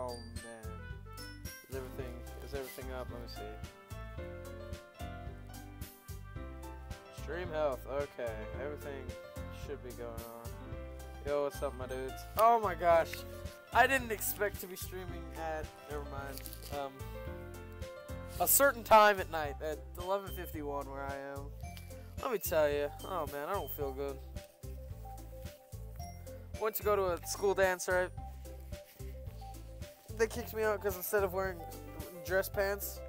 Oh man. Is everything up? Let me see. Stream health. Okay, everything should be going on. Yo, what's up, my dudes? Oh my gosh, I didn't expect to be streaming at. Never mind. A certain time at night at 11:51 where I am. Let me tell you. Oh man, I don't feel good. Went to go to a school dance, right? They kicked me out because instead of wearing dress pants,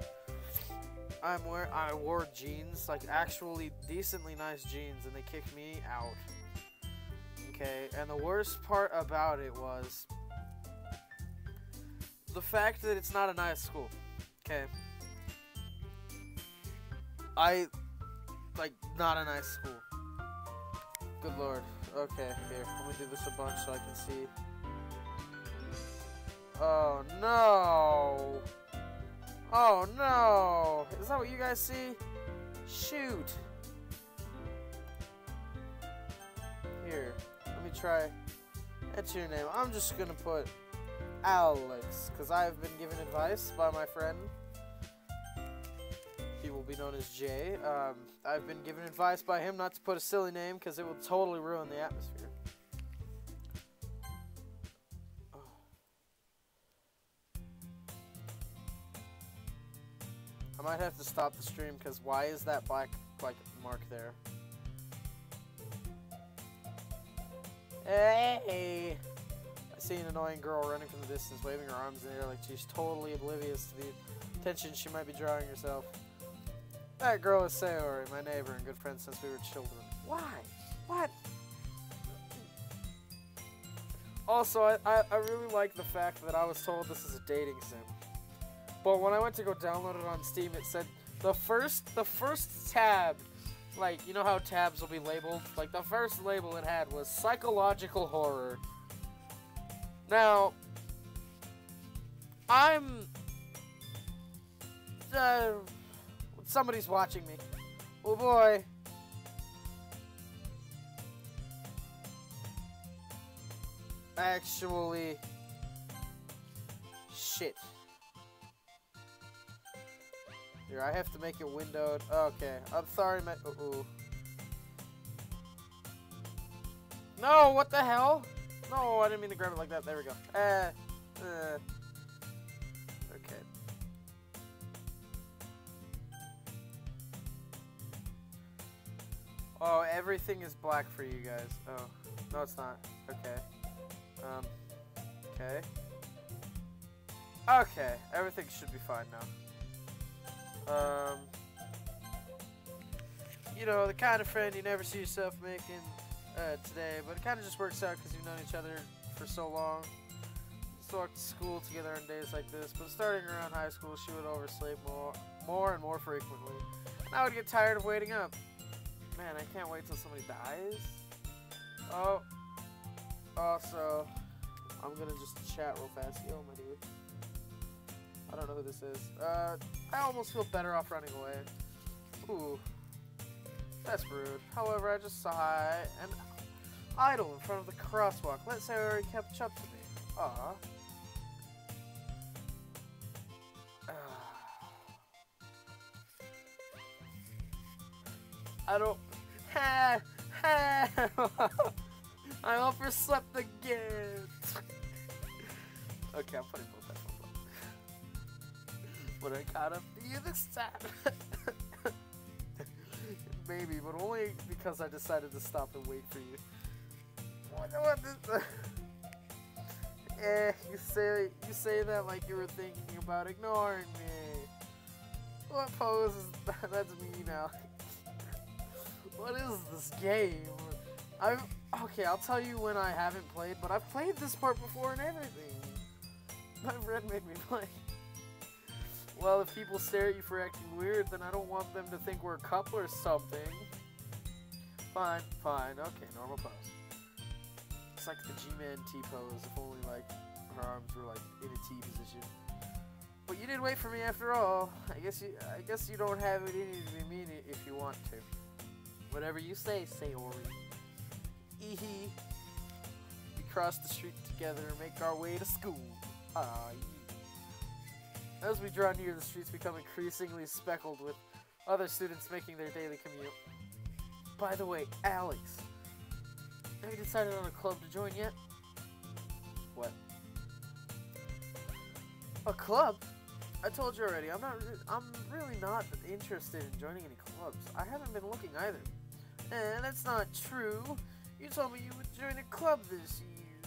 I wore jeans, like actually decently nice jeans, and they kicked me out. Okay, and the worst part about it was the fact that it's not a nice school. Okay. Not a nice school. Good lord. Okay, here, let me do this a bunch so I can see. Oh no! Oh no! Is that what you guys see? Shoot! Here, let me try. Enter your name. I'm just gonna put Alex, because I have been given advice by my friend. He will be known as Jay. I've been given advice by him not to put a silly name, because it will totally ruin the atmosphere. I might have to stop the stream because why is that black mark there? Hey! I see an annoying girl running from the distance, waving her arms in the air like she's totally oblivious to the attention she might be drawing herself. That girl is Sayori, my neighbor and good friend since we were children. Why? What? Also, I really like the fact that I was told this is a dating sim. But when I went to go download it on Steam, it said the first tab, like, you know how tabs will be labeled? Like, the first label it had was psychological horror. Now, somebody's watching me. Oh boy. Actually, shit. Here, I have to make it windowed. Okay, I'm sorry, man. Uh-oh. No, what the hell? No, I didn't mean to grab it like that. There we go. Okay. Oh, everything is black for you guys. Oh, no, it's not. Okay. Okay. Okay, everything should be fine now. You know, the kind of friend you never see yourself making today, but it kind of just works out because you've known each other for so long. Just walked to school together on days like this, but starting around high school, she would oversleep more and more frequently. And I would get tired of waiting up. Man, I can't wait till somebody dies. Oh. Also, I'm gonna just chat real fast. Yo, my dude. I don't know who this is. I almost feel better off running away. Ooh. That's rude. However, I just saw an idol in front of the crosswalk. Let's say I already kept up to me. Aw. I don't... I overslept again. Okay, I'm putting both headphones on. But I got up to you this time. Maybe, but only because I decided to stop and wait for you. You say that like you were thinking about ignoring me. What pose is that? That's me now. What is this game? Okay, I'll tell you when I haven't played, but I've played this part before and everything. My friend made me play. Well, if people stare at you for acting weird, then I don't want them to think we're a couple or something. Fine, fine, okay, normal pose. It's like the G-Man T-pose, if only, like, her arms were, like, in a T position. But you did wait for me after all. I guess you don't have it in you to be mean if you want to. Whatever you say, Sayori. We cross the street together and make our way to school. As we draw near, the streets become increasingly speckled with other students making their daily commute. By the way, Alex, have you decided on a club to join yet? What? A club? I told you already, I'm really not interested in joining any clubs. I haven't been looking either. That's not true. You told me you would join a club this year.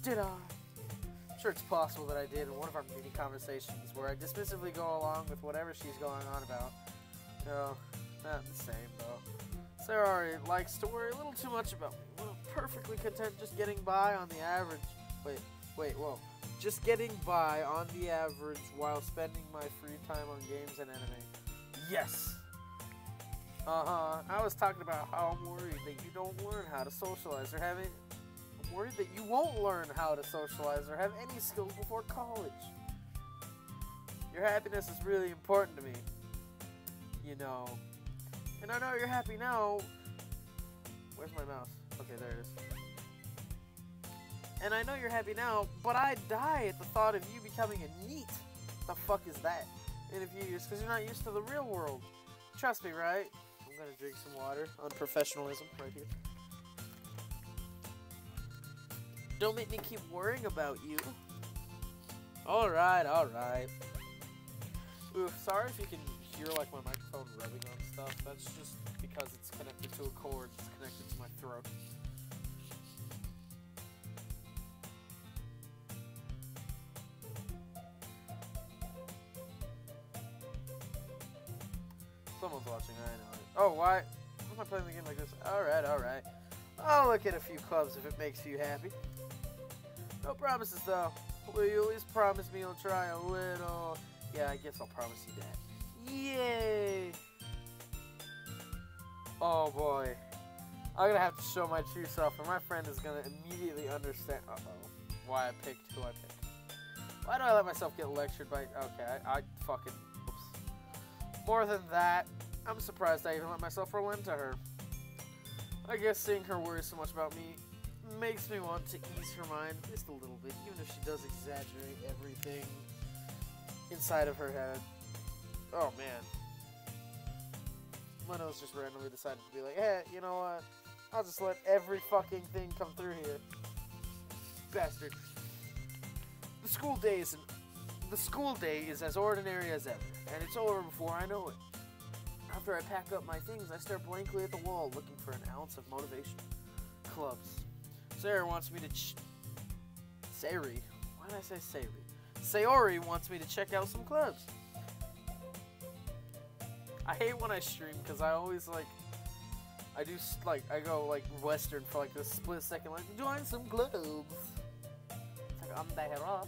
Did I? I'm sure it's possible that I did in one of our mini conversations where I dismissively go along with whatever she's going on about. No, not the same though. Sarah likes to worry a little too much about me. Well, perfectly content just getting by on the average. Whoa. Just getting by on the average while spending my free time on games and anime. Yes! I was talking about how I'm worried that you don't learn how to socialize or have any... I'm worried that you won't learn how to socialize or have any skills before college. Your happiness is really important to me. You know. And I know you're happy now. Where's my mouse? Okay, there it is. And I know you're happy now, but I'd die at the thought of you becoming a NEET. The fuck is that? In a few years, because you're not used to the real world. Trust me, right? I'm gonna drink some water. Unprofessionalism, right here. Don't make me keep worrying about you. Alright. Ooh, sorry if you can hear like my microphone rubbing on stuff. That's just because it's connected to a cord. It's connected to my throat. Someone's watching, I know it. Oh, why am I playing the game like this? Alright. I'll look at a few clubs if it makes you happy. No promises, though. Will you at least promise me you'll try a little? Yeah, I guess I'll promise you that. Yay! Oh, boy. I'm gonna have to show my true self, and my friend is gonna immediately understand. Why I picked who I picked. Why do I let myself get lectured by... Okay, I fucking... More than that, I'm surprised I even let myself relent to her. I guess seeing her worry so much about me makes me want to ease her mind just a little bit, even if she does exaggerate everything inside of her head. Oh man. My nose just randomly decided to be like, hey, you know what? I'll just let every fucking thing come through here. Bastard. The school day is as ordinary as ever, and it's over before I know it. After I pack up my things, I stare blankly at the wall, looking for an ounce of motivation. Clubs. Sayori wants me to Sayori? Why did I say Sayori? Sayori wants me to check out some clubs. I hate when I stream, because I always, I go, Western for, a split second, join some clubs. It's like, I'm the hero.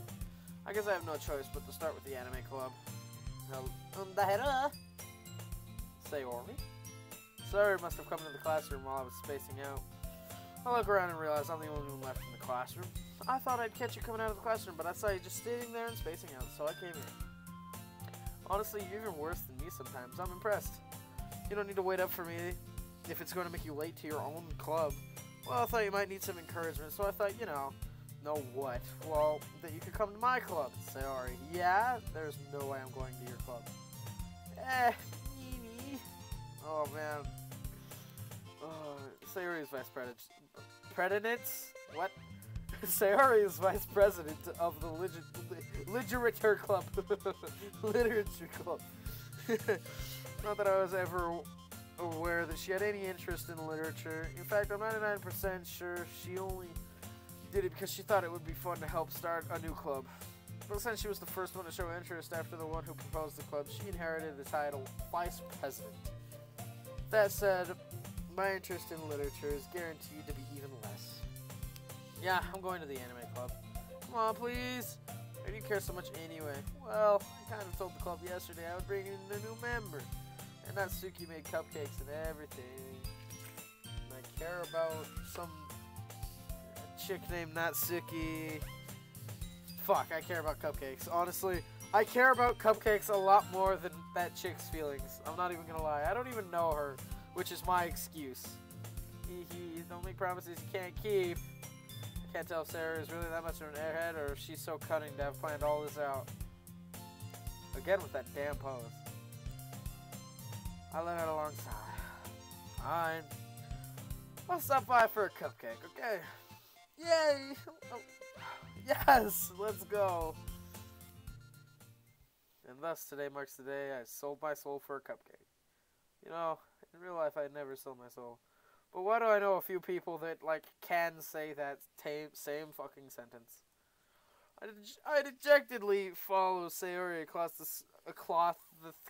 I guess I have no choice but to start with the anime club. Sayori? Sayori must have come into the classroom while I was spacing out. I look around and realize I'm the only one left in the classroom. I thought I'd catch you coming out of the classroom, but I saw you just sitting there and spacing out, so I came here. Honestly, you're even worse than me sometimes. I'm impressed. You don't need to wait up for me if it's going to make you late to your own club. Well, I thought you might need some encouragement, so I thought, know what? Well, that you could come to my club. Sayori, yeah? There's no way I'm going to your club. Mimi. Oh, man. Sayori is vice president. What? Sayori is vice president of the literature club. Literature club. Not that I was ever aware that she had any interest in literature. In fact, I'm 99% sure she only did it because she thought it would be fun to help start a new club. But since she was the first one to show interest after the one who proposed the club, she inherited the title Vice President. That said, my interest in literature is guaranteed to be even less. Yeah, I'm going to the anime club. Come on, please. Why do you care so much anyway? Well, I kind of told the club yesterday I would bring in a new member. And Natsuki made cupcakes and everything. And I care about some chick named Natsuki. Fuck, I care about cupcakes. Honestly, I care about cupcakes a lot more than that chick's feelings. I'm not even gonna lie. I don't even know her, which is my excuse. Don't make promises you can't keep. I Can't tell if Sarah is really that much of an airhead or if she's so cunning to have planned all this out. Again with that damn pose. I let out a long sigh. Fine. I'll stop by for a cupcake, okay? Yay! Oh, yes! Let's go! And thus, today marks the day I sold my soul for a cupcake. You know, in real life, I never sold my soul. But why do I know a few people that, like, can say that same fucking sentence? I dejectedly follow Sayori across the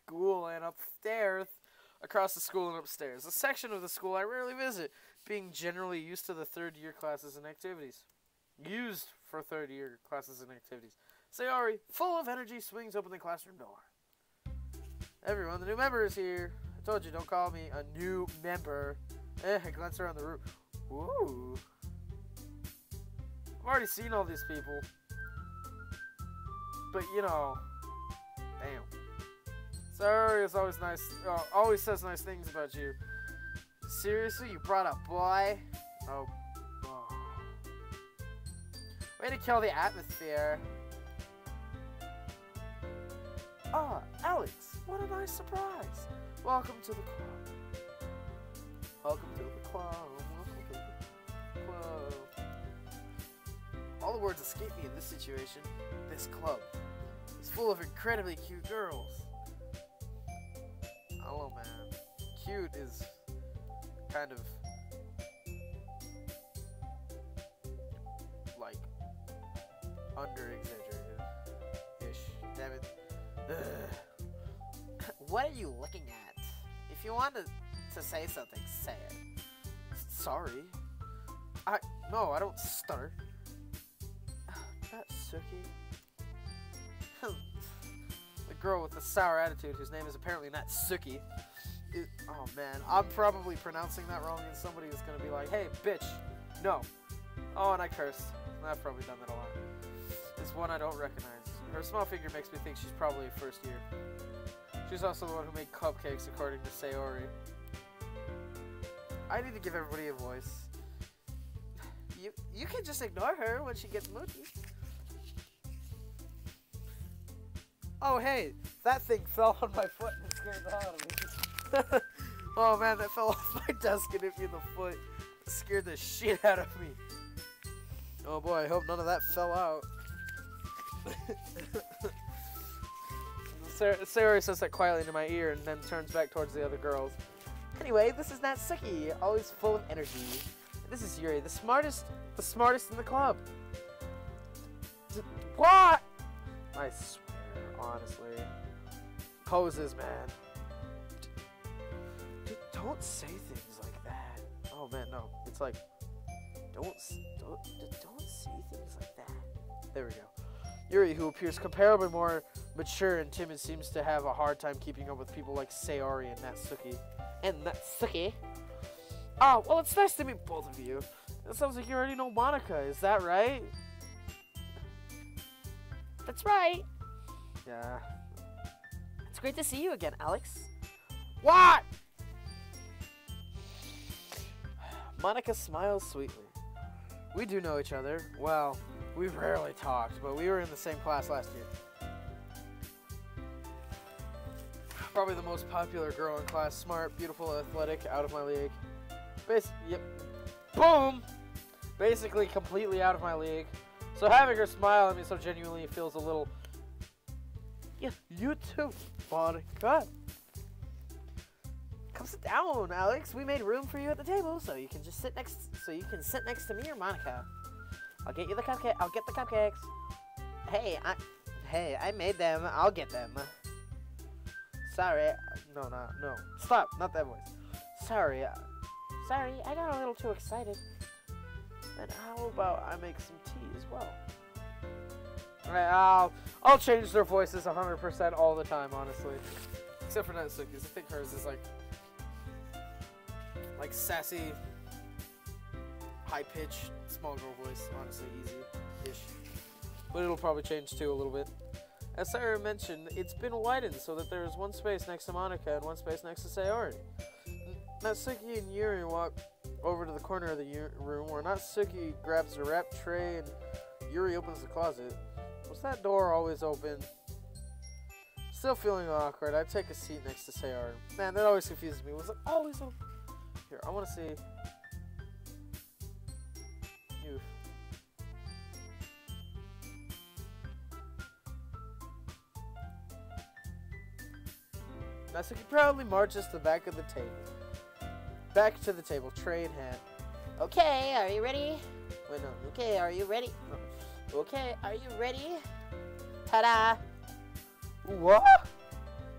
school and upstairs, across the school and upstairs. A section of the school I rarely visit, being generally used to the third-year classes and activities. Used for third-year classes and activities. Sayori, full of energy, swings open the classroom door. Everyone, the new member is here. I told you, don't call me a new member. I glance around the room. Ooh. I've already seen all these people. But, you know, damn. Sayori is always nice, always says nice things about you. Seriously, you brought a boy? Oh. Way to kill the atmosphere. Ah, Alex, what a nice surprise. Welcome to the club. Welcome to the club. Welcome to the club. All the words escape me in this situation. This club is full of incredibly cute girls. I don't know, man. Cute is kind of like under-exaggerated-ish. Damn it. Ugh. What are you looking at? If you want to say something, say it. Sorry. No, I don't stutter. Natsuki. The girl with the sour attitude, whose name is apparently Natsuki. Oh man, I'm probably pronouncing that wrong, and somebody is gonna be like, "Hey, bitch, no." Oh, and I cursed. I've probably done that a lot. It's one I don't recognize. Her small figure makes me think she's probably first year. She's also the one who made cupcakes, according to Sayori. I need to give everybody a voice. You can just ignore her when she gets moody. Oh hey, that thing fell on my foot and scared the hell out of me. Oh man, that fell off my desk and hit me in the foot. It scared the shit out of me. Oh boy, I hope none of that fell out. Sayori says that quietly into my ear and then turns back towards the other girls. Anyway, this is Natsuki, always full of energy. And this is Yuri, the smartest in the club. What? I swear, honestly. Poses, man. Don't say things like that. Oh man, no. It's like, don't say things like that. There we go. Yuri, who appears comparably more mature and timid, seems to have a hard time keeping up with people like Sayori and Natsuki. Oh, well, it's nice to meet both of you. It sounds like you already know Monica, is that right? That's right. Yeah. It's great to see you again, Alex. What? Monica smiles sweetly. We do know each other. Well, we've rarely talked, but we were in the same class last year. Probably the most popular girl in class. Smart, beautiful, athletic, out of my league. Yep. Boom! Basically completely out of my league. So having her smile at me so genuinely feels a little... Yeah, you too, Monica. Come sit down, Alex. We made room for you at the table, so you can just sit next. So you can sit next to me or Monica. I'll get you the cupcake. I'll get the cupcakes. Hey, I made them. I'll get them. Sorry. No. Stop. Not that voice. Sorry. I got a little too excited. And how about I make some tea as well? Alright, I'll change their voices 100% all the time, honestly. Except for Natsuki's. I think hers is like sassy, high-pitched, small girl voice. Honestly, easy-ish. But it'll probably change too a little bit. As Sarah mentioned, it's been widened so that there is one space next to Monica and one space next to Sayori. Natsuki and Yuri walk over to the corner of the room where Natsuki grabs a wrap tray and Yuri opens the closet. Was that door always open? Still feeling awkward, I take a seat next to Sayori. Man, that always confuses me. Was it always open? Here, I want to see. You. Natsuki proudly marches to the back of the table. Back to the table, tray in hand. Okay, are you ready? Wait, no. Okay, are you ready? No. Okay, are you ready? Ta-da! What?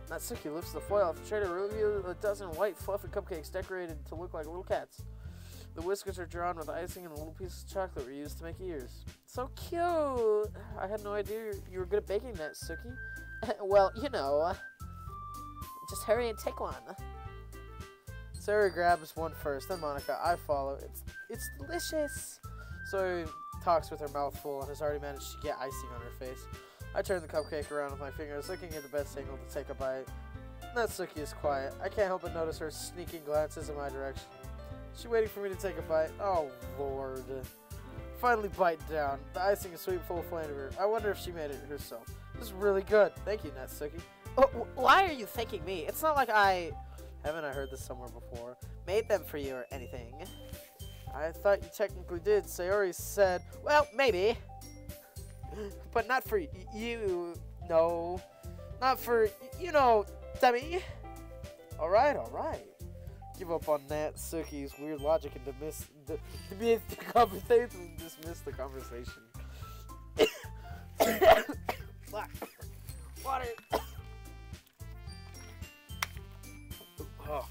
Natsuki lifts the foil off the tray to reveal a dozen white, fluffy cupcakes decorated to look like little cats. The whiskers are drawn with icing and little pieces of chocolate were used to make ears. So cute! I had no idea you were good at baking, Natsuki. Well, you know. Just hurry and take one. Sayori grabs one first, then Monica. I follow. It's delicious. Sayori talks with her mouth full and has already managed to get icing on her face. I turn the cupcake around with my fingers, looking at the best angle to take a bite. Natsuki is quiet. I can't help but notice her sneaking glances in my direction. Is she waiting for me to take a bite? Oh, Lord. Finally bite down. The icing is sweet and full of flavor. I wonder if she made it herself. This is really good. Thank you, Natsuki. Oh, why are you thanking me? It's not like I... Haven't I heard this somewhere before? made them for you or anything. I thought you technically did. Sayori said, well, maybe. but not for you. No. Not for, you know, dummy. Alright, alright. Give up on Natsuki's weird logic and dismiss the conversation. Dismiss the conversation. Water. Oh.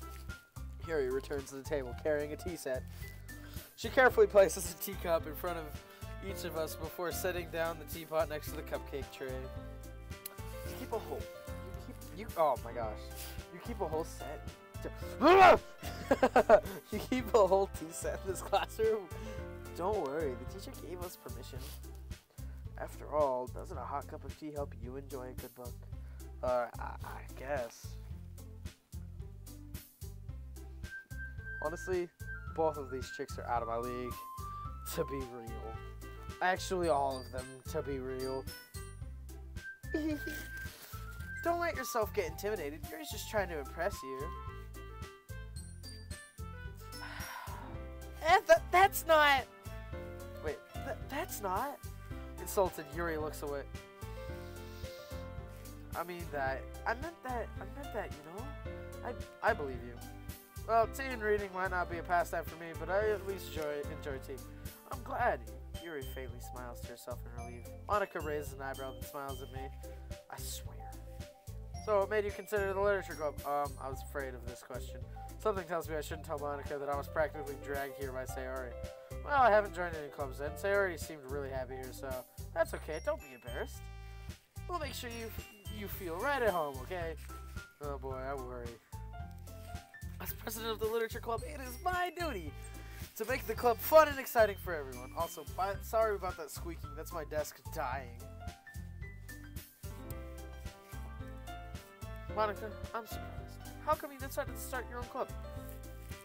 Harry returns to the table carrying a tea set. She carefully places a teacup in front of each of us before setting down the teapot next to the cupcake tray. You keep a whole. Oh my gosh. You keep a whole set. You keep a whole tea set in this classroom. Don't worry, the teacher gave us permission. After all, doesn't a hot cup of tea help you enjoy a good book? I guess. Honestly, both of these chicks are out of my league. To be real. Actually, all of them, to be real. Don't let yourself get intimidated. Yuri's just trying to impress you. That's not... Wait, that's not? Insulted, Yuri looks away. I mean that. I meant that, you know? I believe you. Well, tea and reading might not be a pastime for me, but I at least enjoy tea. I'm glad. Yuri faintly smiles to herself in relief. Monica raises an eyebrow and smiles at me. I swear. So, what made you consider the literature club? I was afraid of this question. Something tells me I shouldn't tell Monica that I was practically dragged here by Sayori. Well, I haven't joined any clubs yet, and Sayori seemed really happy here, so that's okay. Don't be embarrassed. We'll make sure you feel right at home, okay? Oh boy, I worry. As president of the literature club, it is my duty to make the club fun and exciting for everyone. Also, sorry about that squeaking. That's my desk dying. Monica, I'm surprised. How come you decided to start your own club?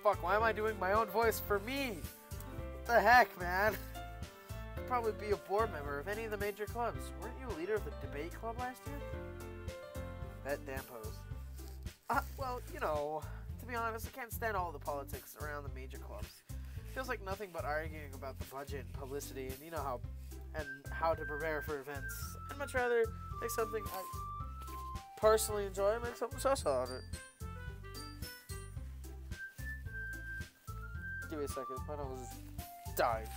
Fuck, why am I doing my own voice for me? What the heck, man? I'd probably be a board member of any of the major clubs. Weren't you a leader of the debate club last year? That damn pose. Well, you know, to be honest, I can't stand all the politics around the major clubs. Feels like nothing but arguing about the budget and publicity and you know how to prepare for events. I'd much rather make something I personally enjoy and make something special out of it. Give me a second, my nose is dying.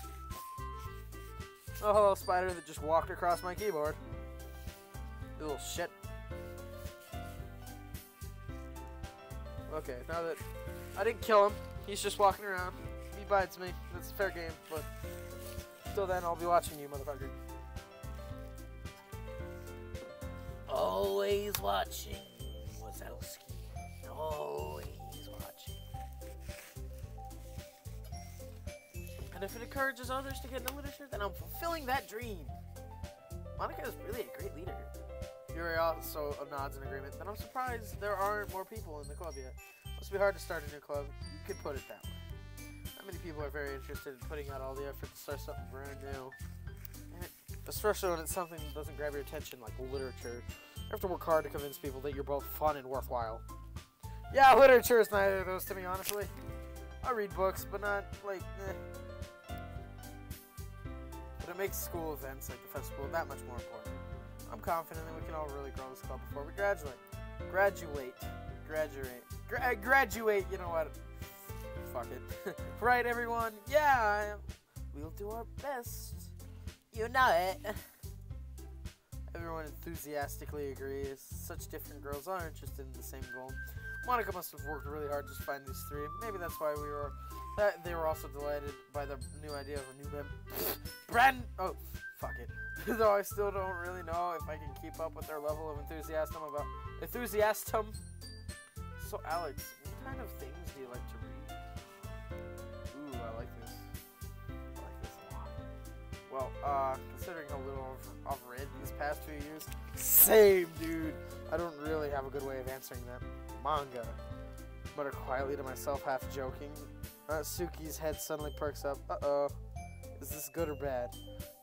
Oh, hello, spider that just walked across my keyboard. You little shit. Okay, now that I didn't kill him, he's just walking around. He bites me. That's a fair game, but till then, I'll be watching you, motherfucker. Always watching, Wazowski. Always watching. And if it encourages others to get into literature, then I'm fulfilling that dream. Monica is really a great leader. Yuri also nods in agreement. Then I'm surprised there aren't more people in the club yet. Must be hard to start a new club. You could put it that way. Not many people are very interested in putting out all the effort to start something brand new. And especially when it's something that doesn't grab your attention, like literature. You have to work hard to convince people that you're both fun and worthwhile. Yeah, literature is neither of those to me, honestly. I read books, but not, like, But it makes school events like the festival that much more important. I'm confident that we can all really grow this club before we graduate. Graduate, you know what? Fuck it. Right, everyone? Yeah, we'll do our best. You know it. Everyone enthusiastically agrees. Such different girls are interested in the same goal. Monica must have worked really hard to find these three. Maybe that's why they were also delighted by the new idea of a new oh, fuck it. Though I still don't really know if I can keep up with their level of enthusiasm. So, Alex, what kind of things do you like to read? Ooh, I like this. I like this a lot. Well, considering how little I've read these past few years, same, dude. I don't really have a good way of answering that. Manga. Mutter quietly to myself, half joking. Suki's head suddenly perks up. Uh-oh. Is this good or bad?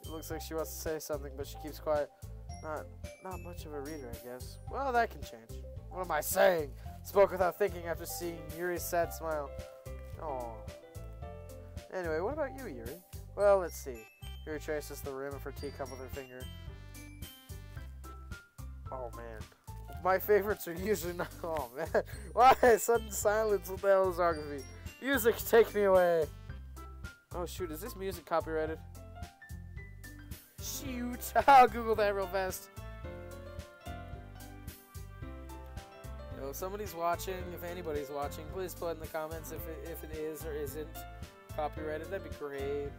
It looks like she wants to say something, but she keeps quiet. Not much of a reader, I guess. Well, that can change. What am I saying? Spoke without thinking after seeing Yuri's sad smile. Oh. Anyway, what about you, Yuri? Well, let's see. Yuri traces the rim of her teacup with her finger. Oh, man. My favorites are usually not... Oh, man. Why? Sudden silence. What the hell is wrong with me? Music, take me away. Oh, shoot. Is this music copyrighted? Shoot. I'll Google that real fast. Yo, if somebody's watching, if anybody's watching, please put in the comments if it is or isn't copyrighted. That'd be great.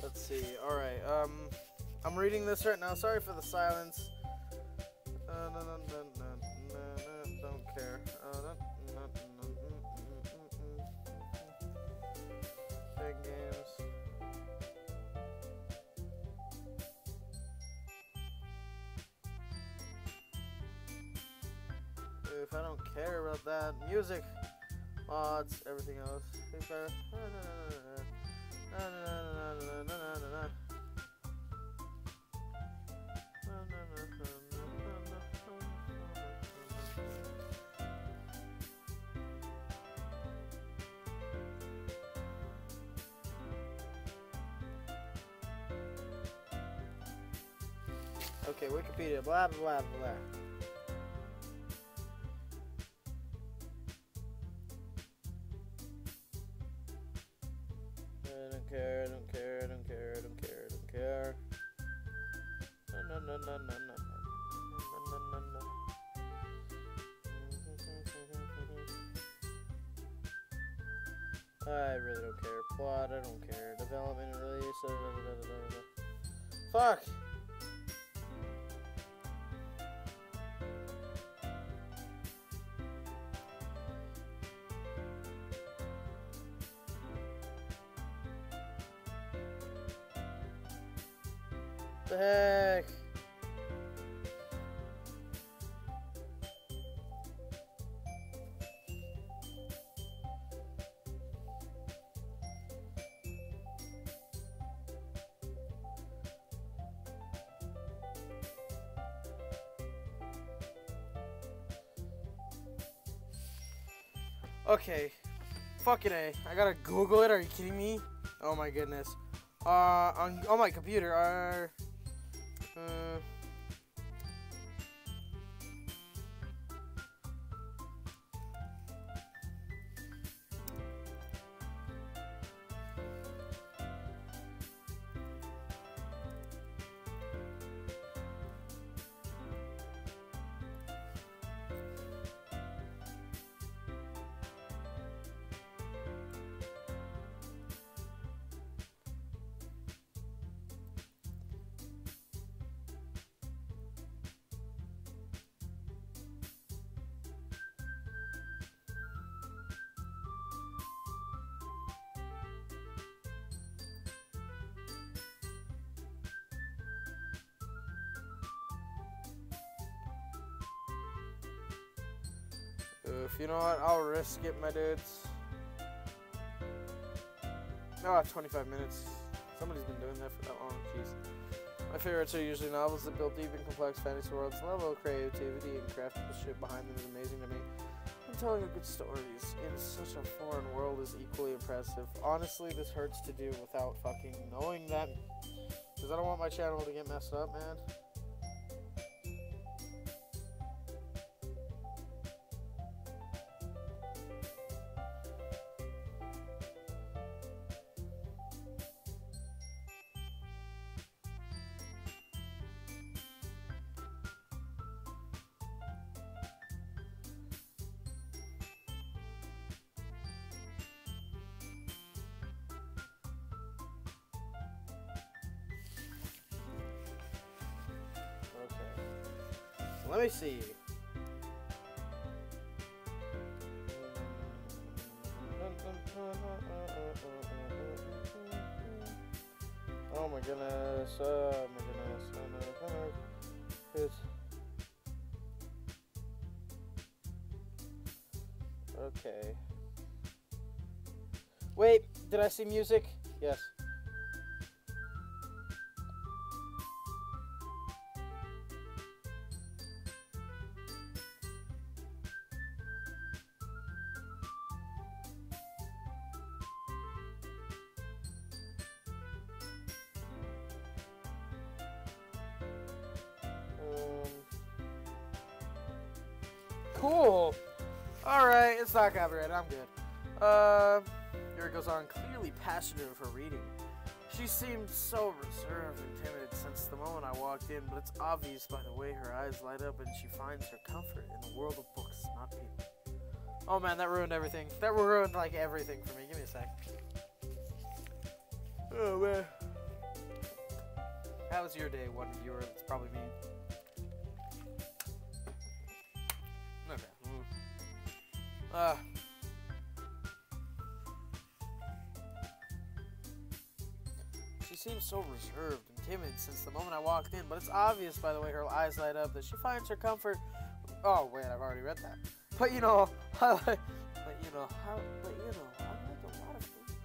Let's see. Alright, I'm reading this right now. Sorry for the silence. Don't care. Big games. If I don't care about that. Music. Mods. Everything else. Okay, Wikipedia, blah, blah, blah, blah. I don't care, I don't care, I don't care, I don't care, I don't care. No, no, no, no, no, no, no, no, no, no. I really don't care. Plot, I don't care. Development and release, Fuck! The heck? Okay. Fucking A. I gotta Google it. Are you kidding me? Oh my goodness. On my computer, Oof, you know what? I'll risk it, my dudes. Oh, 25 minutes. Somebody's been doing that for that long. Jeez. My favorites are usually novels that build deep and complex fantasy worlds. The level of creativity and craftsmanship behind them is amazing to me. And telling a good stories in such a foreign world is equally impressive. Honestly, this hurts to do without fucking knowing that. Because I don't want my channel to get messed up, man. Let me see. Oh my goodness. Oh my goodness. Oh my goodness. Okay. Wait, did I see music? Yes. Cool. Alright, it's not copyrighted. I'm good. Here it goes on. Clearly passionate of her reading. She seemed so reserved and timid since the moment I walked in, but it's obvious by the way her eyes light up and she finds her comfort in the world of books, not people. Oh man, that ruined everything. That ruined, like, everything for me. Give me a sec. Oh man. How was your day, one viewer? That's probably me. Okay. She seems so reserved and timid since the moment I walked in, but it's obvious by the way her eyes light up that she finds her comfort. Oh wait, I've already read that. But you know, I like a lot of things.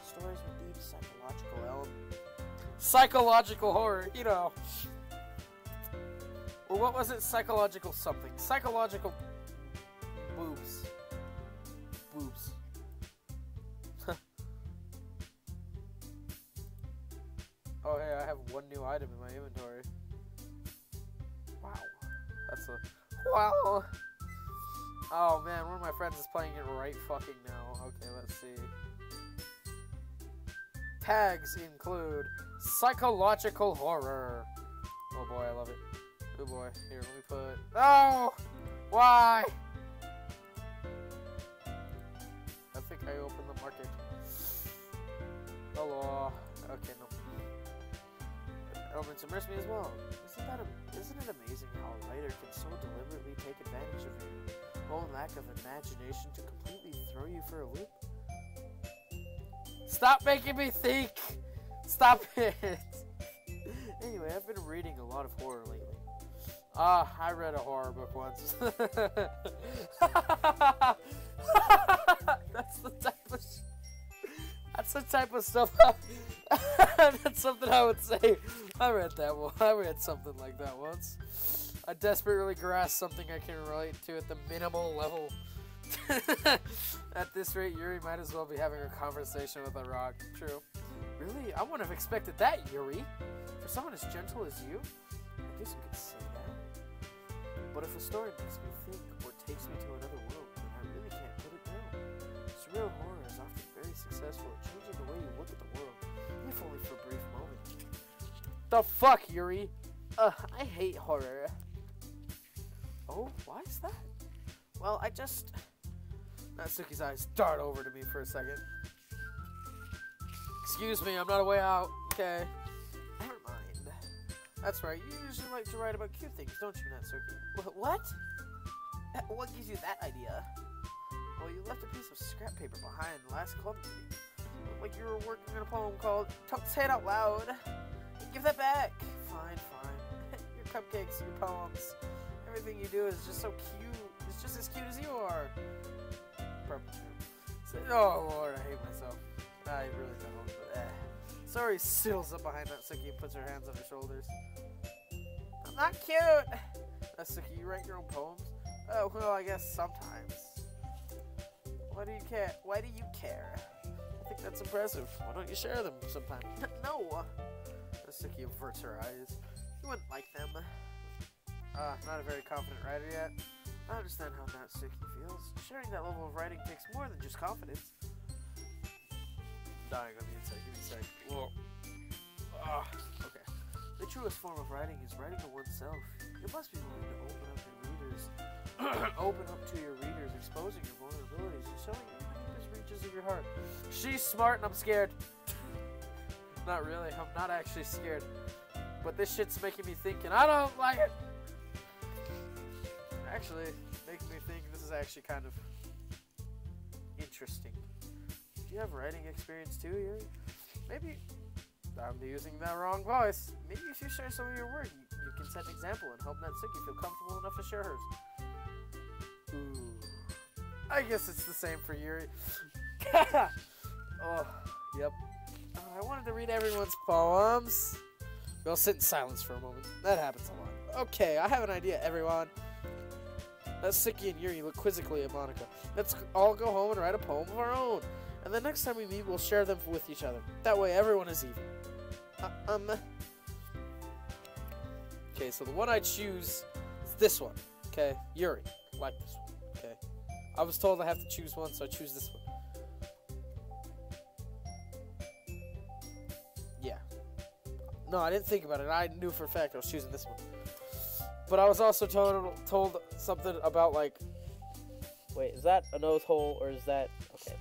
Stories with deep psychological elements. Psychological horror, you know. Or what was it? Psychological something. Psychological boobs. Boobs. Oh hey, I have one new item in my inventory. Wow. That's a... Wow! Oh man, one of my friends is playing it right fucking now. Okay, let's see. Tags include psychological horror. Oh boy, I love it. Oh boy. Here, let me put... Oh! Why? I think I opened the market. Hello. Okay, no. Elements immerse me as well. Isn't it amazing how a writer can so deliberately take advantage of your whole lack of imagination to completely throw you for a loop? Stop making me think! Stop it! Anyway, I've been reading a lot of horror lately. I read a horror book once. That's the type of stuff. That's something I would say. I read that one. I read something like that once. I desperately grasp something I can relate to at the minimal level. At this rate, Yuri might as well be having a conversation with a rock. True. Really? I wouldn't have expected that, Yuri. For someone as gentle as you? I guess you could say that. But if a story makes me think or takes me to another world, then I really can't put it down. Surreal horror is often very successful at changing the way you look at the world, if only for a brief moment. The fuck, Yuri? I hate horror. Oh, why is that? Well, I just... Natsuki's eyes dart over to me for a second. Excuse me, I'm not a way out. Okay. Never mind. That's right, you usually like to write about cute things, don't you, Natsuki? What? What gives you that idea? Well, you left a piece of scrap paper behind last club meeting. Looked like you were working on a poem called... Don't say it out loud. Give that back. Fine, fine. Your cupcakes, your poems. Everything you do is just so cute. He's just as cute as you are. Purple too. Oh Lord, I hate myself. I really don't. But, Sorry settles up behind Natsuki and puts her hands on her shoulders. I'm not cute! Natsuki, you write your own poems? Oh, well, I guess sometimes. Why do you care? Why do you care? I think that's impressive. Why don't you share them sometime? No! Natsuki averts her eyes. You wouldn't like them. Not a very confident writer yet. I understand how Natsuki feels. Sharing that level of writing takes more than just confidence. I'm dying on the inside. Give me a sec. Whoa. Okay. The truest form of writing is writing to oneself. You must be willing to open up your readers. Open up to your readers, exposing your vulnerabilities and showing them the deepest reaches of your heart. She's smart and I'm scared. Not really. I'm not actually scared. But this shit's making me think and I don't like it. Actually, making me think this is actually kind of interesting. Do you have writing experience too, Yuri? Maybe I'm using that wrong voice. Maybe if you share some of your work, you can set an example and help Natsuki feel comfortable enough to share hers. Ooh. I guess it's the same for Yuri. Oh, yep. I wanted to read everyone's poems. We'll sit in silence for a moment. That happens a lot. Okay, I have an idea, everyone. Natsuki and Yuri look quizzically at Monica. Let's all go home and write a poem of our own. And the next time we meet, we'll share them with each other. That way, everyone is even. Okay, so the one I choose is this one. Okay, Yuri. Like this one. Okay. I was told I have to choose one, so I choose this one. Yeah. No, I didn't think about it. I knew for a fact I was choosing this one. But I was also told something about, like... Wait, is that a nose hole, or is that... Okay.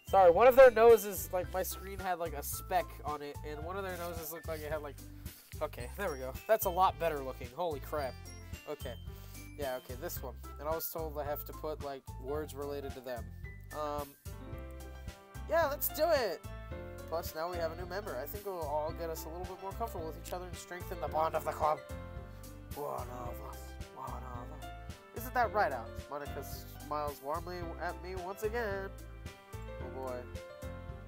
Sorry, one of their noses, like, my screen had, like, a speck on it, and one of their noses looked like it had, like... Okay, there we go. That's a lot better looking. Holy crap. Okay. Yeah, okay, this one. And I was told I have to put, like, words related to them. Yeah, let's do it! Plus, now we have a new member. I think it will all get us a little bit more comfortable with each other and strengthen the bond of the club. One of us. One of us. Isn't that right, Alex? Monica smiles warmly at me once again. Oh boy.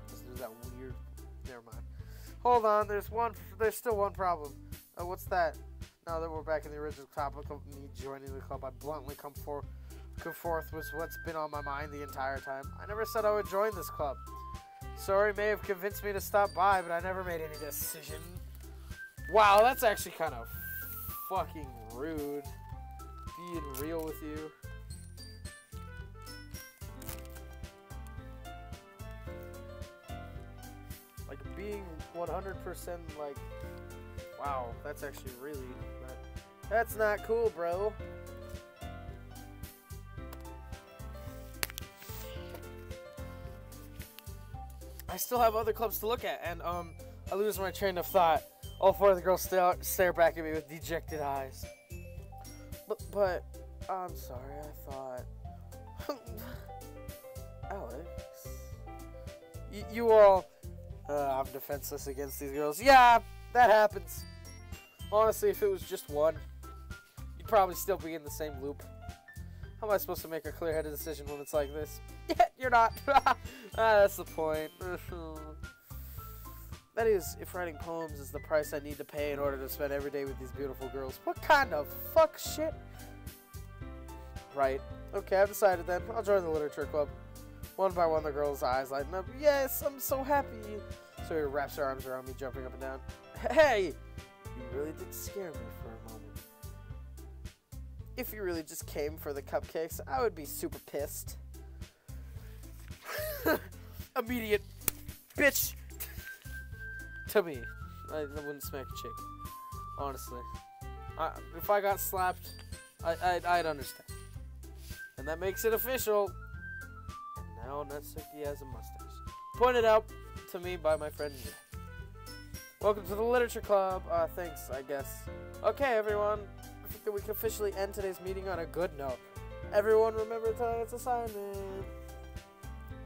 There's that weird... Never mind. Hold on, there's still one problem. Oh, what's that? Now that we're back in the original topic of me joining the club, I bluntly come forth with what's been on my mind the entire time. I never said I would join this club. Sorry may have convinced me to stop by, but I never made any decision. Wow, that's actually kind of fucking rude. Being real with you. Like, being 100% like... Wow, that's actually really... That's not cool, bro. I still have other clubs to look at, and, I lose my train of thought. All four of the girls stare back at me with dejected eyes. But, I'm sorry, I thought... Alex... You all... I'm defenseless against these girls. Yeah, that happens. Honestly, if it was just one, you'd probably still be in the same loop. How am I supposed to make a clear-headed decision when it's like this? Yeah, you're not. That's the point. That is, if writing poems is the price I need to pay in order to spend every day with these beautiful girls. What kind of fuck shit? Right. Okay, I've decided then. I'll join the literature club. One by one, the girl's eyes lighten up. Yes, I'm so happy. So he wraps her arms around me, jumping up and down. Hey! You really did scare me for a moment. If you really just came for the cupcakes, I would be super pissed. Immediate bitch to me. I wouldn't smack a chick. Honestly. If I got slapped, I'd understand. And that makes it official. And now Natsuki has a mustache. Pointed out to me by my friend Jack. Welcome to the Literature Club. Thanks, I guess. Okay, everyone. I think that we can officially end today's meeting on a good note. Everyone remember tonight's assignment.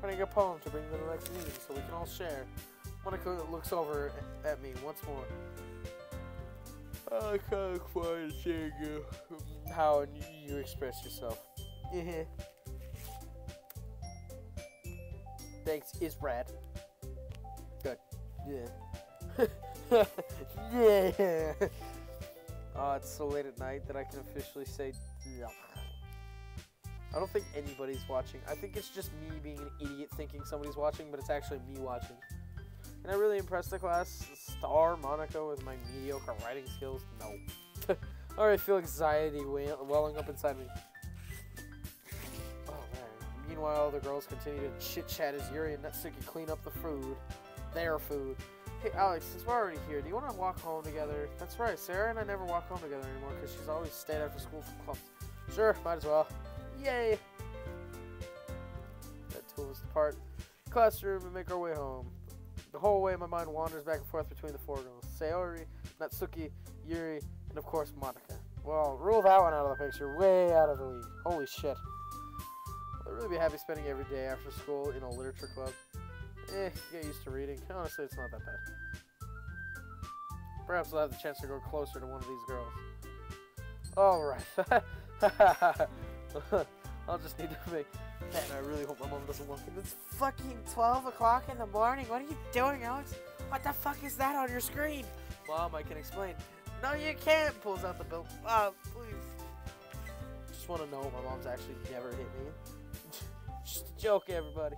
Writing a poem to bring to the next meeting so we can all share. Monica looks over at me once more. I can't quite hear you. How you express yourself. Thanks, is rad. Good. Yeah. Yeah. Oh, it's so late at night that I can officially say. I don't think anybody's watching. I think it's just me being an idiot thinking somebody's watching, but it's actually me watching. Can I really impress the class? Star Monica with my mediocre writing skills? No. I already feel anxiety welling up inside me. Oh man. Meanwhile, the girls continue to chit-chat as Yuri and Natsuki clean up the food. Their food. Hey Alex, since we're already here, do you want to walk home together? That's right, Sarah and I never walk home together anymore because she's always stayed after school for clubs. Sure, might as well. Yay! That two of us depart the classroom and make our way home. The whole way my mind wanders back and forth between the four girls. Sayori, Natsuki, Yuri, and of course Monica. Well, rule that one out of the picture. Way out of the league. Holy shit. I'd really be happy spending every day after school in a literature club. Get used to reading. Honestly, it's not that bad. Perhaps I'll have the chance to grow closer to one of these girls. Alright. I'll just need to make... Man, I really hope my mom doesn't walk in. It's fucking 12 o'clock in the morning. What are you doing, Alex? What the fuck is that on your screen? Mom, I can explain. No, you can't. Pulls out the bill. Please. Just want to know my mom's actually never hit me. Just a joke, everybody.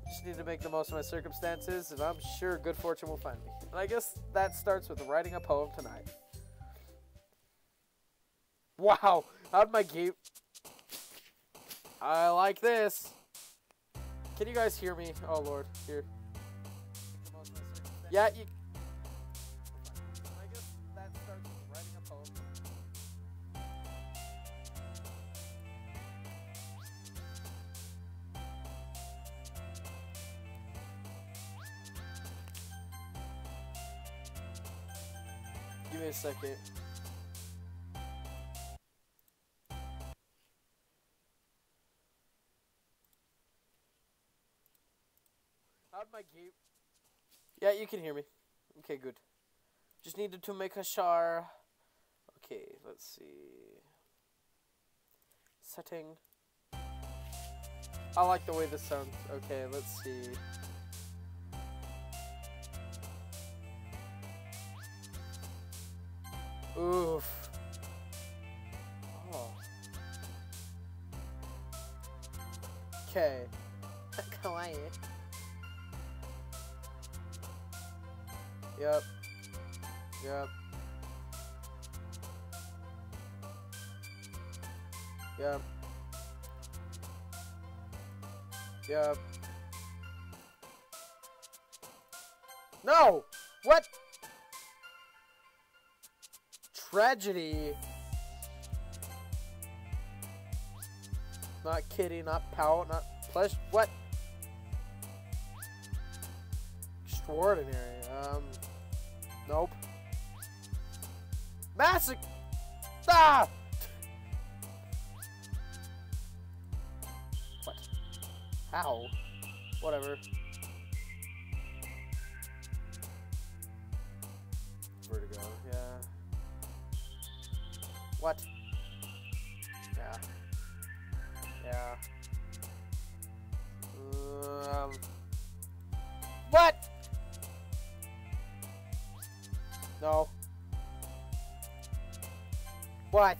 Just need to make the most of my circumstances, and I'm sure good fortune will find me. And I guess that starts with writing a poem tonight. Wow, how'd my game... I like this. Can you guys hear me? Oh lord, here. Yeah, you... I guess that starts with writing a poem. Give me a second. How'd my game... Yeah, you can hear me. Okay, good. Just needed to make a shower. Okay, let's see. Setting. I like the way this sounds. Okay, let's see. Oof. Oh. Okay. Kawaii. Yep. Yep. Yep. Yep. No! What? Tragedy. Not kitty, not pout, not pleasure. What? Extraordinary. Nope. Massacre. Ah! What? How? Whatever. Vertigo, yeah. What? Yeah. Yeah. What? No. What?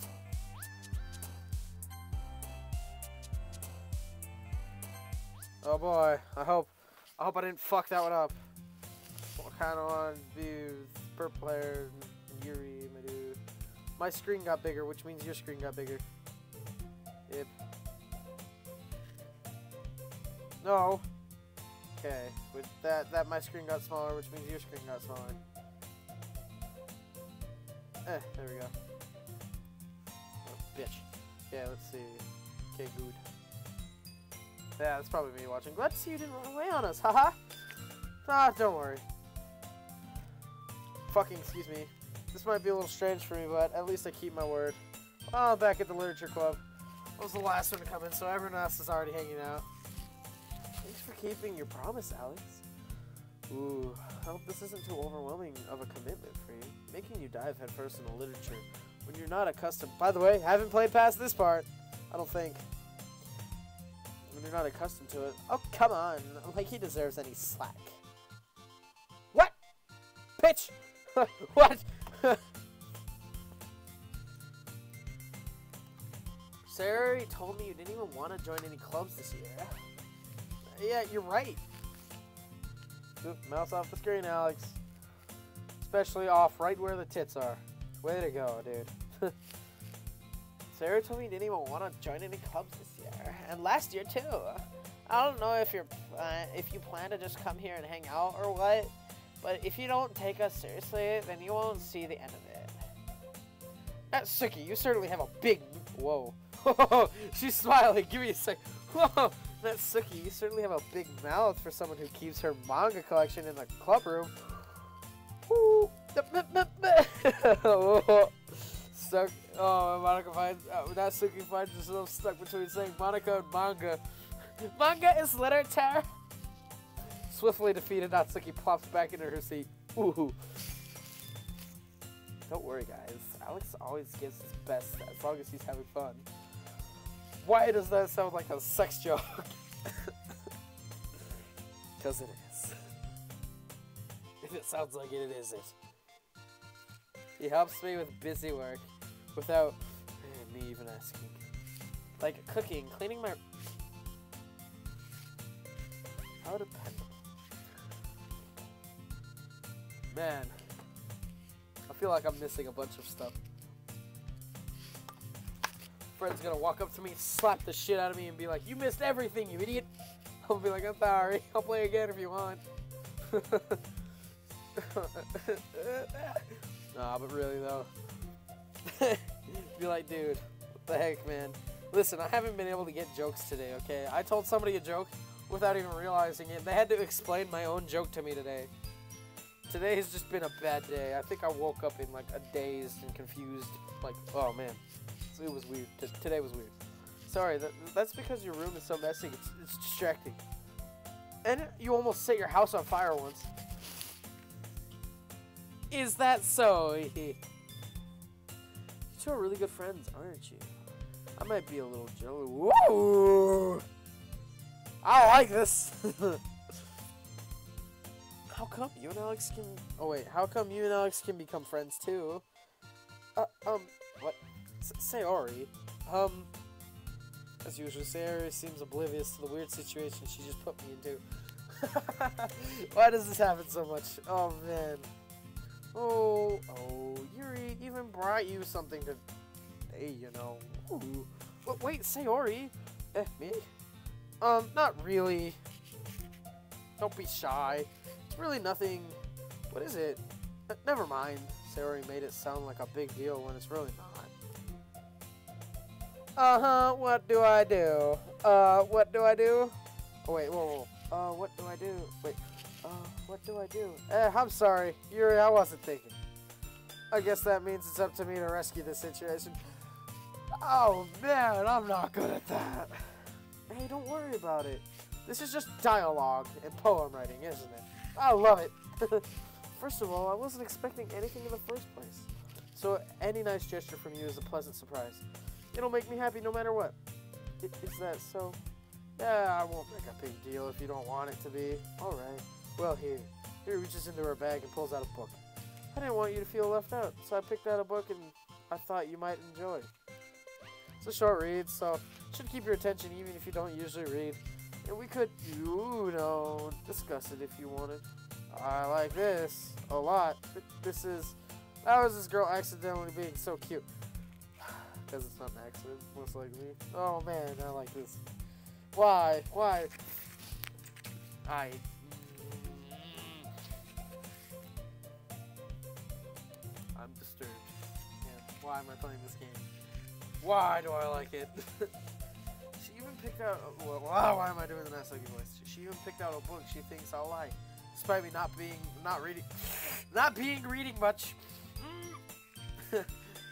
Oh boy, I hope I didn't fuck that one up. What kind of one views per player and Yuri, my dude. My screen got bigger, which means your screen got bigger. Yep. No. Okay, with that my screen got smaller, which means your screen got smaller. There we go. Oh, bitch. Yeah, let's see. Okay, good. Yeah, that's probably me watching. Glad to see you didn't run away on us, haha! Ah, don't worry. Fucking, excuse me. This might be a little strange for me, but at least I keep my word. Oh, back at the literature club. I was the last one to come in, so everyone else is already hanging out. Thanks for keeping your promise, Alex. Ooh, I hope this isn't too overwhelming of a commitment for you. Making you dive headfirst into literature when you're not accustomed. By the way, haven't played past this part. I don't think. when you're not accustomed to it. Oh, come on. Like he deserves any slack. What? Pitch! What? Sarah told me you didn't even want to join any clubs this year. Yeah, you're right. Oop, mouse off the screen, Alex. Especially off right where the tits are. Way to go, dude. Sarah told me you didn't even want to join any clubs this year. And last year, too. I don't know if you plan to just come here and hang out or what, but if you don't take us seriously, then you won't see the end of it. Suki, you certainly have a big... Whoa. She's smiling. Give me a sec. Whoa. Suki, you certainly have a big mouth for someone who keeps her manga collection in the club room. Stuck. Oh, Monica finds... Suki finds herself stuck between saying Monica and manga. Manga is literature. Swiftly defeated, Natsuki plops back into her seat. Ooh. Don't worry, guys. Alex always gives his best as long as he's having fun. Why does that sound like a sex joke? Because it is. If it sounds like it, it isn't. He helps me with busy work without me even asking. Like cooking, cleaning my... How dependable. Man. I feel like I'm missing a bunch of stuff. Fred's gonna walk up to me, slap the shit out of me, and be like, "You missed everything, you idiot!" I'll be like, "I'm sorry. I'll play again if you want." Nah, but really though. Be like, dude, what the heck, man? Listen, I haven't been able to get jokes today, okay? I told somebody a joke without even realizing it. They had to explain my own joke to me today. Today has just been a bad day. I think I woke up in like a dazed and confused, like, oh man. So it was weird. Today was weird. Sorry, that's because your room is so messy. It's distracting. And you almost set your house on fire once. Is that so? You two are really good friends, aren't you? I might be a little jealous. Whoa! I like this. How come you and Alex can... Oh, wait. How come you and Alex can become friends, too? What? Sayori. As usual, Sayori seems oblivious to the weird situation she just put me into. Why does this happen so much? Oh, man. Oh, Yuri even brought you something to... Hey, you know. Ooh. Wait, Sayori? Me? Not really. Don't be shy. It's really nothing. What is it? Never mind. Sayori made it sound like a big deal when it's really not. What do I do? What do I do? Oh, wait, whoa. What do I do? Wait, what do I do? I'm sorry. Yuri, I wasn't thinking. I guess that means it's up to me to rescue the situation. Oh, man, I'm not good at that. Hey, don't worry about it. This is just dialogue and poem writing, isn't it? I love it. First of all, I wasn't expecting anything in the first place. So any nice gesture from you is a pleasant surprise. It'll make me happy no matter what. Is that so? Yeah, I won't make a big deal if you don't want it to be. Alright. Well, here. He reaches into her bag and pulls out a book. I didn't want you to feel left out, so I picked out a book and I thought you might enjoy. It's a short read, so it should keep your attention even if you don't usually read. And we could, you know, discuss it if you wanted. I like this a lot. How is this girl accidentally being so cute? Because it's not an accident, most likely. Oh man, I like this. Why? I'm disturbed. Yeah, why am I playing this game? Why do I like it? She even picked out... why am I doing the Natsuki voice? She even picked out a book she thinks I'll like. Despite me not being reading much.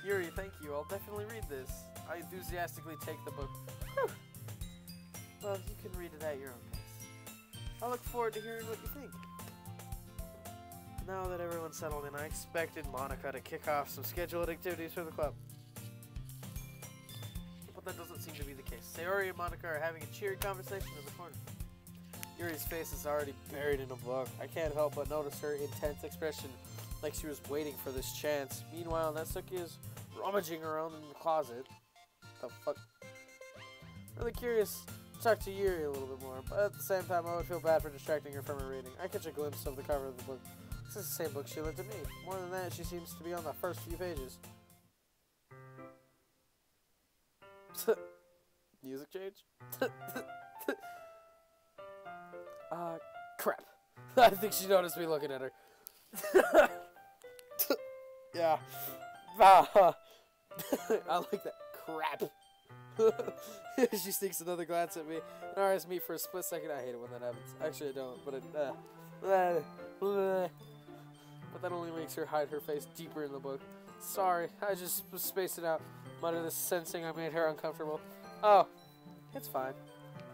Yuri, thank you. I'll definitely read this. I enthusiastically take the book. Whew. Well, you can read it at your own pace. I look forward to hearing what you think. Now that everyone's settled in, I expected Monica to kick off some scheduled activities for the club. But that doesn't seem to be the case. Sayori and Monica are having a cheery conversation in the corner. Yuri's face is already buried in a book. I can't help but notice her intense expression, like she was waiting for this chance. Meanwhile, Natsuki is rummaging around in the closet. The fuck? Really curious to talk to Yuri a little bit more, but at the same time, I would feel bad for distracting her from her reading. I catch a glimpse of the cover of the book. This is the same book she lent to me. More than that, she seems to be on the first few pages. Music change? Crap. I think she noticed me looking at her. Yeah. I like that. Crap. She sneaks another glance at me and eyes me for a split second. I hate it when that happens. Actually, I don't, but that only makes her hide her face deeper in the book. Sorry, I just was spacing out. Mutter this, sensing I made her uncomfortable. Oh, it's fine.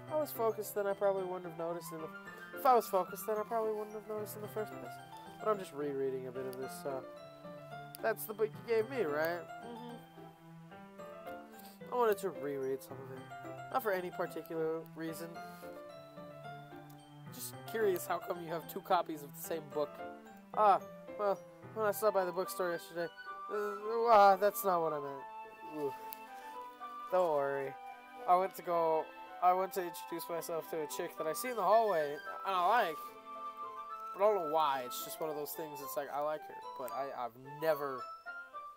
If I was focused, then I probably wouldn't have noticed in the first place. But I'm just rereading a bit of this. That's the book you gave me, right? I wanted to reread some of it. Not for any particular reason. Just curious how come you have 2 copies of the same book. Well, when I saw by the bookstore yesterday, that's not what I meant. Oof. Don't worry. I went to introduce myself to a chick that I see in the hallway, and I like. But I don't know why. It's just one of those things. It's like, I like her. But I've never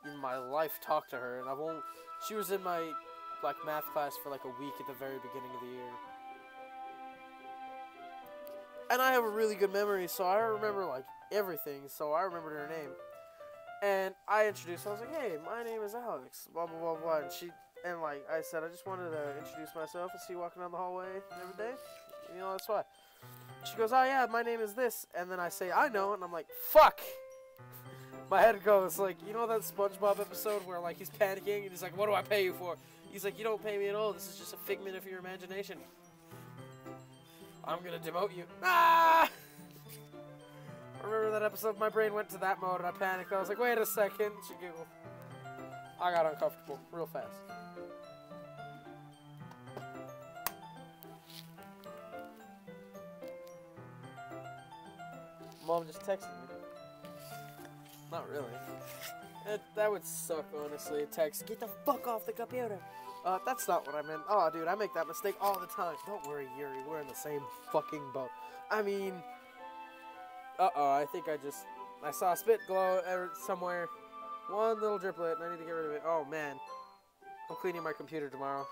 in my life talked to her. And she was in my, math class for, a week at the very beginning of the year. And I have a really good memory, so I remember, everything. So I remembered her name. And I introduced her. I was like, hey, my name is Alex. Blah, blah, blah, blah. And I said, I just wanted to introduce myself and see you walking down the hallway every day. You know, that's why. She goes, oh yeah, my name is this. And then I say, I know. And I'm like, fuck. My head goes, you know that SpongeBob episode where, he's panicking and he's like, what do I pay you for? He's like, you don't pay me at all. This is just a figment of your imagination. I'm gonna demote you. Ah! Remember that episode? My brain went to that mode and I panicked. I was like, wait a second. She giggled. I got uncomfortable real fast. Mom just texted me. Not really. That would suck, honestly. Text, get the fuck off the computer. That's not what I meant. Oh, dude, I make that mistake all the time. Don't worry, Yuri. We're in the same fucking boat. I mean... I think I saw a spit glow somewhere. One little driplet, and I need to get rid of it. Oh, man. I'm cleaning my computer tomorrow.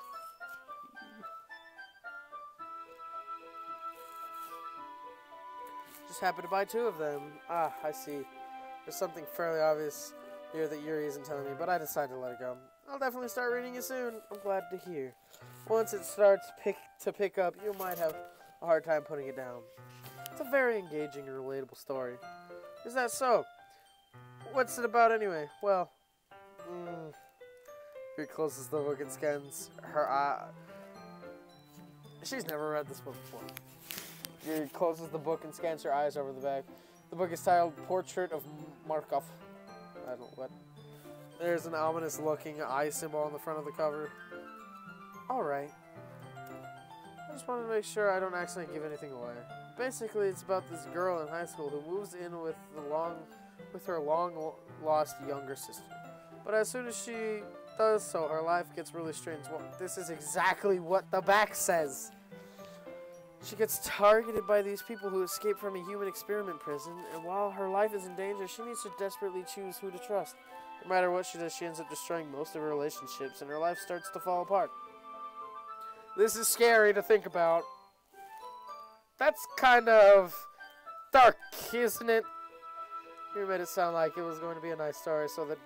Just happened to buy 2 of them. Ah, I see. There's something fairly obvious here that Yuri isn't telling me, but I decided to let it go. I'll definitely start reading it soon. I'm glad to hear. Once it starts to pick up, you might have a hard time putting it down. It's a very engaging and relatable story. Is that so? What's it about anyway? Well, Yuri closes the book and scans her eye. She's never read this book before. Yuri closes the book and scans her eyes over the back. The book is titled Portrait of Markov. I don't know what. There's an ominous looking eye symbol on the front of the cover. Alright. I just wanted to make sure I don't accidentally give anything away. Basically, it's about this girl in high school who moves in with her long-lost younger sister. But as soon as she does so, her life gets really strange. Well, this is exactly what the back says. She gets targeted by these people who escape from a human experiment prison, and while her life is in danger, she needs to desperately choose who to trust. No matter what she does, she ends up destroying most of her relationships, and her life starts to fall apart. This is scary to think about. That's kind of dark, isn't it? You made it sound like it was going to be a nice story, so the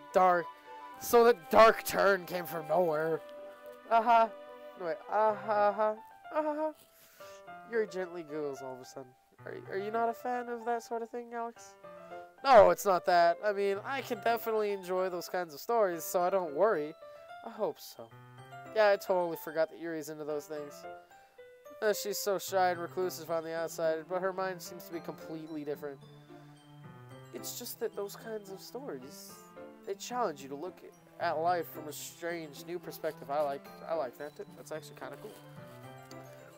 dark turn came from nowhere. Wait, Yuri gently giggles all of a sudden. Are you not a fan of that sort of thing, Alex? No, it's not that. I mean, I can definitely enjoy those kinds of stories, so I don't worry. I hope so. Yeah, I totally forgot that Yuri's into those things. She's so shy and reclusive on the outside, but her mind seems to be completely different. It's just that those kinds of stories, they challenge you to look at life from a strange new perspective. I like that. That's actually kind of cool.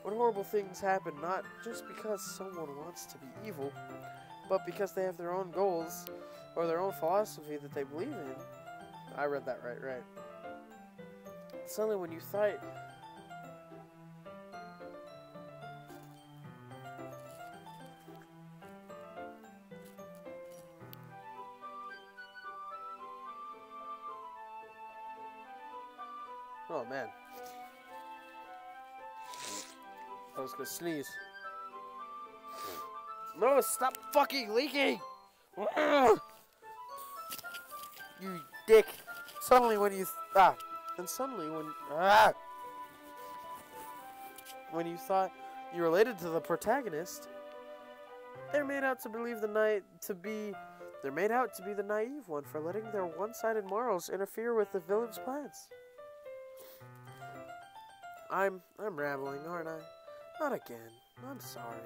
When horrible things happen, not just because someone wants to be evil, but because they have their own goals or their own philosophy that they believe in. I read that right. Suddenly when you thought... Oh man. I was gonna sneeze. No, stop fucking leaking! You dick. Suddenly when you... And suddenly when you thought you related to the protagonist, they're made out to believe they're made out to be the naive one for letting their one-sided morals interfere with the villain's plans. I'm rambling, aren't I? Not again. I'm sorry.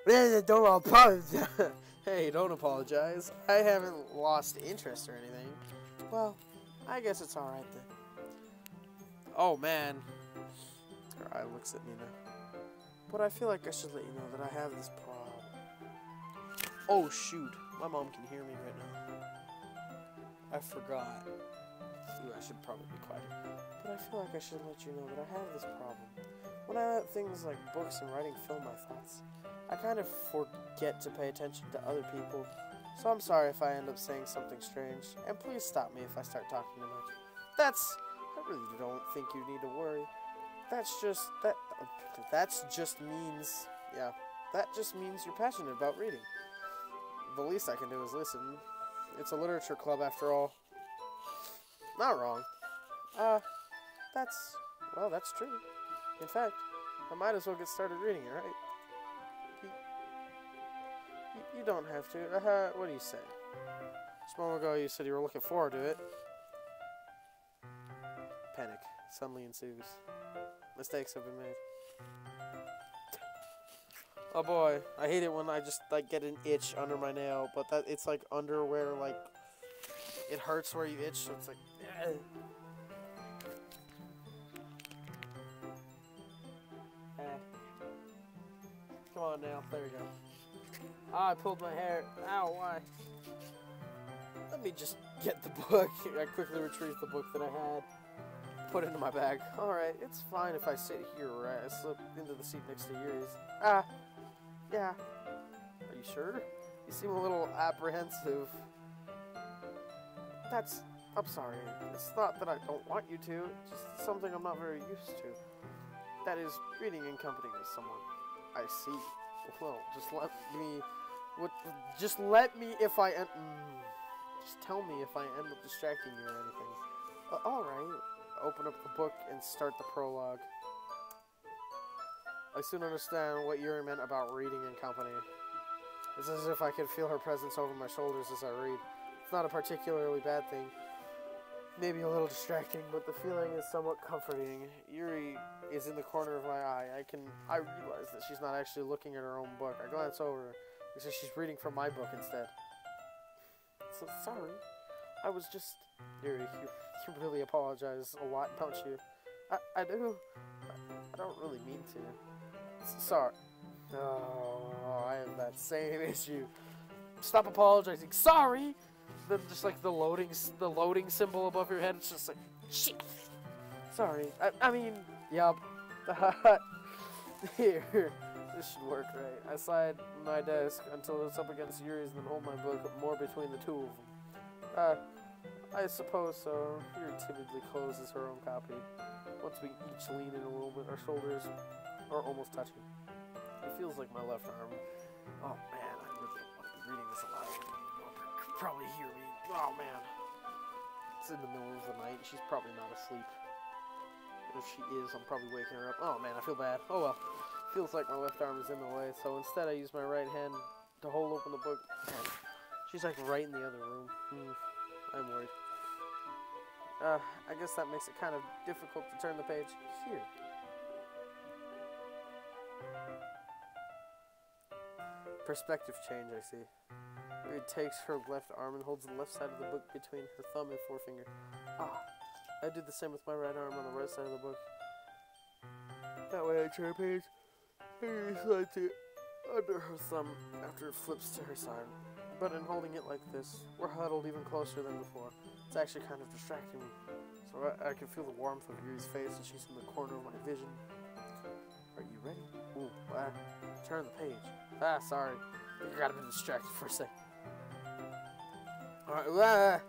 Hey, don't apologize. Hey, don't apologize. I haven't lost interest or anything. Well, I guess it's alright then. Oh, man. Her eye looks at me now. But I feel like I should let you know that I have this problem. Oh, shoot. My mom can hear me right now. I forgot. Ooh, I should probably be quiet. But I feel like I should let you know that I have this problem. When I let things like books and writing fill my thoughts, I kind of forget to pay attention to other people. So I'm sorry if I end up saying something strange, and please stop me if I start talking too much. I really don't think you need to worry. That just means you're passionate about reading. The least I can do is listen. It's a literature club after all. Not wrong. That's true. In fact, I might as well get started reading it, right? You don't have to. What do you say? Just a moment ago you said you were looking forward to it. Panic suddenly ensues. Mistakes have been made. Oh boy, I hate it when I just get an itch under my nail, but it's like under where it hurts where you itch, so it's like Come on now, there we go. I pulled my hair. Ow, why? Let me just get the book. I quickly retrieved the book that I had. Put it into my bag. Alright, it's fine if I sit here, right? I slip into the seat next to Yuri's. Yeah. Are you sure? You seem a little apprehensive. I'm sorry. It's not that I don't want you to. It's just something I'm not very used to. That is, reading in company with someone. I see. Well, just let me if I just tell me if I end up distracting you or anything. Alright. Open up the book and start the prologue. I soon understand what Yuri meant about reading in company. It's as if I could feel her presence over my shoulders as I read. It's not a particularly bad thing. Maybe a little distracting, but the feeling is somewhat comforting. Yuri is in the corner of my eye. I realize that she's not actually looking at her own book. I glance over. It says she's reading from my book instead. So sorry. I was just... Yuri, you really apologize a lot, don't you? I do. I don't really mean to. Sorry. Oh, I have that same issue. Stop apologizing. Sorry! Then just the loading symbol above your head, it's just like, shit! Sorry. I mean, yup. Here. This should work right. I slide my desk until it's up against Yuri's and then hold my book more between the two of them. I suppose so. Yuri timidly closes her own copy. Once we each lean in a little bit, our shoulders are almost touching. It feels like my left arm. Oh man, I really don't want to be reading this aloud. You'll probably hear me. Oh man. It's in the middle of the night. She's probably not asleep. If she is, I'm probably waking her up. Oh man, I feel bad. Oh well. Feels like my left arm is in the way, so instead I use my right hand to hold open the book. Man, she's right in the other room. I'm worried. I guess that makes it kind of difficult to turn the page. Here. Perspective change, I see. Mary takes her left arm and holds the left side of the book between her thumb and forefinger. Ah, I do the same with my right arm on the right side of the book. That way I turn a page and slides it under her thumb after it flips to her side. But in holding it like this, we're huddled even closer than before. It's actually kind of distracting me. So I can feel the warmth of Yuri's face and she's in the corner of my vision. Are you ready? Ooh, turn the page. Ah, sorry. I got a bit distracted for a second. Alright,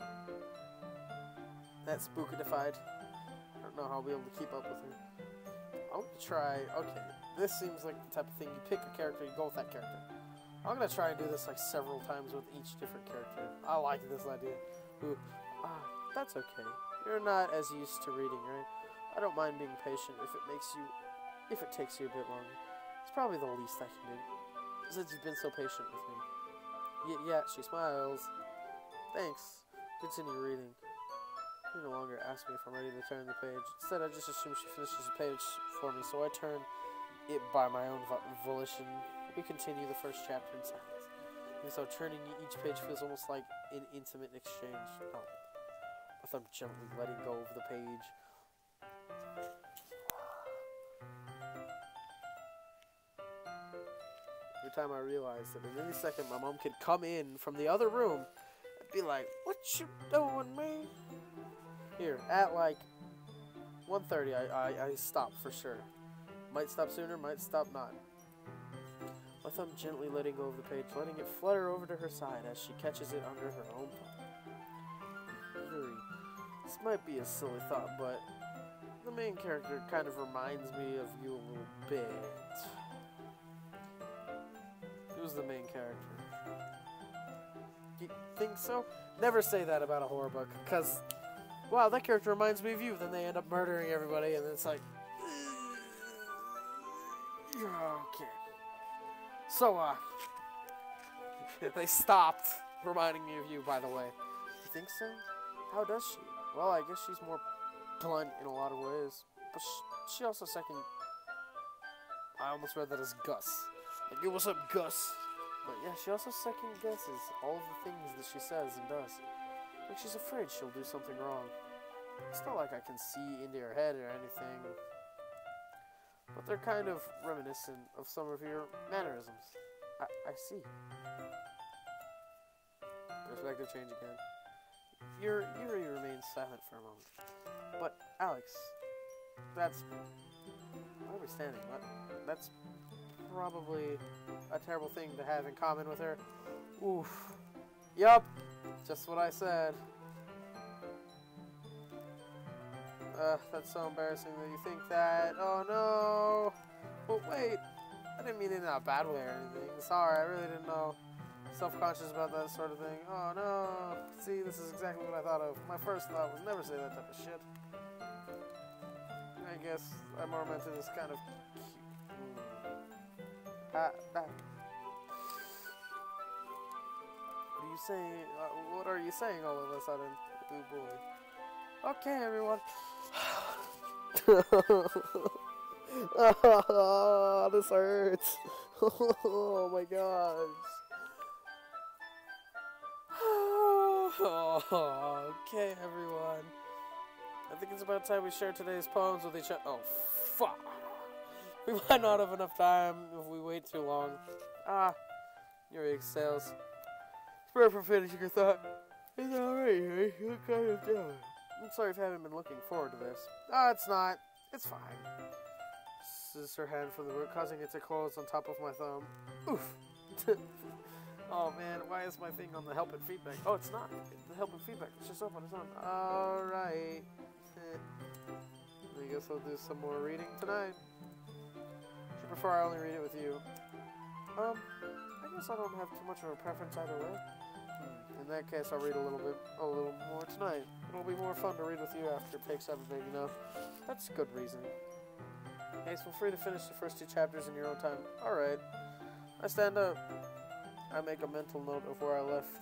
That's spookadified. I don't know how I'll be able to keep up with her. I'm gonna try, okay, this seems like the type of thing, you pick a character, you go with that character. I'm gonna try and do this like several times with each different character. I like this idea. Ooh, that's okay. You're not as used to reading, right? I don't mind being patient if it takes you a bit longer. It's probably the least I can do, since you've been so patient with me. Yeah, she smiles. Thanks. Continue reading. She no longer asks me if I'm ready to turn the page. Instead, I just assume she finishes the page for me, so I turn it by my own volition. We continue the first chapter in silence. And so turning each page feels almost like an intimate exchange. Oh. With them gently letting go of the page. Every time I realize that at any second my mom could come in from the other room and be like, "What you doing, man?" Here, at like 1:30, I stop for sure. Might stop sooner, might stop not. My thumb gently letting go of the page, letting it flutter over to her side as she catches it under her own palm. Yuri, this might be a silly thought, but the main character kind of reminds me of you a little bit. Who's the main character? You think so? Never say that about a horror book, because, wow, that character reminds me of you. Then they end up murdering everybody, and it's like, okay. So, they stopped reminding me of you, by the way. You think so? How does she? Well, I guess she's more blunt in a lot of ways. But she also second... I almost read that as Gus. Like, yo, what's up, Gus? But yeah, she also second guesses all of the things that she says and does. Like, she's afraid she'll do something wrong. It's not like I can see into her head or anything. But they're kind of reminiscent of some of your mannerisms. I see. Perspective change again. Yuri remains silent for a moment. But, Alex, that's... Where are we standing? That's probably a terrible thing to have in common with her. Oof. Yup. Just what I said. That's so embarrassing that you think that. Oh no! But wait, I didn't mean it in a bad way or anything. Sorry, I really didn't know. Self-conscious about that sort of thing. Oh no! See, this is exactly what I thought of. My first thought was never say that type of shit. I guess I more meant it as kind of cute. What are you saying? What are you saying all of a sudden? Oh boy. Okay, everyone. This hurts. Oh my gosh. Okay, everyone. I think it's about time we share today's poems with each other. Oh, fuck. We might not have enough time if we wait too long. Yuri exhales. Spare for finishing your thought. It's alright, Yuri. You're kind of down. I'm sorry if you haven't been looking forward to this. It's not. It's fine. This is her hand from the book, causing it to close on top of my thumb. Oof. Oh man, why is my thing on the help and feedback? Oh, it's not. The help and feedback. It's just up on its own. Alright. I guess I'll do some more reading tonight. Should prefer I only read it with you. I guess I don't have too much of a preference either way. In that case, I'll read a little more tonight. It'll be more fun to read with you after it takes everything, you know? That's good reasoning. Okay, so feel free to finish the first 2 chapters in your own time. Alright. I stand up. I make a mental note of where I left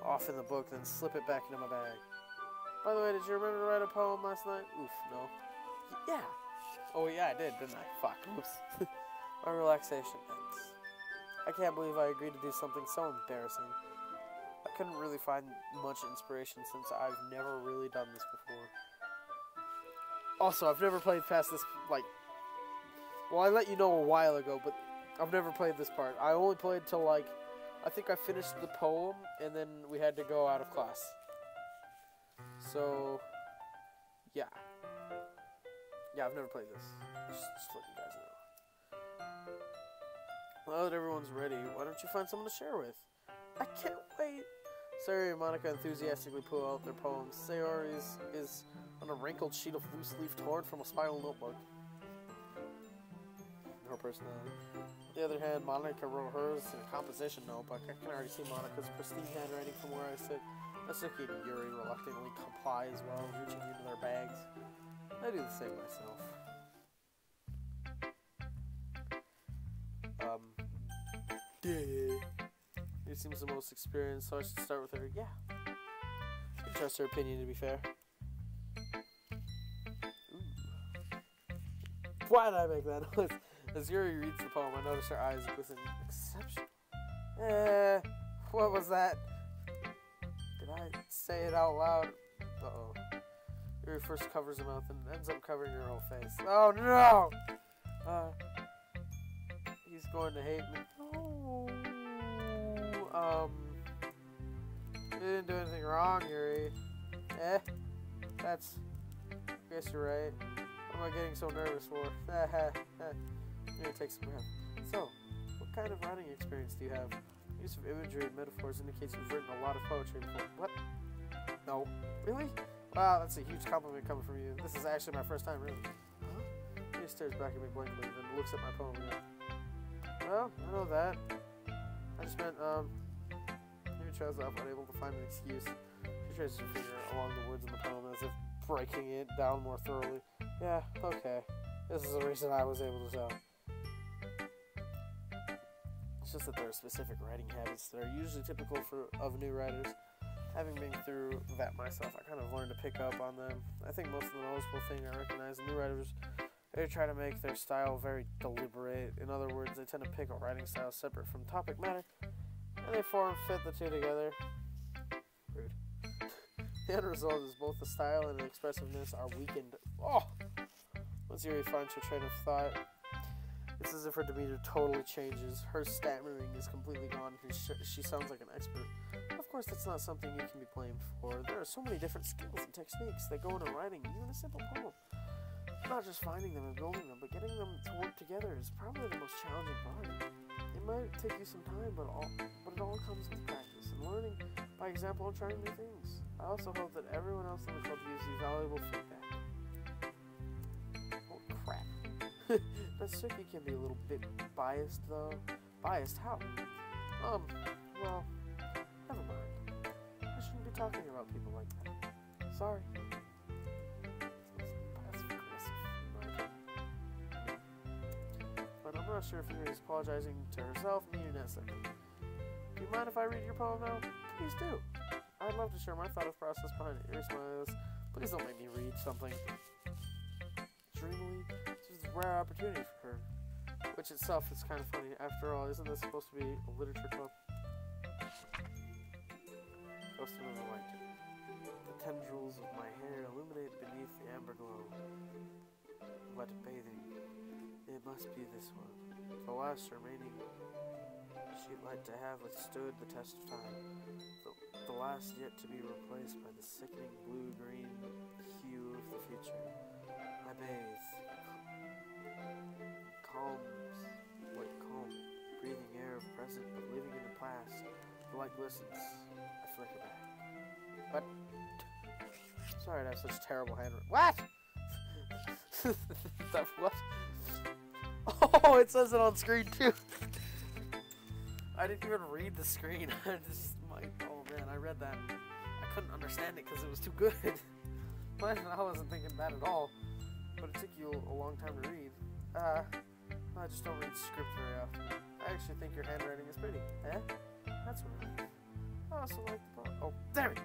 off in the book, then slip it back into my bag. By the way, did you remember to write a poem last night? Oof, no. Yeah. Oh, yeah, I did, didn't I? Fuck. Oops. My relaxation ends. I can't believe I agreed to do something so embarrassing. I couldn't really find much inspiration since I've never really done this before. Also, I've never played past this, like... Well, I let you know a while ago, but I've never played this part. I only played till, like... I think I finished the poem, and then we had to go out of class. So... Yeah. Yeah, I've never played this. Just let you guys know. Now that everyone's ready, why don't you find someone to share with? I can't wait! Sayori and Monica enthusiastically pull out their poems. Sayori is on a wrinkled sheet of loose leaf torn from a spiral notebook. Her personality. On the other hand, Monica wrote hers in a composition notebook. I can already see Monica's pristine handwriting from where I sit. Natsuki and Yuri reluctantly comply as well, reaching into their bags. I do the same myself. She seems the most experienced, so I should start with her. Yeah. I trust her opinion, to be fair. Ooh. Why did I make that noise? As Yuri reads the poem, I notice her eyes glisten. Exceptional. What was that? Did I say it out loud? Uh-oh. Yuri first covers her mouth and ends up covering her whole face. Oh no! He's going to hate me. You didn't do anything wrong, Yuri. That's... I guess you're right. What am I getting so nervous for? Yuri takes some breath. So, what kind of writing experience do you have? Use of imagery and metaphors indicates you've written a lot of poetry before. What? No. Really? Wow, that's a huge compliment coming from you. This is actually my first time, really. Huh? He stares back at me blankly, then looks at my poem again. Well, I know that. I just meant, Yuri trails off, unable to find an excuse. She traces her finger along the words in the poem as if breaking it down more thoroughly. Yeah, okay. This is the reason I was able to tell. It's just that there are specific writing habits that are usually typical of new writers. Having been through that myself, I kind of learned to pick up on them. I think most of the noticeable thing I recognize in new writers, they try to make their style very deliberate. In other words, they tend to pick a writing style separate from topic matter, and they fit the two together. Rude. The end result is both the style and the expressiveness are weakened. Oh! Once Yuri finds her train of thought, it's as if her demeanor totally changes. Her stammering is completely gone. She sounds like an expert. Of course, that's not something you can be blamed for. There are so many different skills and techniques that go into writing even a simple poem. Not just finding them and building them, but getting them to work together is probably the most challenging part. It might take you some time, but it all comes with practice and learning by example and trying new things. I also hope that everyone else in the club gives you valuable feedback. Oh crap. Natsuki can be a little bit biased though. Biased how? Well, never mind. I shouldn't be talking about people like that. Sorry. But I'm not sure if Yuri's apologizing to herself, me, or Natsuki. Do you mind if I read your poem now? Please do. I'd love to share my thought process behind it. Yuri smiles. Please don't make me read something. Dreamily, this is a rare opportunity for her. Which itself is kind of funny. After all, isn't this supposed to be a literature club? Ghost of the light. The tendrils of my hair illuminate beneath the amber glow. Wet bathing. It must be this one. The last remaining sheet light to have withstood the test of time. The last yet to be replaced by the sickening blue-green hue of the future. I bathe. Calm. Breathing air of present, but living in the past. The light glistens. I flicker back. What? Sorry to have such terrible handwriting. What? That what? Oh, it says it on screen too. I didn't even read the screen. Oh man, I read that. I couldn't understand it because it was too good. But I wasn't thinking that at all. But it took you a long time to read. I just don't read script very often. I actually think your handwriting is pretty. That's right. I also like the poem. Oh, damn it!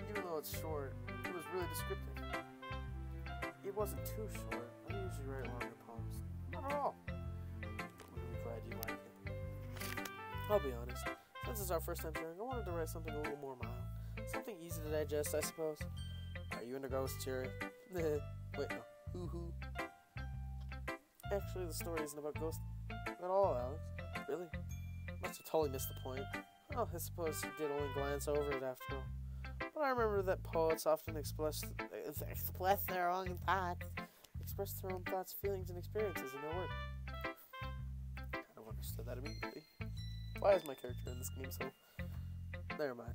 Even though it's short, it was really descriptive. It wasn't too short. I usually write longer poems. Not at all. I'm really glad you liked it. I'll be honest. Since it's our first time sharing, I wanted to write something a little more mild. Something easy to digest, I suppose. Are you into ghosts, Cherry? Wait, no. Hoo-hoo. Actually, the story isn't about ghosts at all, Alex. Really? Must have totally missed the point. Well, I suppose you did only glance over it after all. But I remember that poets often express their own thoughts. Express their own thoughts, feelings, and experiences in their work. Kind of understood that immediately. Why is my character in this game so... Never mind.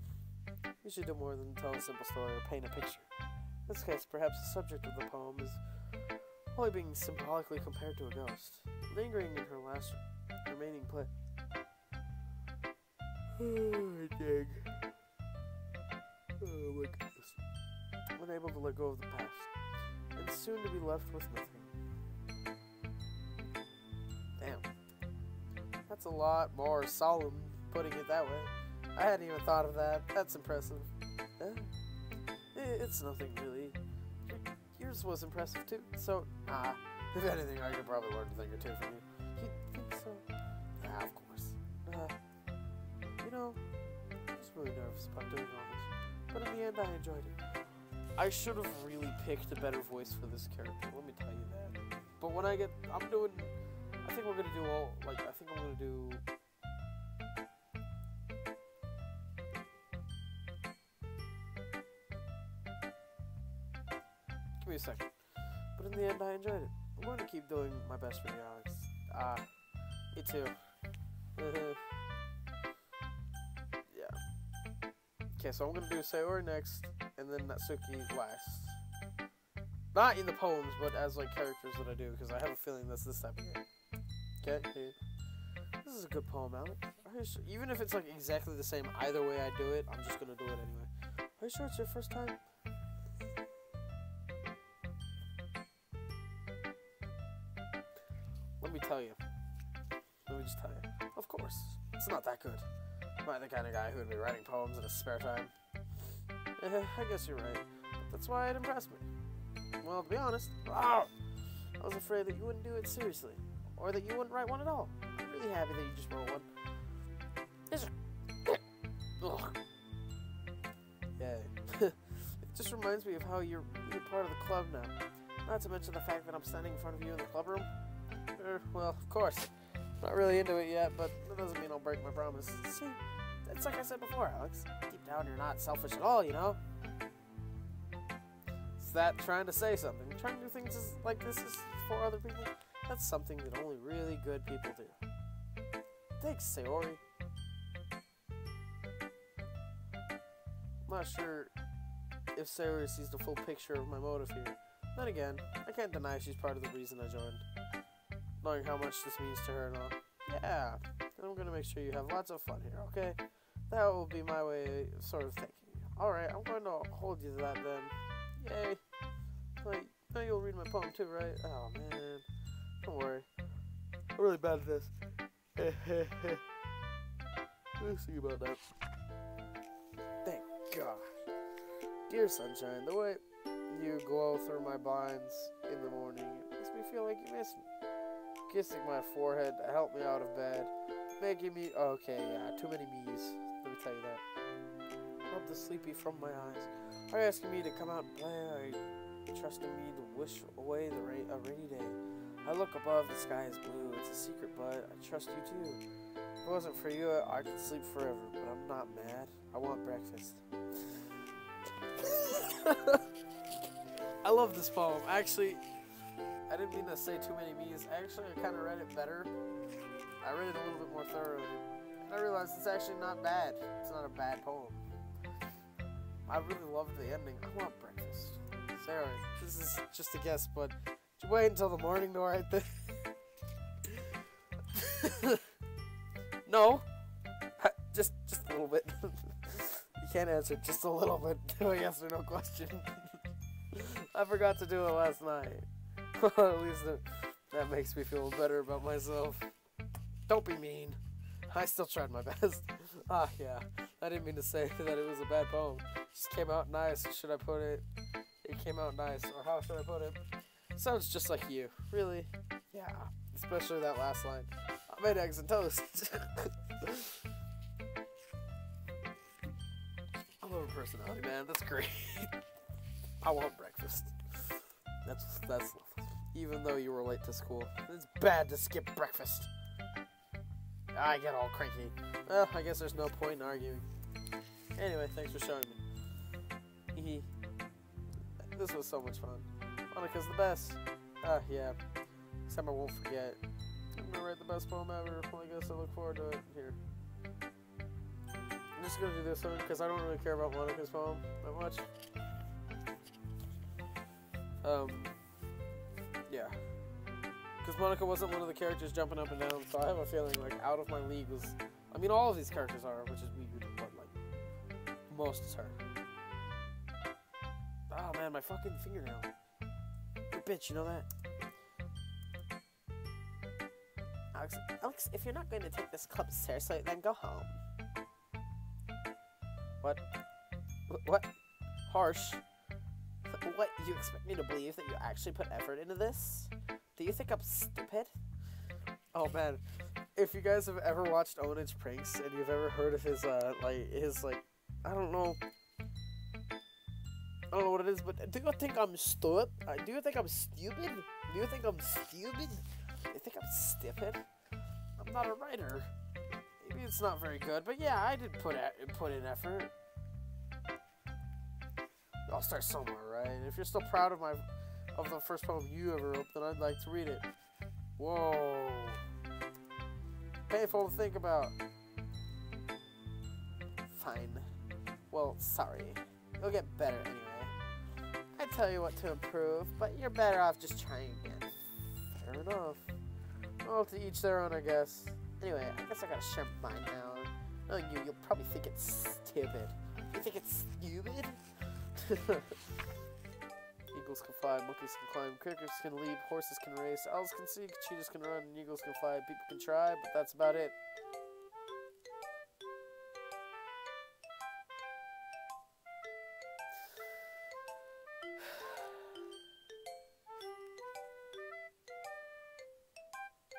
We should do more than tell a simple story or paint a picture. In this case, perhaps the subject of the poem is only being symbolically compared to a ghost, lingering in her last remaining play. Oh, dang. Oh my goodness. Unable to let go of the past, and soon to be left with nothing. Damn. That's a lot more solemn, putting it that way. I hadn't even thought of that. That's impressive. It's nothing really. Yours was impressive too. So, if anything, I could probably learn a thing or two from you. You think so? Yeah, of course. You know, I was really nervous about doing all this, but in the end, I enjoyed it. I should have really picked a better voice for this character. Let me tell you that. But when I think we're gonna do all. Like, I think I'm gonna do. Give me a second. But in the end, I enjoyed it. I'm going to keep doing my best for you, Alex. Me too. Yeah. Okay, so I'm going to do Sayori next, and then Natsuki last. Not in the poems, but as, like, characters that I do, because I have a feeling that's this type of game. Okay? Here. This is a good poem, Alex. Are you sure? Even if it's, like, exactly the same either way I do it, I'm just going to do it anyway. Are you sure it's your first time? Let me just tell you. Of course, it's not that good. I'm not the kind of guy who would be writing poems in his spare time. I guess you're right. But that's why it impressed me. Well, to be honest, I was afraid that you wouldn't do it seriously. Or that you wouldn't write one at all. I'm really happy that you just wrote one. Yay. It just reminds me of how you're part of the club now. Not to mention the fact that I'm standing in front of you in the club room. Well, of course. Not really into it yet, but that doesn't mean I'll break my promise. See, it's like I said before, Alex. Deep down, you're not selfish at all, you know? Is that trying to say something? Trying to do things like this is for other people? That's something that only really good people do. Thanks, Sayori. I'm not sure if Sayori sees the full picture of my motive here. Then again, I can't deny she's part of the reason I joined. Knowing how much this means to her and all. Yeah, and I'm gonna make sure you have lots of fun here, okay? That will be my way of sort of thanking you. Alright, I'm going to hold you to that then. Yay. Like, now you'll read my poem too, right? Oh, man. Don't worry. I'm really bad at this. We'll see about that. Thank God. Dear sunshine, the way you glow through my blinds in the morning, it makes me feel like you miss me. Kissing my forehead to help me out of bed. Making me... Okay, yeah, too many me's. Let me tell you that. Rub the sleepy from my eyes. Are you asking me to come out and play? Are you trusting me to wish away a rainy day? I look above, the sky is blue. It's a secret, but I trust you too. If it wasn't for you, I could sleep forever, but I'm not mad. I want breakfast. I love this poem. Actually... I didn't mean to say too many me's. Actually, I kind of read it better. I read it a little bit more thoroughly. And I realized it's actually not bad. It's not a bad poem. I really loved the ending. I want breakfast. Sorry, this is just a guess, but did you wait until the morning to write this? No. Just a little bit. You can't answer just a little bit to a yes or no question. I forgot to do it last night. Well, at least that makes me feel better about myself. Don't be mean. I still tried my best. Yeah. I didn't mean to say that it was a bad poem. It just came out nice. Should I put it? It came out nice. Or how should I put it? Sounds just like you. Really? Yeah. Especially that last line. I made eggs and toast. a personality, man. That's great. I want breakfast. That's lovely. Even though you were late to school, it's bad to skip breakfast. I get all cranky. Well, I guess there's no point in arguing. Anyway, thanks for showing me. This was so much fun. Monica's the best. Yeah. Except I won't forget. I'm gonna write the best poem ever. Well, I guess I look forward to it. Here. I'm just gonna do this one because I don't really care about Monica's poem that much. Yeah. Because Monica wasn't one of the characters jumping up and down, so I have a feeling like Out of My League was... I mean, all of these characters are, which is weird, but like, most is her. Oh man, my fucking fingernail. You bitch, you know that? Alex, if you're not going to take this club seriously, then go home. What? What? Harsh. What, you expect me to believe that you actually put effort into this? Do you think I'm stupid? Oh man, if you guys have ever watched Onage Pranks and you've ever heard of his I don't know what it is, but do you think I'm stupid? Do you think I'm stupid? Do you think I'm stupid? You think I'm stupid? I'm not a writer. Maybe it's not very good, but yeah, I did put in effort. I'll start somewhere, right? And if you're still proud of the first poem you ever wrote, then I'd like to read it. Whoa. Painful to think about. Fine. Well, sorry. You'll get better anyway. I tell you what to improve, but you're better off just trying again. Fair enough. Well, to each their own, I guess. Anyway, I guess I gotta share mine now. Knowing you'll probably think it's stupid. You think it's stupid? Eagles can fly, monkeys can climb, crickets can leap, horses can race, owls can sing, cheetahs can run, and eagles can fly. People can try, but that's about it.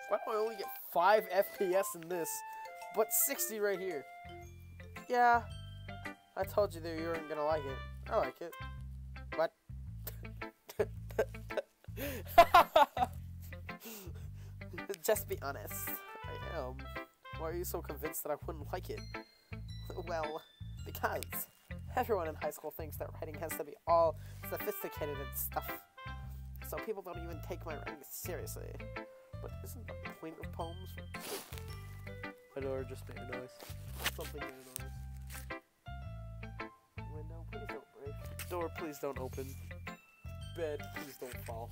Why do I only get 5 FPS in this, but 60 right here? Yeah, I told you that you weren't gonna like it. I like it. What? Just be honest. I am. Why are you so convinced that I wouldn't like it? Well, because everyone in high school thinks that writing has to be all sophisticated and stuff. So people don't even take my writing seriously. But isn't the point of poems? My door just made a noise. Something made a noise. Window, please don't break. Door, please don't open. Bed, please don't fall.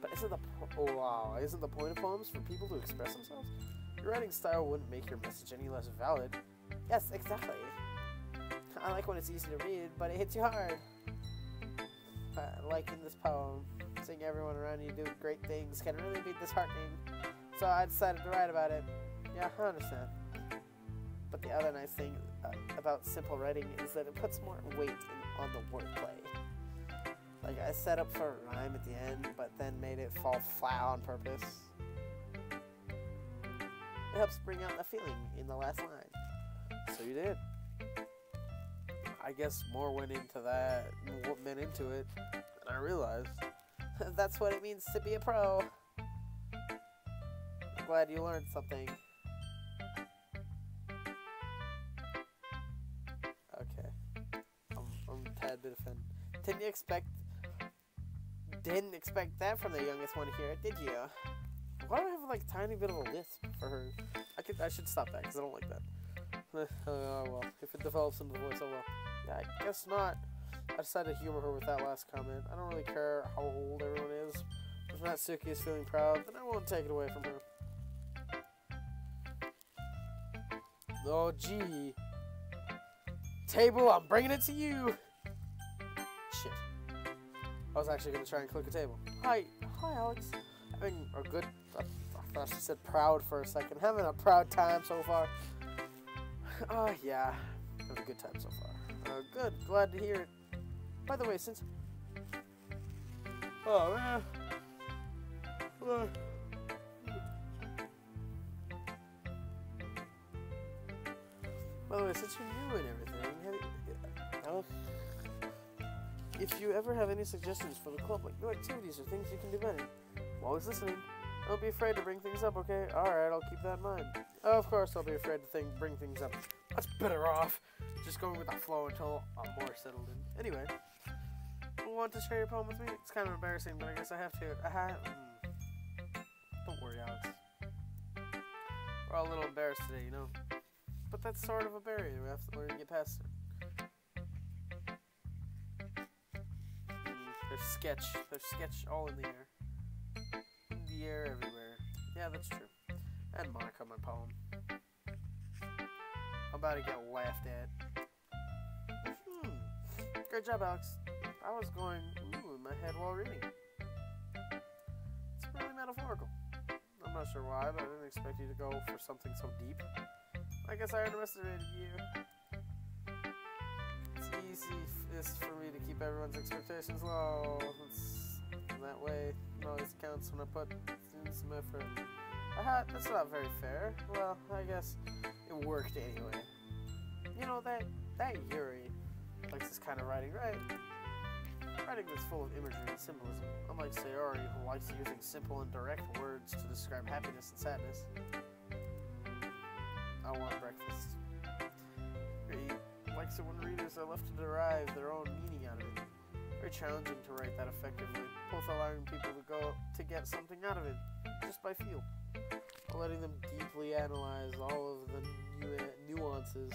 But isn't the point of poems for people to express themselves? Your writing style wouldn't make your message any less valid. Yes, exactly. I like when it's easy to read, but it hits you hard. Like in this poem, seeing everyone around you do great things can really be disheartening. So I decided to write about it. Yeah, I understand. But the other nice thing about simple writing is that it puts more weight on the wordplay. Like, I set up for a rhyme at the end, but then made it fall flat on purpose. It helps bring out the feeling in the last line. So you did. I guess more went into that, what went into it, than I realized. That's what it means to be a pro. I'm glad you learned something. Okay. I'm a tad bit offended. Didn't expect that from the youngest one here, did you? Why do I have like a tiny bit of a lisp for her? I should stop that because I don't like that. Oh well, if it develops into the voice, oh well. Yeah, I guess not. I decided to humor her with that last comment. I don't really care how old everyone is. If Natsuki is feeling proud, then I won't take it away from her. Oh gee. Table, I'm bringing it to you! Shit. I was actually going to try and click a table. Hi Alex. Having a good, I thought she said proud for a second. Having a proud time so far. Yeah. Having a good time so far. Good. Glad to hear it. By the way, since... Oh, man. By the way, since you're new and everything, if you ever have any suggestions for the club, like new activities or things you can do better, I'm always listening. Don't be afraid to bring things up, okay? Alright, I'll keep that in mind. Oh, of course I'll be afraid to bring things up. That's better off just going with the flow until I'm more settled in. Anyway, you want to share your poem with me? It's kind of embarrassing, but I guess I have to. Don't worry, Alex. We're all a little embarrassed today, you know? But that's sort of a barrier. We have to learn to get past it. There's sketch all in the air. In the air everywhere. Yeah, that's true. And Monica, my poem. I'm about to get laughed at. Great job, Alex. I was going ooh in my head while reading. It's really metaphorical. I'm not sure why, but I didn't expect you to go for something so deep. I guess I underestimated you. It's easy for me to keep everyone's expectations low. That way, it always counts when I put in some effort. That's not very fair. Well, I guess it worked anyway. You know, that Yuri likes this kind of writing, right? Writing that's full of imagery and symbolism, unlike Sayori, who likes using simple and direct words to describe happiness and sadness. I want breakfast. He likes it when readers are left to derive their own meaning out of it. Very challenging to write that effectively, both allowing people to get something out of it, just by feel, while letting them deeply analyze all of the nuances.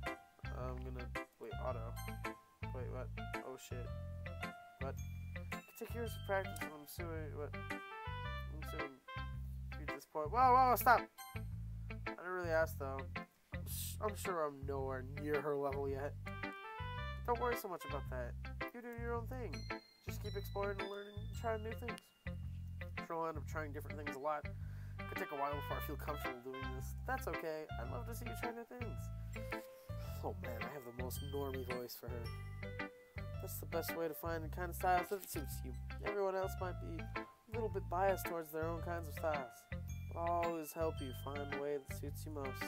I'm gonna wait, auto. Wait, what? Oh shit. What? It can take years of practice when I'm suing. What? I'm suing. At this point. Whoa, stop! I didn't really ask though. I'm sure I'm nowhere near her level yet. Don't worry so much about that. You do your own thing. Just keep exploring and learning and trying new things. I'm sure I'll end up trying different things a lot. It could take a while before I feel comfortable doing this. That's okay. I'd love to see you try new things. Oh man, I have the most normie voice for her. That's the best way to find the kind of styles that suits you. Everyone else might be a little bit biased towards their own kinds of styles, but I'll always help you find the way that suits you most.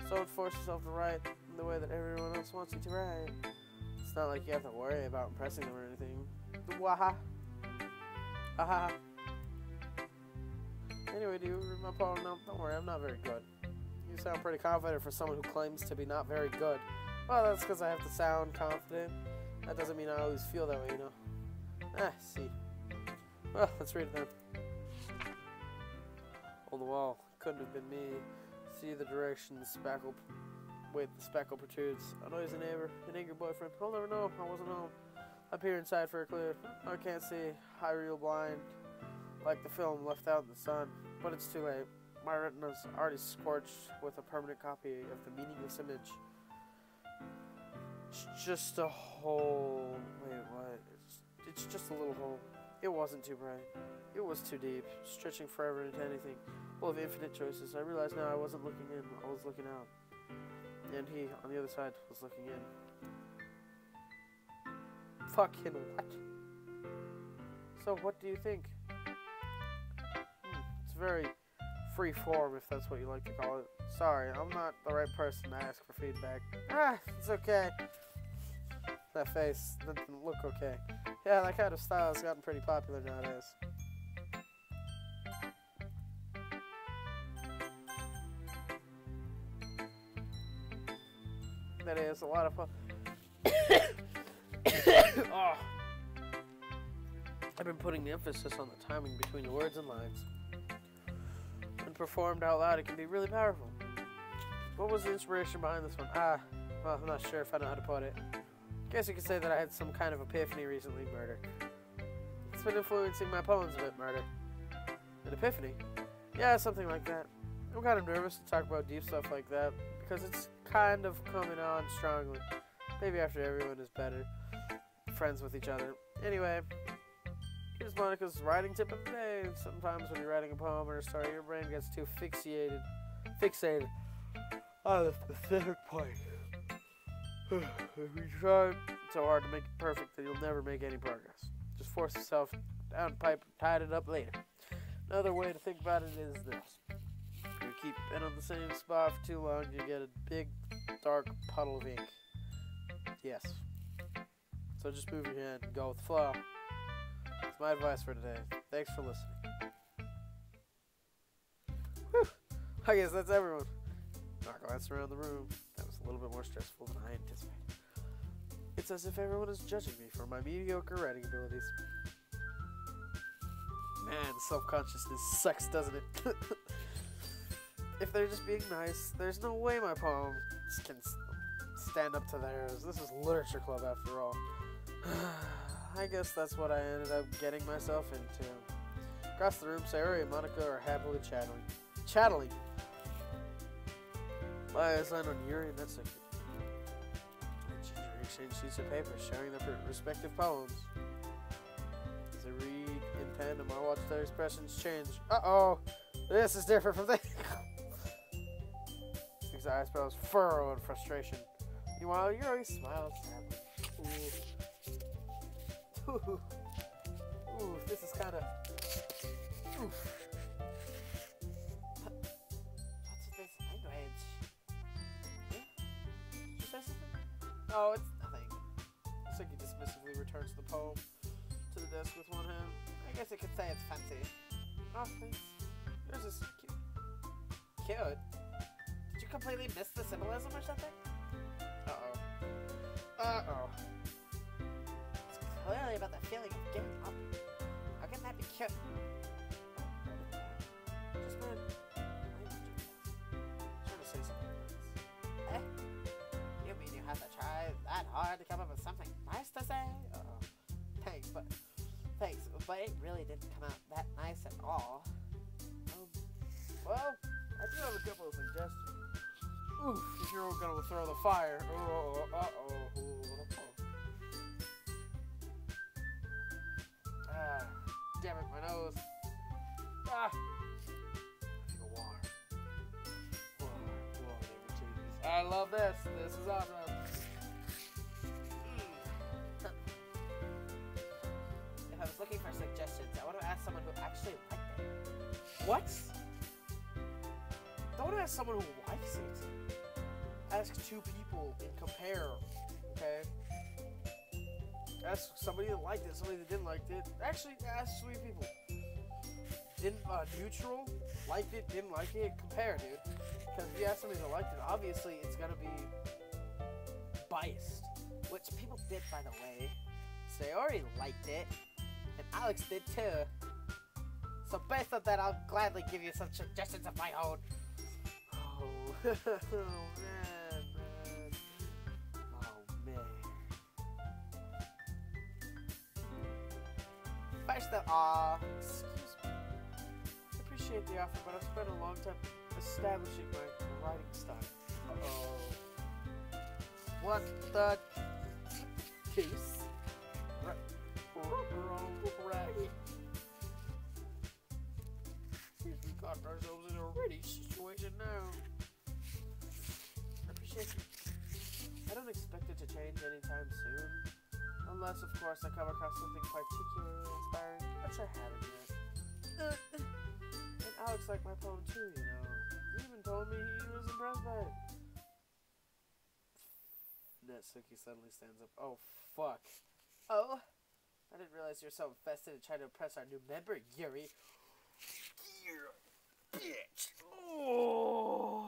So don't force yourself to write in the way that everyone else wants you to write. It's not like you have to worry about impressing them or anything. Waha. Aha. Anyway, do you read my poem? No, don't worry, I'm not very good. You sound pretty confident for someone who claims to be not very good. Well, that's because I have to sound confident. That doesn't mean I always feel that way, you know. See. Well, let's read it then. On the wall. Couldn't have been me. See the direction the spackle... Wait, the spackle protrudes. A noisy neighbor. An angry boyfriend. I'll never know. I wasn't home. I peer inside for a clue. I can't see. I reel blind. Like the film left out in the sun. But it's too late. My retina's already scorched with a permanent copy of the meaningless image. It's just a hole. Wait, what? It's just a little hole. It wasn't too bright. It was too deep, stretching forever into anything. Full of infinite choices. I realized now I wasn't looking in, I was looking out. And he, on the other side, was looking in. Fucking what? So what do you think? It's very free form, if that's what you like to call it. Sorry, I'm not the right person to ask for feedback. It's okay. That face, that didn't look okay. Yeah, that kind of style has gotten pretty popular nowadays. That is a lot of fun. Oh. I've been putting the emphasis on the timing between the words and lines. When performed out loud, it can be really powerful. What was the inspiration behind this one? Well, I'm not sure if I know how to put it. Guess you could say that I had some kind of epiphany recently. Murder. It's been influencing my poems a bit. Murder. An epiphany? Yeah, something like that. I'm kind of nervous to talk about deep stuff like that because it's kind of coming on strongly. Maybe after everyone is better friends with each other. Anyway, here's Monica's writing tip of the day. Sometimes when you're writing a poem or a story, your brain gets too fixated on the specific point. If you try so hard to make it perfect that you'll never make any progress. Just force yourself down the pipe and tide it up later. Another way to think about it is this. You keep it on the same spot for too long, you get a big, dark puddle of ink. Yes. So just move your hand and go with the flow. That's my advice for today. Thanks for listening. Whew. I guess that's everyone. Not glance around the room. That was a little bit more stressful than I anticipated. It's as if everyone is judging me for my mediocre writing abilities. Man, self-consciousness sucks, doesn't it? If they're just being nice, there's no way my poems can stand up to theirs. This is literature club after all. I guess that's what I ended up getting myself into. Across the room, Sayori and Monica are happily chattling. My eyes land on Yuri and Netsuki. They exchange sheets of paper, sharing their respective poems. As they read in tandem, I watch their expressions change. Uh-oh! This is different from this! His eyebrows furrow in frustration. Meanwhile, Yuri smiles sadly. Ooh. Ooh, this is kinda... Oof. What's this language? Did you say something? Oh, it's nothing. Suki dismissively returns the poem to the desk with one hand. I guess you could say it's fancy. Oh, thanks. Yours is cute. Cute? Did you completely miss the symbolism or something? Uh-oh. Uh-oh. It's clearly about the feeling of giving up. How can that be cute? Just man, trying to say something nice. Eh? You mean you have to try that hard to come up with something nice to say? Uh-oh. Thanks, but it really didn't come out that nice at all. Well, I do have a couple of suggestions. Oof, if you're gonna throw the fire. Oh, uh-oh. Ah, damn it, my nose. Ah. I think a water. I love this. This is awesome. If I was looking for suggestions, I want to ask someone who actually liked it. What? Don't ask someone who likes it. Ask two people and compare, okay? Ask somebody that liked it, somebody that didn't like it. Actually, ask 3 people. Neutral, liked it, didn't like it, compare, dude. Because if you ask somebody that liked it, obviously it's gonna be biased. Which people did, by the way. Sayori liked it, and Alex did too. So based on that, I'll gladly give you some suggestions of my own. Oh, man. Oh, man. First of all, Excuse me. I appreciate the offer, but I've spent a long time establishing my writing style. Uh-oh. What the... Goose? Right. We got ourselves in a ready situation now. I appreciate you. I don't expect it to change anytime soon. Unless, of course, I come across something particularly inspiring, which I haven't yet. And Alex liked my poem too, you know. He even told me he was impressed by it. Netsuki suddenly stands up. Oh, fuck. oh, I didn't realize you were so invested in trying to impress our new member, Yuri. You're a bitch. Oh,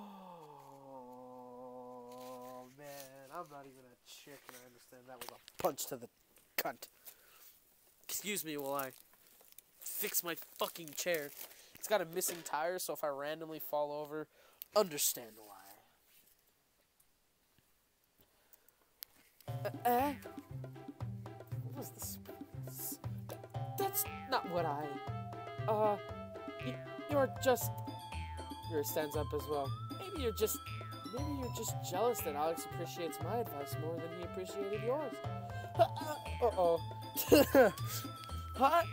man. I'm not even a chick, and I understand that was a punch to the cunt. Excuse me while I fix my fucking chair. It's got a missing tire, so if I randomly fall over, understand why. What was this? That's not what I... You're just... Yuri stands up as well. Maybe you're just jealous that Alex appreciates my advice more than he appreciated yours. Uh-oh. Huh?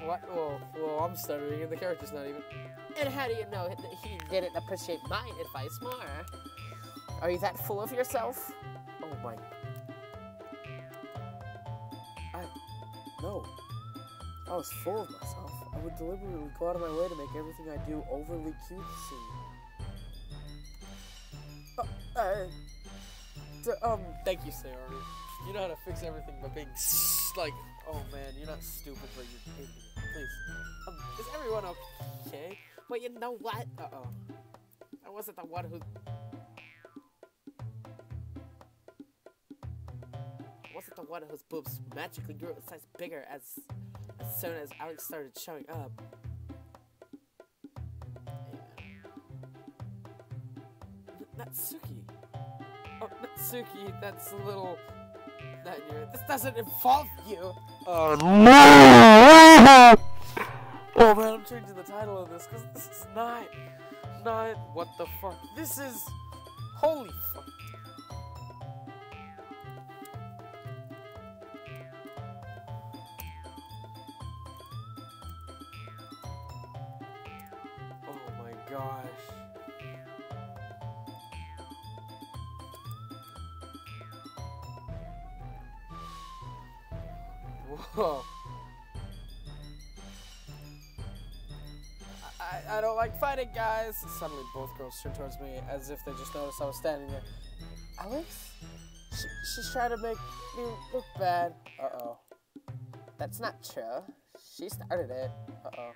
What? Whoa, I'm stuttering and the character's not even... And how do you know that he didn't appreciate my advice more? Are you that full of yourself? Oh my... No. I was full of myself. would deliberately go out of my way to make everything I do overly cutesy. Thank you, Sayori. You know how to fix everything by being like, oh man, you're not stupid, but you're idiot. Please. Is everyone okay? But you know what? Uh-oh. I wasn't the one who... whose boobs magically grew a size bigger as soon as Alex started showing up. Natsuki. Oh, Natsuki, that's a little... This doesn't involve you. Oh, no! Oh, man, I'm changing the title of this, because this is not... What the fuck? This is... Holy fuck. Oh my gosh. Whoa. I don't like fighting, guys. Suddenly, both girls turned towards me as if they just noticed I was standing there. Alex? She's trying to make me look bad. Uh-oh. That's not true. She started it. Uh-oh.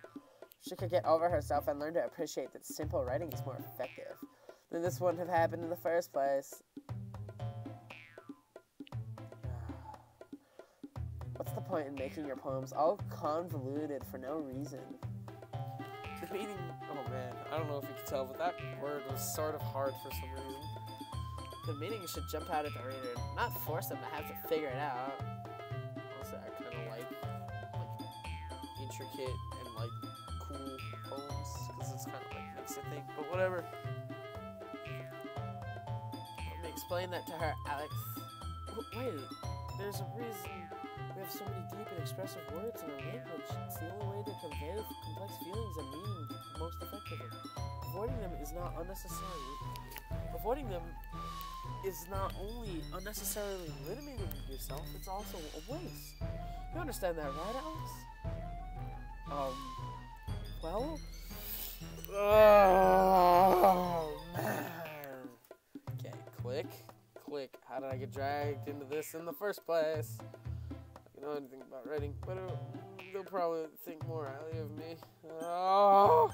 She could get over herself and learn to appreciate that simple writing is more effective. Then this wouldn't have happened in the first place. What's the point in making your poems all convoluted for no reason? The meaning, oh man, I don't know if you can tell, but that word was sort of hard for some reason. The meaning should jump out at the reader, not force them to have to figure it out. Also, I kind of like intricate and like cool poems, because it's kind of like makes you think, but whatever. Let me explain that to her, Alex. Wait, there's a reason we have so many deep and expressive words in our language. It's the only way to convey complex feelings and meaning most effectively. Avoiding them is not unnecessary. Avoiding them is not only unnecessarily limiting yourself, it's also a waste. You understand that, right, Alex? Well? Oh, man. Okay, click. How did I get dragged into this in the first place? I don't know anything about writing, but they'll probably think more highly of me. Oh!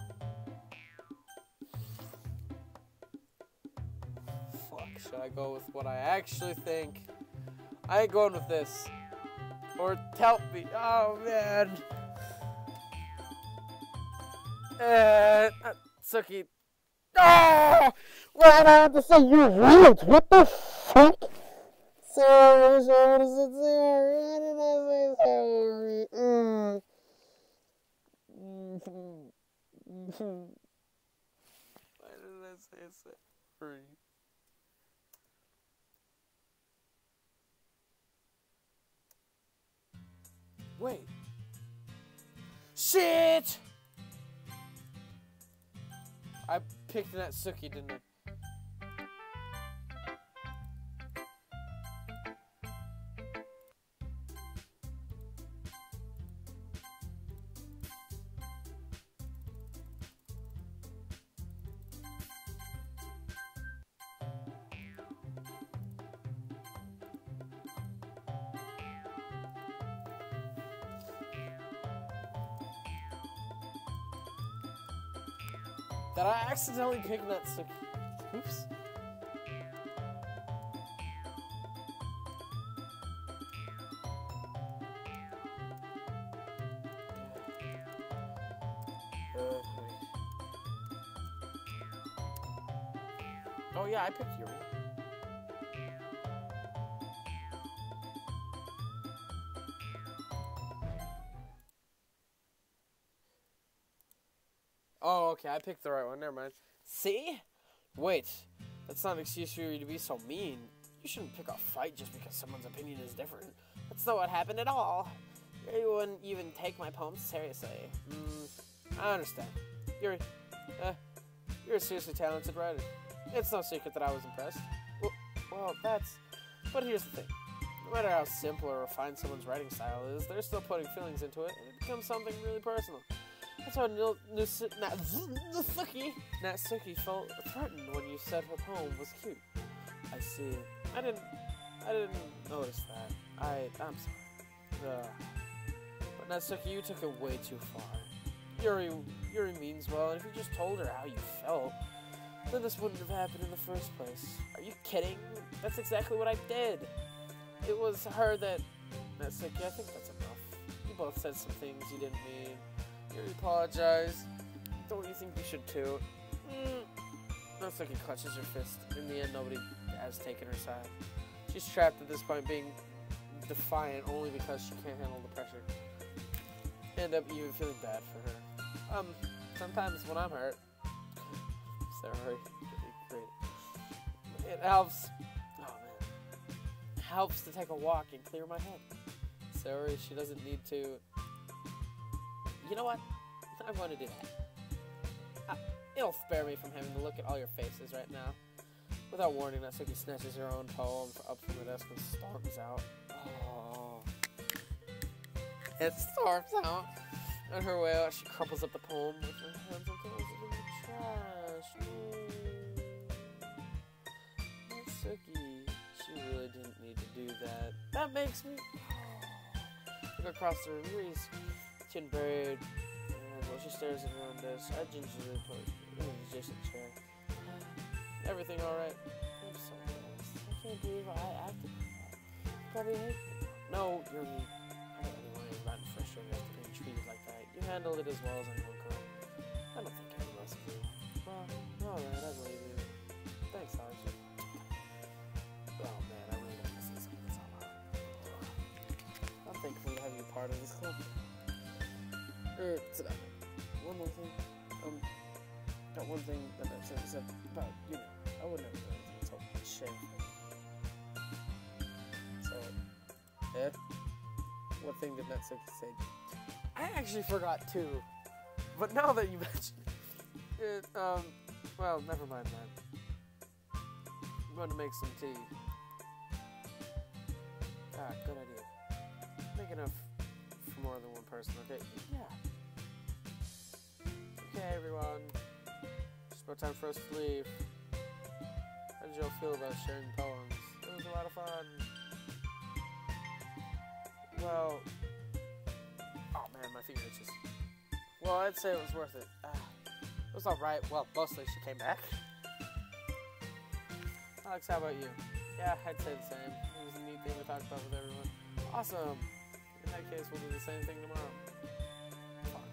Fuck, should I go with what I actually think? I ain't going with this. Or help me. Oh, man. Suki. Oh! Why do I have to say you're right? What the fuck? Sorry, I should have said sorry. Why did I say sorry? Why did I say sorry? Wait. Shit! I picked Natsuki, didn't I? Did I accidentally pick Natsuki? Oops. Oh yeah, I picked Yuri. Oh, okay, I picked the right one. Never mind. See? Wait, that's not an excuse for you to be so mean. You shouldn't pick a fight just because someone's opinion is different. That's not what happened at all. You wouldn't even take my poems seriously. I understand. You're a seriously talented writer. It's no secret that I was impressed. Well, but here's the thing. No matter how simple or refined someone's writing style is, they're still putting feelings into it, and it becomes something really personal. That's how Natsuki felt threatened when you said her poem was cute. I see. I didn't notice that. I'm sorry. But Natsuki, you took it way too far. Yuri means well, and if you just told her how you felt, then this wouldn't have happened in the first place. Are you kidding? That's exactly what I did. It was her that... Natsuki, I think that's enough. You both said some things you didn't mean. Yuri apologized. Don't you think you should too? Natsuki clutches her fist. In the end, nobody has taken her side. She's trapped at this point, being defiant only because she can't handle the pressure. End up even feeling bad for her. Sometimes when I'm hurt, sorry, great. It helps. Oh man, helps to take a walk and clear my head. Sorry, she doesn't need to. You know what? I'm going to do that. It'll spare me from having to look at all your faces right now. Without warning, Natsuki snatches her own poem up from the desk and storms out. Oh. It storms out. On her way out, she crumples up the poem with her hands and throws it in the trash. Natsuki, she really didn't need to do that. That makes me... Look across the room, Yuri's chin buried, and while she stares at her own desk, I gingerly put her in an adjacent chair. Everything alright? I'm so embarrassed. I can't believe I acted like that. Probably hate me. No, Yuri. I don't really want to get frustrated after being treated like that. You handled it as well as anyone could. I don't think any less of you. Well, alright, I believe you. Thanks, Alex. Oh man, I really don't want to say something that's all out. I'm thankful to have you part of this club. One more thing. Got one thing that I said about, you know, I would never do anything so shameful. So, yeah? What thing did Natsuki say? I actually forgot too. But now that you mention it, well, never mind that. I'm going to make some tea. Ah, good idea. Make enough for more than one person, okay? Yeah. Okay, everyone. Just about time for us to leave. How did y'all feel about sharing poems? It was a lot of fun. Well... Oh man, my feet itches. Well, I'd say it was worth it. It was alright. Well, mostly she came back. Alex, how about you? Yeah, I'd say the same. It was a neat thing to talk about with everyone. Awesome. In that case, we'll do the same thing tomorrow. Fuck.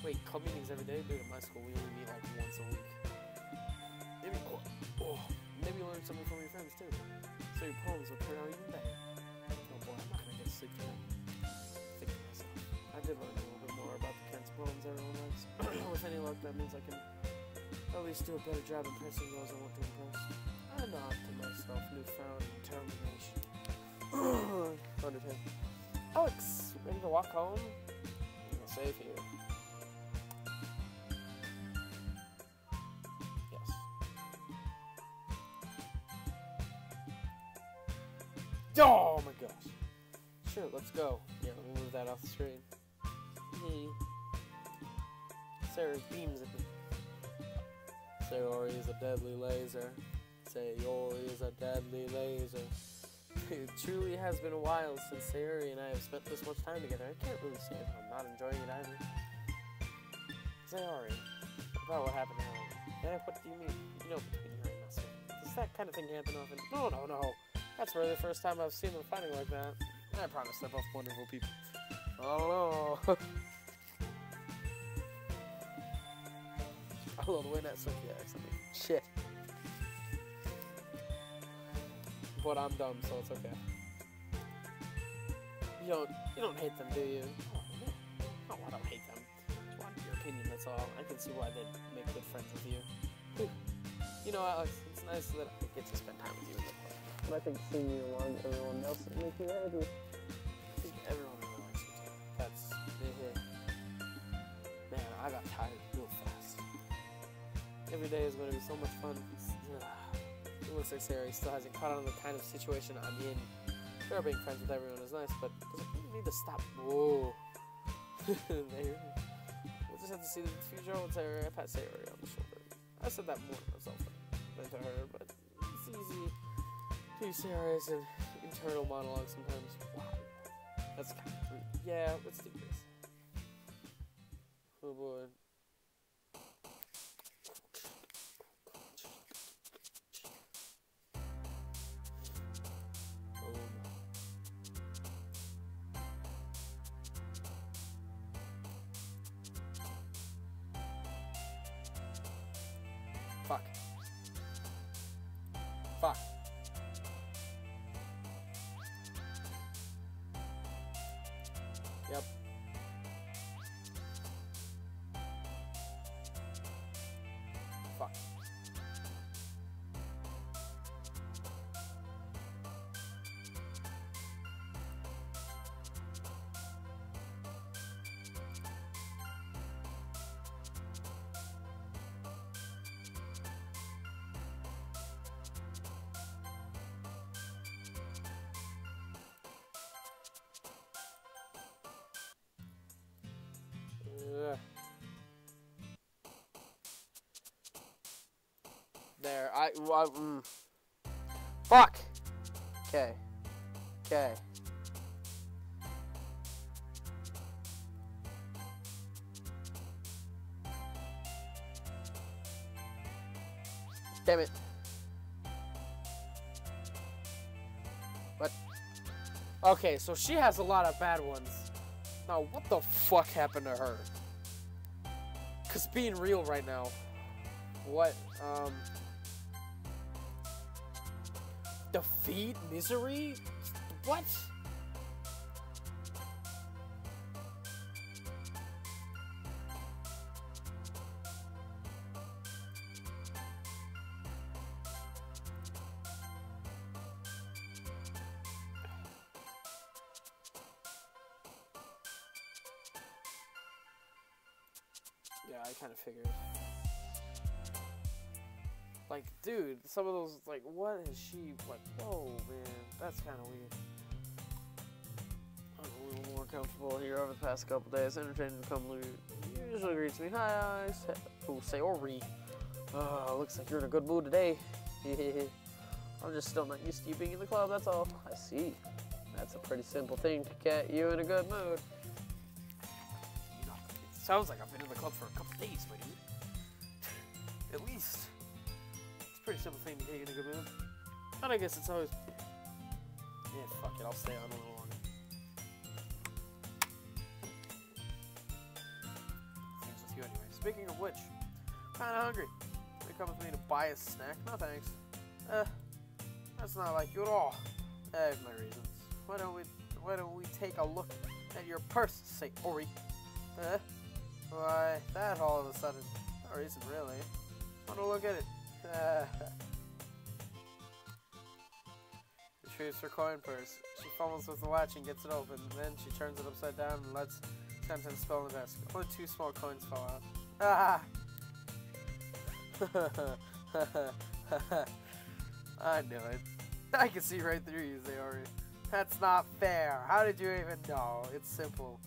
Wait, club meetings every day? Dude, at my school, we only meet like once a week. Maybe learn something from your friends too. So your poems will turn out even better. Oh boy, I'm not gonna get sleep tonight. Think to myself. I did learn a little bit more about the Kent's poems everyone likes. With any luck, that means I can at least do a better job impressing those I want to impress. I nod to myself, newfound determination. Undertale. Alex, ready to walk home? You're safe here. Yes. Oh my gosh. Sure, let's go. Yeah, let me move that off the screen. Sarah beams at me. Sayori is a deadly laser. Sayori is a deadly laser. It truly has been a while since Sayori and I have spent this much time together. I can't really say that I'm not enjoying it either. Sayori, about what happened earlier. Eh, what do you mean? You know, between her and us. Does that kind of thing happen often? No. That's really the first time I've seen them fighting like that. I promise they're both wonderful people. Oh no. I love the way Natsuki acts. I mean, shit. But I'm dumb, so it's okay. You don't hate them, do you? Oh, no, I don't hate them. Just wanted your opinion, that's all. I can see why they'd make good friends with you. Whew. You know, Alex, it's nice that I get to spend time with you in the club. But I think seeing you along with everyone else would make you happy. I think everyone really likes you too. That's... Man, I got tired real fast. Every day is going to be so much fun. It looks like Sarah still hasn't caught on to the kind of situation I'm in. Sure, being friends with everyone is nice, but does it really need to stop? Whoa. There. What's just have to see the future holds her. I pat Sayori on the shoulder. I said that more to myself than to her, but it's easy to use Sayori as an internal monologue sometimes. Wow. That's kind of rude. Yeah, let's do this. Oh boy. Fuck. Fuck. Yep. Fuck. There, Fuck! Okay. Okay. Damn it. What? Okay, so she has a lot of bad ones. Now, what the fuck happened to her? Cause being real right now. What? Defeat misery? What? Yeah, I kind of figured. Like, dude, some of those, like, what is she, like, whoa, man, that's kind of weird. I'm a little more comfortable here over the past couple days. Entertaining to come usually greets me. Hi, Sayori. Looks like you're in a good mood today. I'm just still not used to you being in the club, that's all. I see. That's a pretty simple thing to get you in a good mood. You know, it sounds like I've been in the club for a couple days, my dude. At least. Pretty simple thing to get you in a good mood. And I guess it's always... Yeah, fuck it, I'll stay on a little longer. Things with you anyway. Speaking of which, kinda hungry. Will you come with me to buy a snack? No thanks. That's not like you at all. I have my reasons. Why don't we take a look at your purse, Sayori? Why, that all of a sudden? No reason really. Wanna look at it? Retrieves her coin purse. She fumbles with the latch and gets it open. Then she turns it upside down and lets contents spill on the desk. Only 2 small coins fall out. Ah! I knew it. I can see right through you, Sayori. That's not fair. How did you even know? It's simple.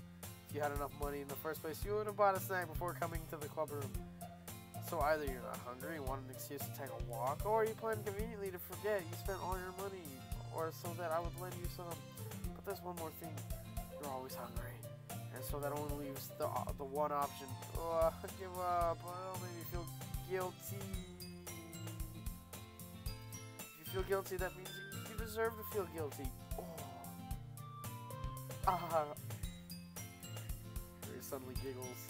If you had enough money in the first place, you would have bought a snack before coming to the club room. So either you're not hungry and want an excuse to take a walk, or you plan conveniently to forget you spent all your money, or so that I would lend you some. But there's one more thing. You're always hungry. And so that only leaves the one option. Oh, give up. Oh, make me feel guilty. If you feel guilty, that means you deserve to feel guilty. Oh. Ah. Very suddenly giggles.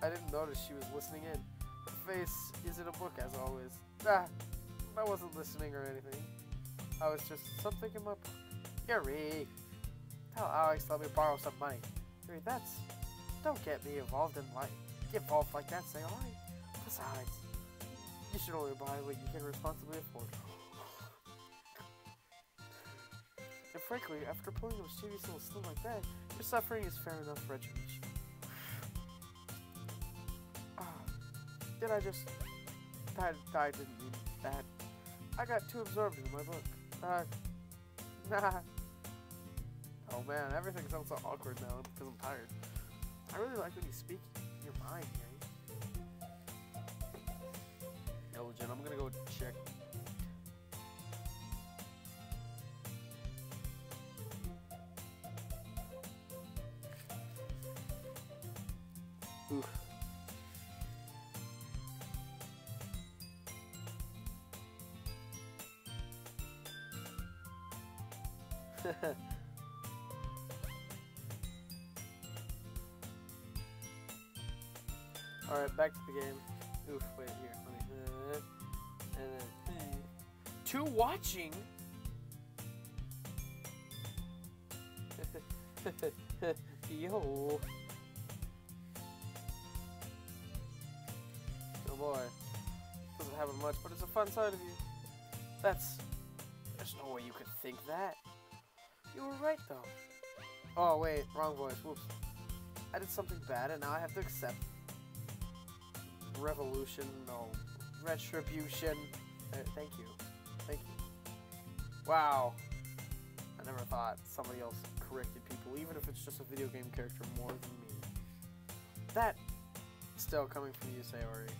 I didn't notice she was listening in. Her face is in a book, as always. I wasn't listening or anything. I was just something in my book. Yuri, tell Alex to let me borrow some money. Yuri, don't get me involved like that, say alright. Besides, you should only buy what you can responsibly afford. And frankly, after pulling a mischievous little stunt like that, your suffering is fair enough retribution. I didn't mean that. I got too absorbed in my book. Oh man, everything sounds so awkward now because I'm tired. I really like when you speak your mind, right? Yo, Jen, I'm gonna go check. Oof. Alright, back to the game. Oof, wait, here. Let me, and then, to watching. Yo. Oh boy. Doesn't have it much, but it's a fun side of you. There's no way you could think that. You were right, though. Oh, wait, wrong voice. Whoops. I did something bad, and now I have to accept revolution, no, retribution. Thank you. Thank you. Wow. I never thought somebody else corrected people, even if it's just a video game character more than me. That still coming from you, Sayori.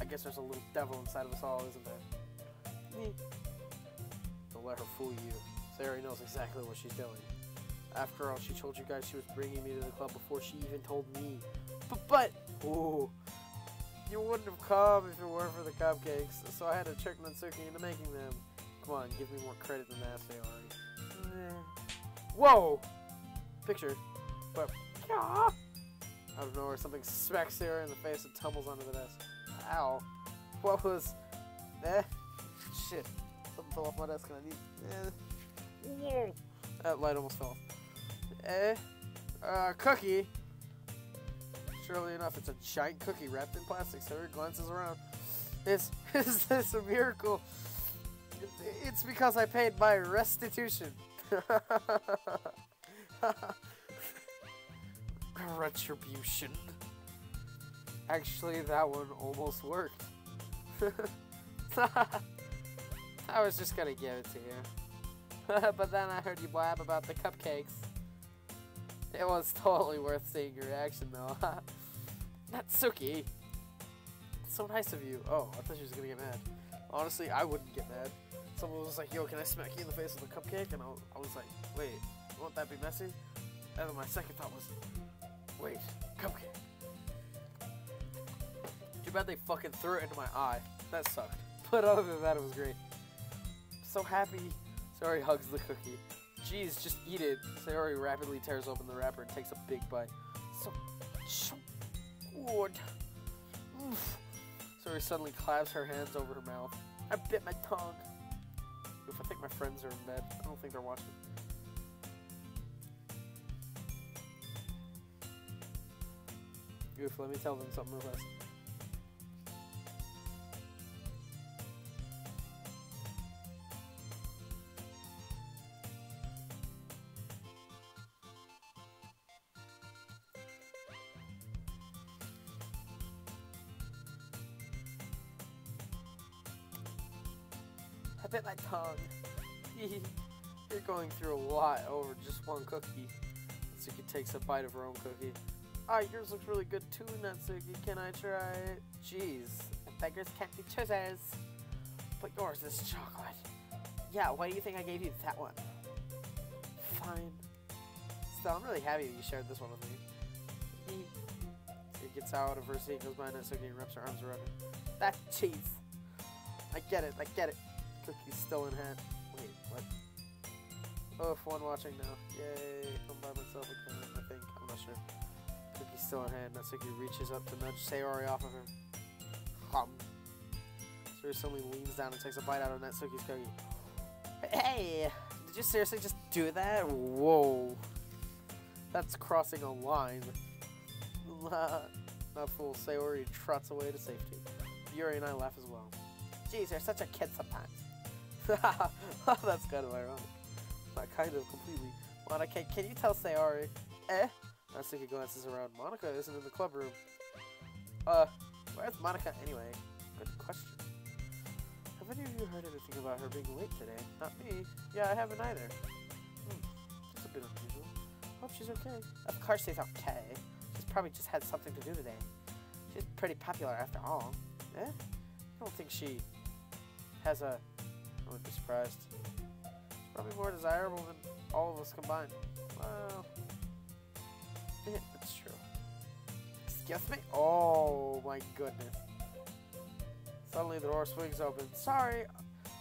I guess there's a little devil inside of us all, isn't there? Don't let her fool you. Sayori knows exactly what she's doing. After all, she told you guys she was bringing me to the club before she even told me. But, ooh, you wouldn't have come if it weren't for the cupcakes, so I had to trick Natsuki into making them. Come on, give me more credit than that, Sayori. Whoa! Picture. But, out of nowhere, something smacks Sayori in the face and tumbles onto the desk. Ow. What was... Shit. Something fell off my desk and I need... That light almost fell off. Cookie. Surely enough, it's a giant cookie wrapped in plastic. Sayori glances around. Is this a miracle? It's because I paid my restitution. Retribution. Actually, that one almost worked. I was just gonna give it to you. But then I heard you blab about the cupcakes. It was totally worth seeing your reaction, though. Natsuki! So nice of you. Oh, I thought she was gonna get mad. Honestly, I wouldn't get mad. Someone was like, yo, can I smack you in the face with a cupcake? And I was like, wait, won't that be messy? And then my second thought was, wait, cupcake. Too bad they fucking threw it into my eye. That sucked. But other than that, it was great. So happy. Sayori hugs the cookie. Jeez, just eat it. Sayori rapidly tears open the wrapper and takes a big bite. So good. Oof. Sayori suddenly claps her hands over her mouth. I bit my tongue. Oof, I think my friends are in bed. I don't think they're watching. Oof, let me tell them something real fast. I bit my tongue. You're going through a lot over just one cookie. Natsuki takes a bite of her own cookie. Ah, yours looks really good too, Natsuki. Can I try it? Jeez, beggars can't be choosers. But yours is chocolate. Yeah, why do you think I gave you that one? Fine. Still, I'm really happy that you shared this one with me. She gets out of her seat, goes by Natsuki and wraps her arms around her. That's cheese. I get it. Cookie's still in hand. Wait, what? Oh, one watching now. Yay, I'm by myself again, I think. I'm not sure. Cookie's still in hand. Natsuki reaches up to nudge Sayori off of her. Sayori suddenly leans down and takes a bite out of Natsuki's cookie. Hey! Did you seriously just do that? Whoa. That's crossing a line. Not fool. Sayori trots away to safety. Yuri and I laugh as well. Jeez, you're such a kid sometimes. That's kind of ironic. Not kind of, completely. Monica, can you tell Sayori? Natsuki glances around. Monica isn't in the club room. Where's Monica anyway? Good question. Have any of you heard anything about her being late today? Not me. Yeah, I haven't either. That's a bit unusual. Hope she's okay. Of course she's okay. She's probably just had something to do today. She's pretty popular after all. Eh? I don't think she has a... I wouldn't be surprised. She's probably more desirable than all of us combined. Well... yeah, that's true. Excuse me? Oh my goodness. Suddenly the door swings open. Sorry.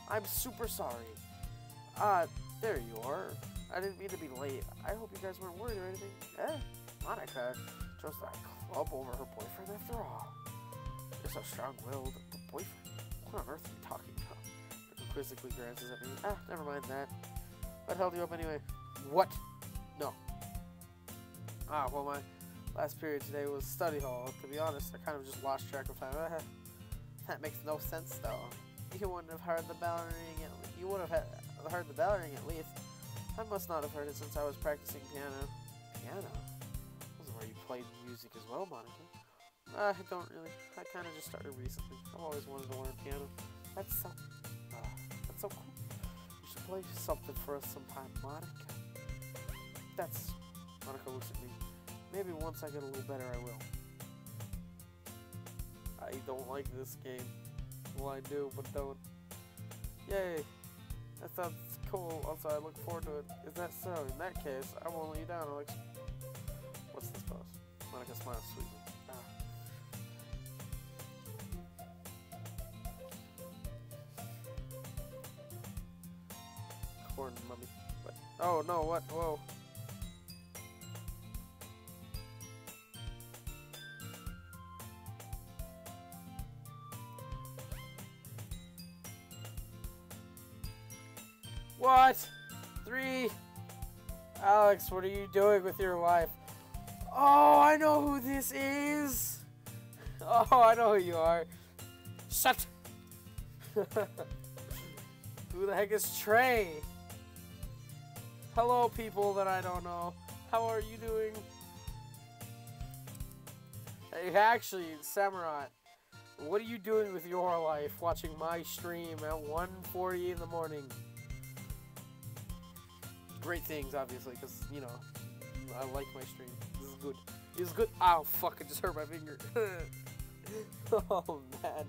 I'm super sorry. There you are. I didn't mean to be late. I hope you guys weren't worried or anything. Eh? Monica chose that club over her boyfriend after all. You're so strong-willed. The boyfriend? What on earth are you talking about? He quizzically glances at me. Never mind that. What held you up anyway? What? No. Well, my last period today was study hall. To be honest, I kind of just lost track of time. That makes no sense, though. You wouldn't have heard the bell ring at least. You would have heard the bell ring at least. I must not have heard it since I was practicing piano. Piano? Wasn't where you played music as well, Monica. I don't really. I kind of just started recently. I've always wanted to learn piano. That's so cool. You should play something for us sometime, Monica. Monica looks at me. Maybe once I get a little better, I will. I don't like this game. Well, I do, but don't. Yay! That sounds cool. Also, I look forward to it. Is that so? In that case, I won't let you down, Alex. What's this pose? Monica smiles sweetly. Corn mummy. What? Oh no! What? Whoa! What? 3? Alex, what are you doing with your life? Oh, I know who this is. Oh, I know who you are. Shut. Who the heck is Trey? Hello, people that I don't know. How are you doing? Hey, actually, Samurai, what are you doing with your life watching my stream at 1:40 in the morning? Great things, obviously, because, you know, I like my stream. This is good. This is good. Ow, fuck, I just hurt my finger. Oh, man.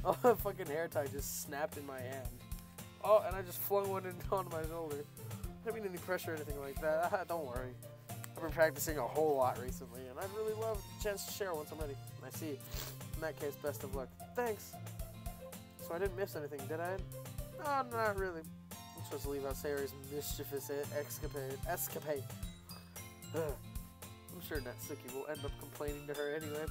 Oh, a fucking hair tie just snapped in my hand. Oh, and I just flung one onto my shoulder. I didn't mean any pressure or anything like that. Don't worry. I've been practicing a whole lot recently, and I'd really love a chance to share once I'm ready. I see. In that case, best of luck. Thanks. So I didn't miss anything, did I? Oh, not really. I'm supposed to leave out Sayori's mischievous escapade. I'm sure Natsuki will end up complaining to her anyway.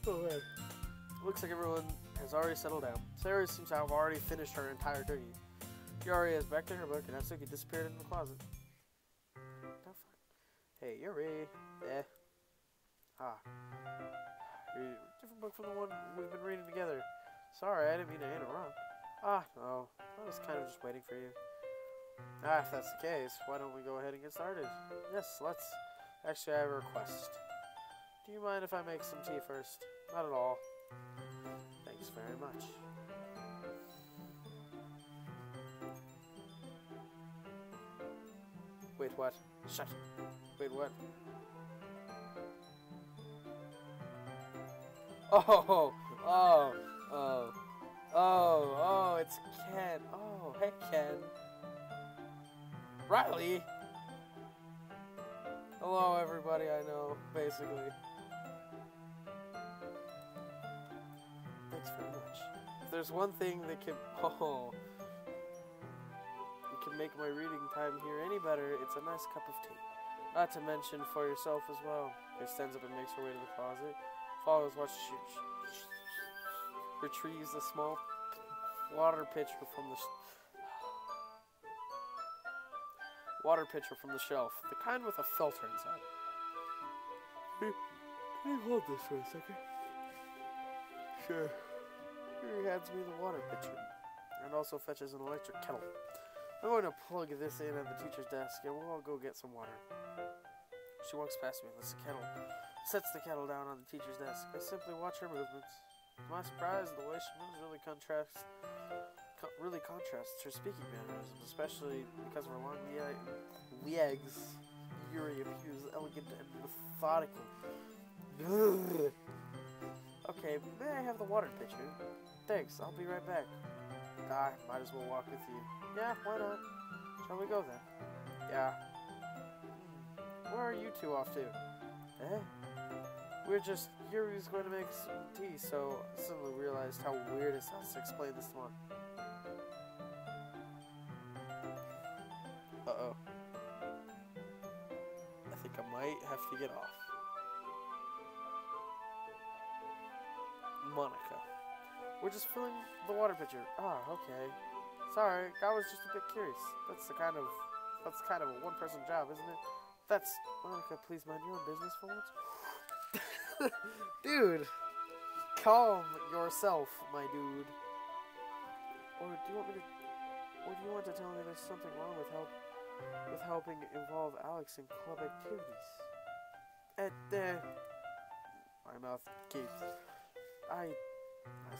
Oh man. Looks like everyone has already settled down. Sayori seems to have already finished her entire turkey. Yuri is back to her book and Natsuki disappeared in the closet. Oh, hey, Yuri. Eh. Different book from the one we've been reading together. Sorry, I didn't mean to interrupt. No. I was kind of just waiting for you. If that's the case, why don't we go ahead and get started? Yes, let's. Actually, I have a request. Do you mind if I make some tea first? Not at all. Thanks very much. Wait, what? Shut. Wait, what? Oh, it's Ken. Oh, hey, Ken. Riley! Hello, everybody I know, basically. Thanks very much. If there's one thing that can... it can make my reading time here any better, it's a nice cup of tea. Not to mention for yourself as well. She stands up and makes her way to the closet. Follows while she retrieves a small water pitcher from the shelf, the kind with a filter inside. Can you hold this for a second? Sure. Here he hands me the water pitcher, and also fetches an electric kettle. I'm going to plug this in at the teacher's desk, and we'll all go get some water. She walks past me and lifts the kettle, sets the kettle down on the teacher's desk. I simply watch her movements. To my surprise, the way she moves really really contrasts her speaking mannerisms, especially because of her long legs. Yuri appears elegant and methodical. Ugh. Okay, may I have the water pitcher? Thanks, I'll be right back. Might as well walk with you. Yeah, why not? Shall we go then? Yeah. Where are you two off to? We're just... Yuri's going to make some tea, so I suddenly realized how weird it sounds to explain this to one. Uh-oh. I think I might have to get off. Monica. We're just filling the water pitcher. Okay. Sorry, I was just a bit curious. That's kind of a one-person job, isn't it? Monica, please mind your own business for once. Dude, calm yourself, my dude. Or do you want to tell me there's something wrong with helping involve Alex in club activities? My mouth gaped. I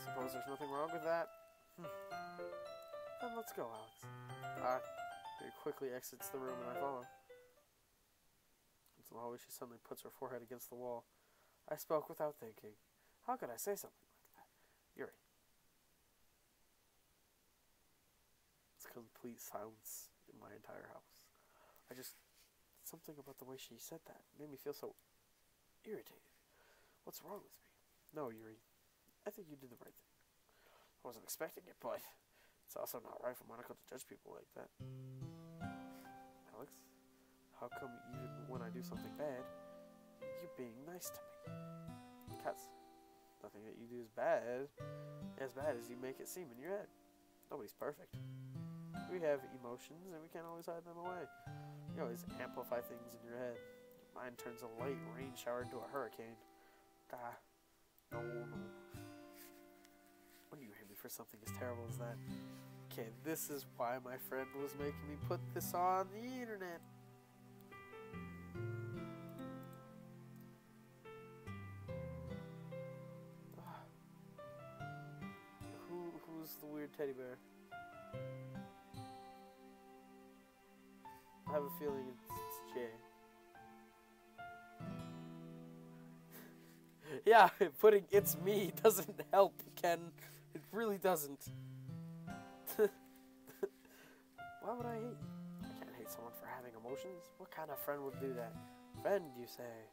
suppose there's nothing wrong with that. Then let's go, Alex. He quickly exits the room and I follow. Into the hallway, she suddenly puts her forehead against the wall. I spoke without thinking. How could I say something like that? Yuri. It's complete silence in my entire house. Something about the way she said that made me feel so irritated. What's wrong with me? No, Yuri. I think you did the right thing. I wasn't expecting it, but it's also not right for Monica to judge people like that. Alex, how come even when I do something bad, you're being nice to me? Because nothing that you do is as bad as you make it seem in your head. Nobody's perfect. We have emotions and we can't always hide them away. You always amplify things in your head. Your mind turns a light rain shower into a hurricane. No. When you hate me for something as terrible as that. Okay, this is why my friend was making me put this on the internet. Who's the weird teddy bear? I have a feeling it's Jay. Yeah, putting "it's me" doesn't help, Ken. It really doesn't. Why would I hate you? I can't hate someone for having emotions. What kind of friend would do that? Friend, you say?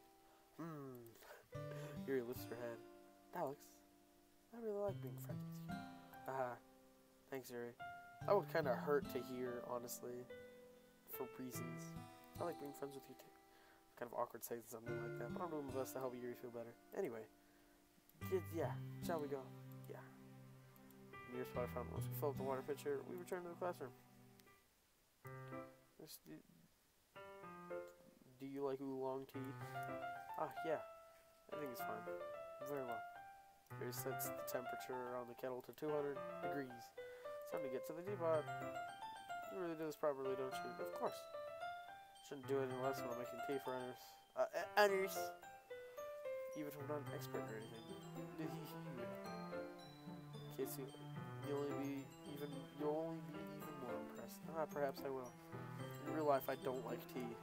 Yuri lifts her head. Alex, I really like being friends with you. Thanks, Yuri. That would kind of hurt to hear, honestly, for reasons. I like being friends with you, too. It's kind of awkward saying something like that, but I'm doing my best to help Yuri feel better. Anyway, yeah, shall we go? Yeah. Near spot I found. Once we fill up the water pitcher, we return to the classroom. Do you like oolong tea? Yeah. I think it's fine. Very well. Yuri sets the temperature on the kettle to 200 degrees. It's time to get to the teapot. You really do this properly, don't you? Of course. Shouldn't do any less when I'm making tea for others. Even if I'm not an expert or anything. In case you'll only be even more impressed. Perhaps I will. In real life, I don't like tea.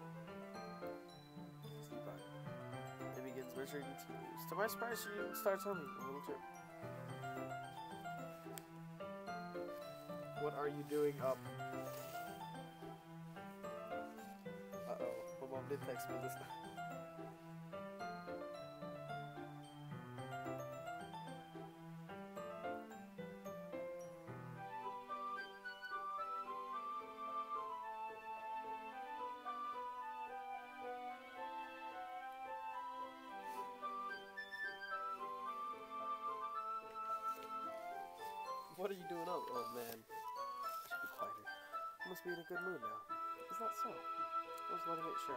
Teapot. It begins measuring tea leaves. To my surprise, she even starts humming a little too. What are you doing up? My mom did text me this time. What are you doing up? Oh man. I should be quieter. I must be in a good mood now. Is that so? I was letting it show.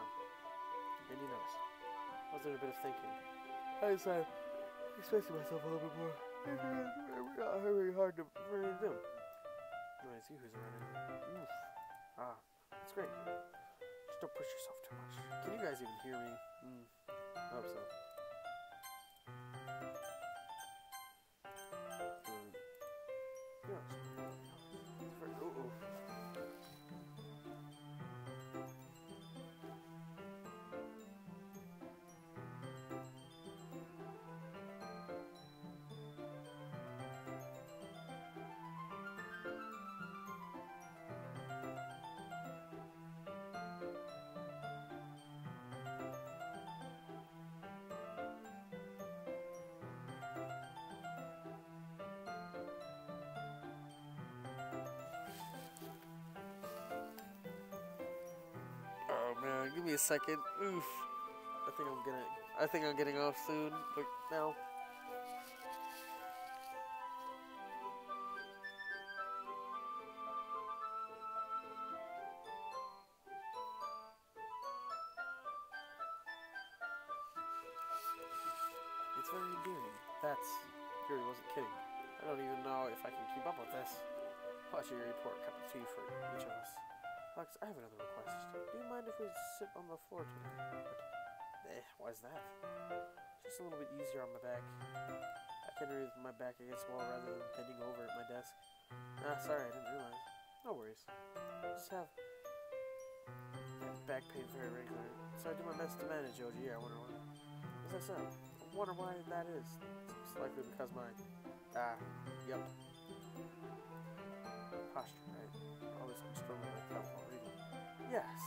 And you notice. I was doing a bit of thinking. I decided expressing myself a little bit more. Very hard to do. No, it's you who's around here. Oof. That's great. Just don't push yourself too much. Can you guys even hear me? I hope so. give me a second. Oof. I think I'm getting off soon. But now. It's very endearing. Yuri wasn't kidding. I don't even know if I can keep up with this. Watch your report, cup of tea for each of us. Alex, I have another request. Do you mind if we sit on the floor today? Why's that? Just a little bit easier on my back. I can read with my back against the wall rather than bending over at my desk. Sorry, I didn't realize. No worries. I just have back pain very regular, so I do my best to manage it. I wonder why. As I said, I wonder why that is. It's likely because yep. Posture, right? Always I'm struggling with that while reading. Yes.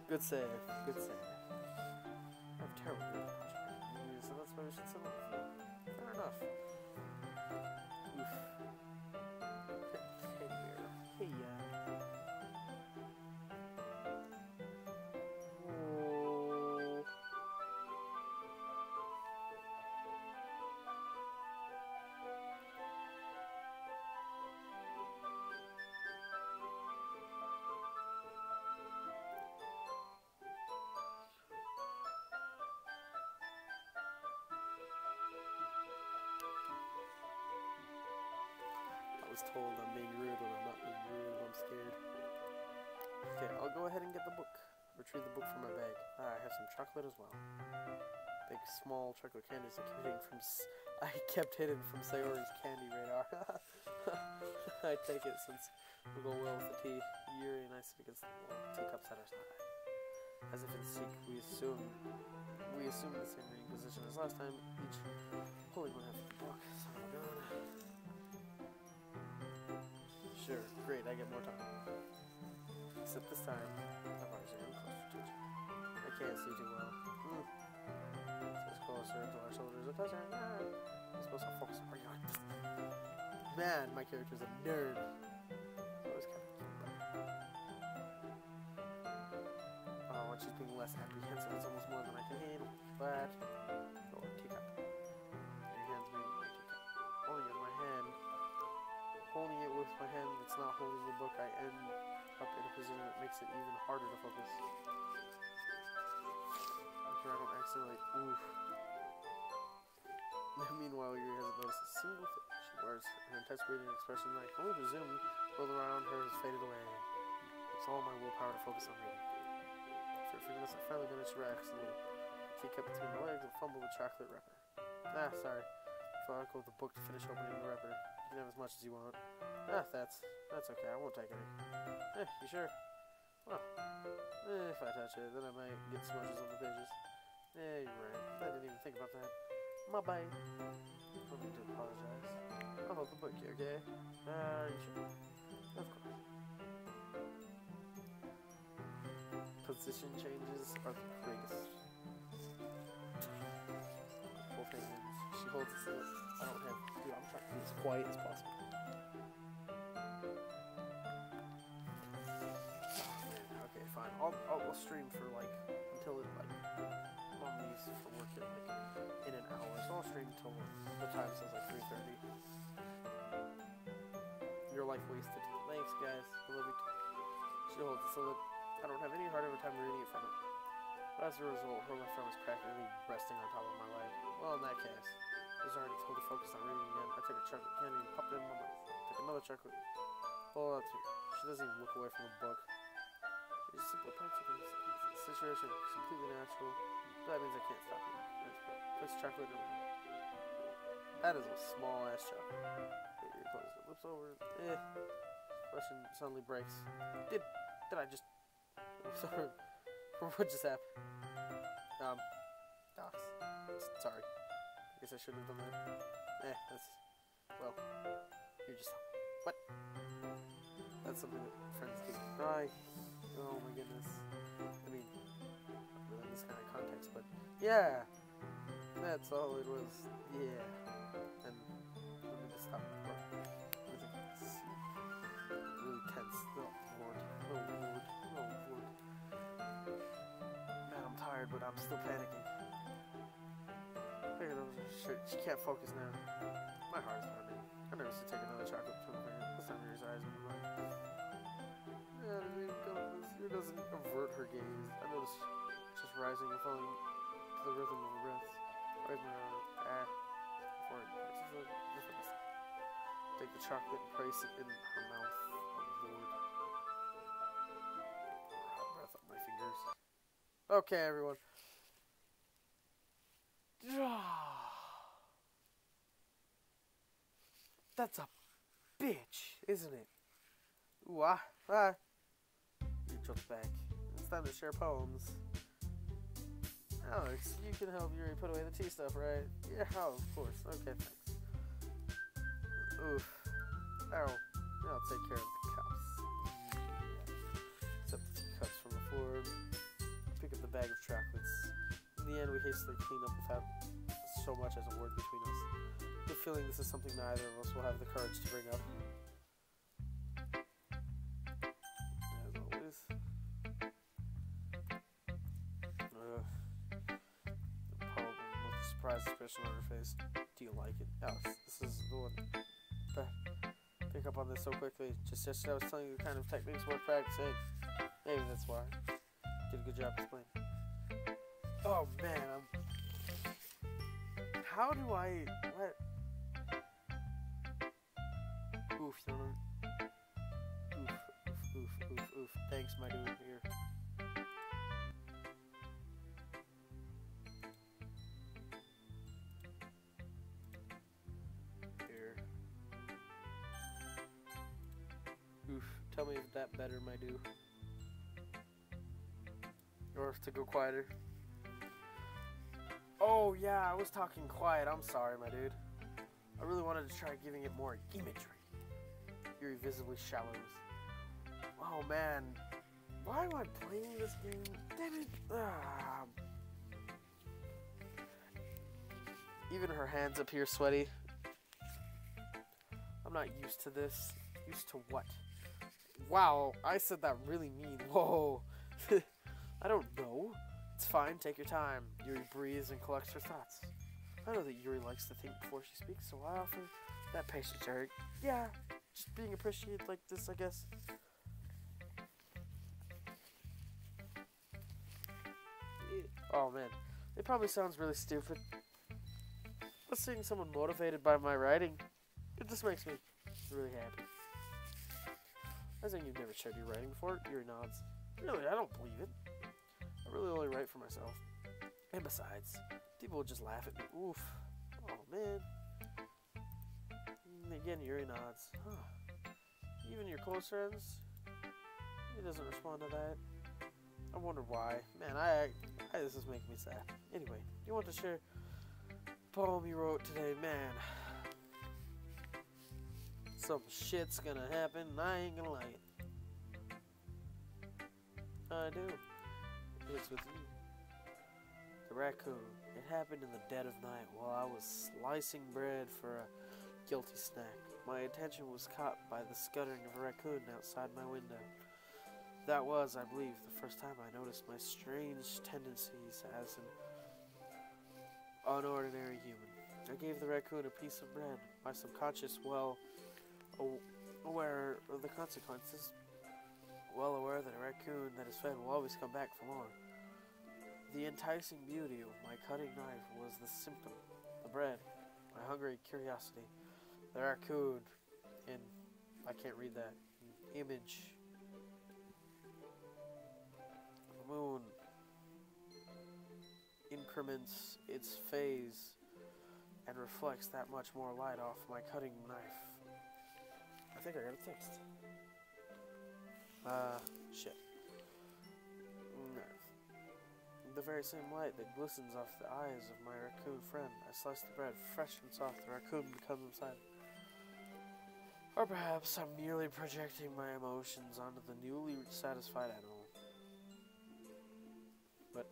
Good save. Good save. I have terrible reading posture. So that's why we should sit on the floor. Fair enough. Oof. Hey there. Hey, I was told I'm being rude when I'm not being rude. I'm scared. Okay, I'll go ahead and get the book. Retrieve the book from my bag. I have some chocolate as well. Big, small chocolate candies I kept hidden from Sayori's candy radar. I take it since we go well with the tea. Yuri and I sit against the wall, teacups at our side. As if in sync, we assume the same reading position as last time, each pulling one half of the book. Son of a gun. Sure, great, I get more time. Except this time, I'm actually getting closer to each other. I can't see too well. It's closer to our shoulders. A touch. I'm supposed to focus on your Man, my character's a nerd. Always kind of cute. When she's being less apprehensive, it's almost more than I can handle. But, teacup. Your hands made my teacup. Holding it in my hand. Holding it with my hand that's not holding the book, I end up in a position that makes it even harder to focus. I'm sure I don't accidentally. Oof. Meanwhile, Yuri hasn't noticed a single thing. She wears her intense reading expression that I can only presume rolled around her has faded away. It's all my willpower to focus on reading. For a few minutes, I finally managed to relax a little. She kept between my legs and fumbled the chocolate wrapper. Sorry. I'll go with the book to finish opening the wrapper. You can have as much as you want. That's okay. I won't take any. You sure? Well, if I touch it, then I might get smudges on the pages. Yeah, you're right. I didn't even think about that. My bye. No need to apologize. I'll hold the book here, okay? Are you sure? Of course. Position changes are the greatest. Both hands. She holds it so I don't have. Dude, I'm trying to be as quiet as possible. Okay, fine. I'll stream for until it on these for work in an hour. So I'll stream until the time says 3:30. Your life wasted. Thanks, guys. I love you too. She holds it so that I don't have any hard over time reading it from it. But as a result, her left arm is practically resting on top of my leg. Well, in that case, I was already totally focused on reading again. I took a chocolate candy and popped it in my mouth. Took another chocolate. Oh, that's her. She doesn't even look away from the book. She just simply parts of this situation is completely natural. That means I can't stop it. Puts chocolate in my mouth. That is a small ass chocolate. Put your close the lips over. Question suddenly breaks. Did I just? I'm sorry. What just happened? Docs. Sorry. I guess I shouldn't have done that. Well, you're just. What? That's something that friends do. Oh my goodness. I mean, not really in this kind of context, but yeah. That's all it was. Yeah. And let me just stop. Really tense. No, more but I'm still panicking. Look at those. She can't focus now. My heart is pounding. I noticed her take another chocolate from her finger. This time her eyes on mine. Yeah, I mean, it doesn't avert her gaze. I noticed just rising and falling to the rhythm of her breaths. Raise my arm. Before it parts. Just like this. Take the chocolate and place it in her mouth. Oh, Lord. Hot breath on my fingers. Okay, everyone. That's a bitch, isn't it? Ooh, You jumped back. It's time to share poems. Alex, you can help Yuri put away the tea stuff, right? Yeah, oh, of course. Okay, thanks. Oof. Oh, I'll take care of the cups. Except the teacups from the floor. Pick up the bag of chocolates. In the end, we hastily clean up without so much as a word between us. The feeling this is something neither of us will have the courage to bring up. As always. The poem with a surprised expression on her face. Do you like it? Alex, this is the one. Pick up on this so quickly. Just yesterday I was telling you the kind of techniques worth practicing. Maybe that's why. Did a good job explaining. Oh man, how do I let? Oof, no, no. Oof. Thanks, my dude. Here. Oof. Tell me if that better, my dude. Or to go quieter. Oh yeah, I was talking quiet. I'm sorry, my dude. I really wanted to try giving it more imagery. Yuri visibly shallows. Oh man, why am I playing this game? Damn it! Even her hands appear sweaty. I'm not used to this. Used to what? Wow, I said that really mean. Whoa. I don't know. It's fine, take your time. Yuri breathes and collects her thoughts. I know that Yuri likes to think before she speaks, so I offer that patience, Eric. Yeah, just being appreciated like this, I guess. Oh man, it probably sounds really stupid. But seeing someone motivated by my writing, it just makes me really happy. I think you've never shared your writing before. Yuri nods. Really, I don't believe it. I really only write for myself. And besides, people will just laugh at me. Oof. Oh, man. And again, Yuri nods. Huh. Even your close friends? He doesn't respond to that. I wonder why. Man, this is making me sad. Anyway, you want to share the poem you wrote today? Man. Some shit's gonna happen and I ain't gonna like it. I do. It's with you. The raccoon. It happened in the dead of night while I was slicing bread for a guilty snack. My attention was caught by the scuttering of a raccoon outside my window. That was, I believe, the first time I noticed my strange tendencies as an unordinary human. I gave the raccoon a piece of bread, my subconscious well aware of the consequences. Well aware that a raccoon that is fed will always come back for more. The enticing beauty of my cutting knife was the symptom, the bread, my hungry curiosity. The raccoon, in, I can't read that, image. The moon increments its phase and reflects that much more light off my cutting knife. I think I got a text. Shit. No. The very same light that glistens off the eyes of my raccoon friend. I slice the bread fresh and soft. The raccoon becomes inside. Or perhaps I'm merely projecting my emotions onto the newly satisfied animal. But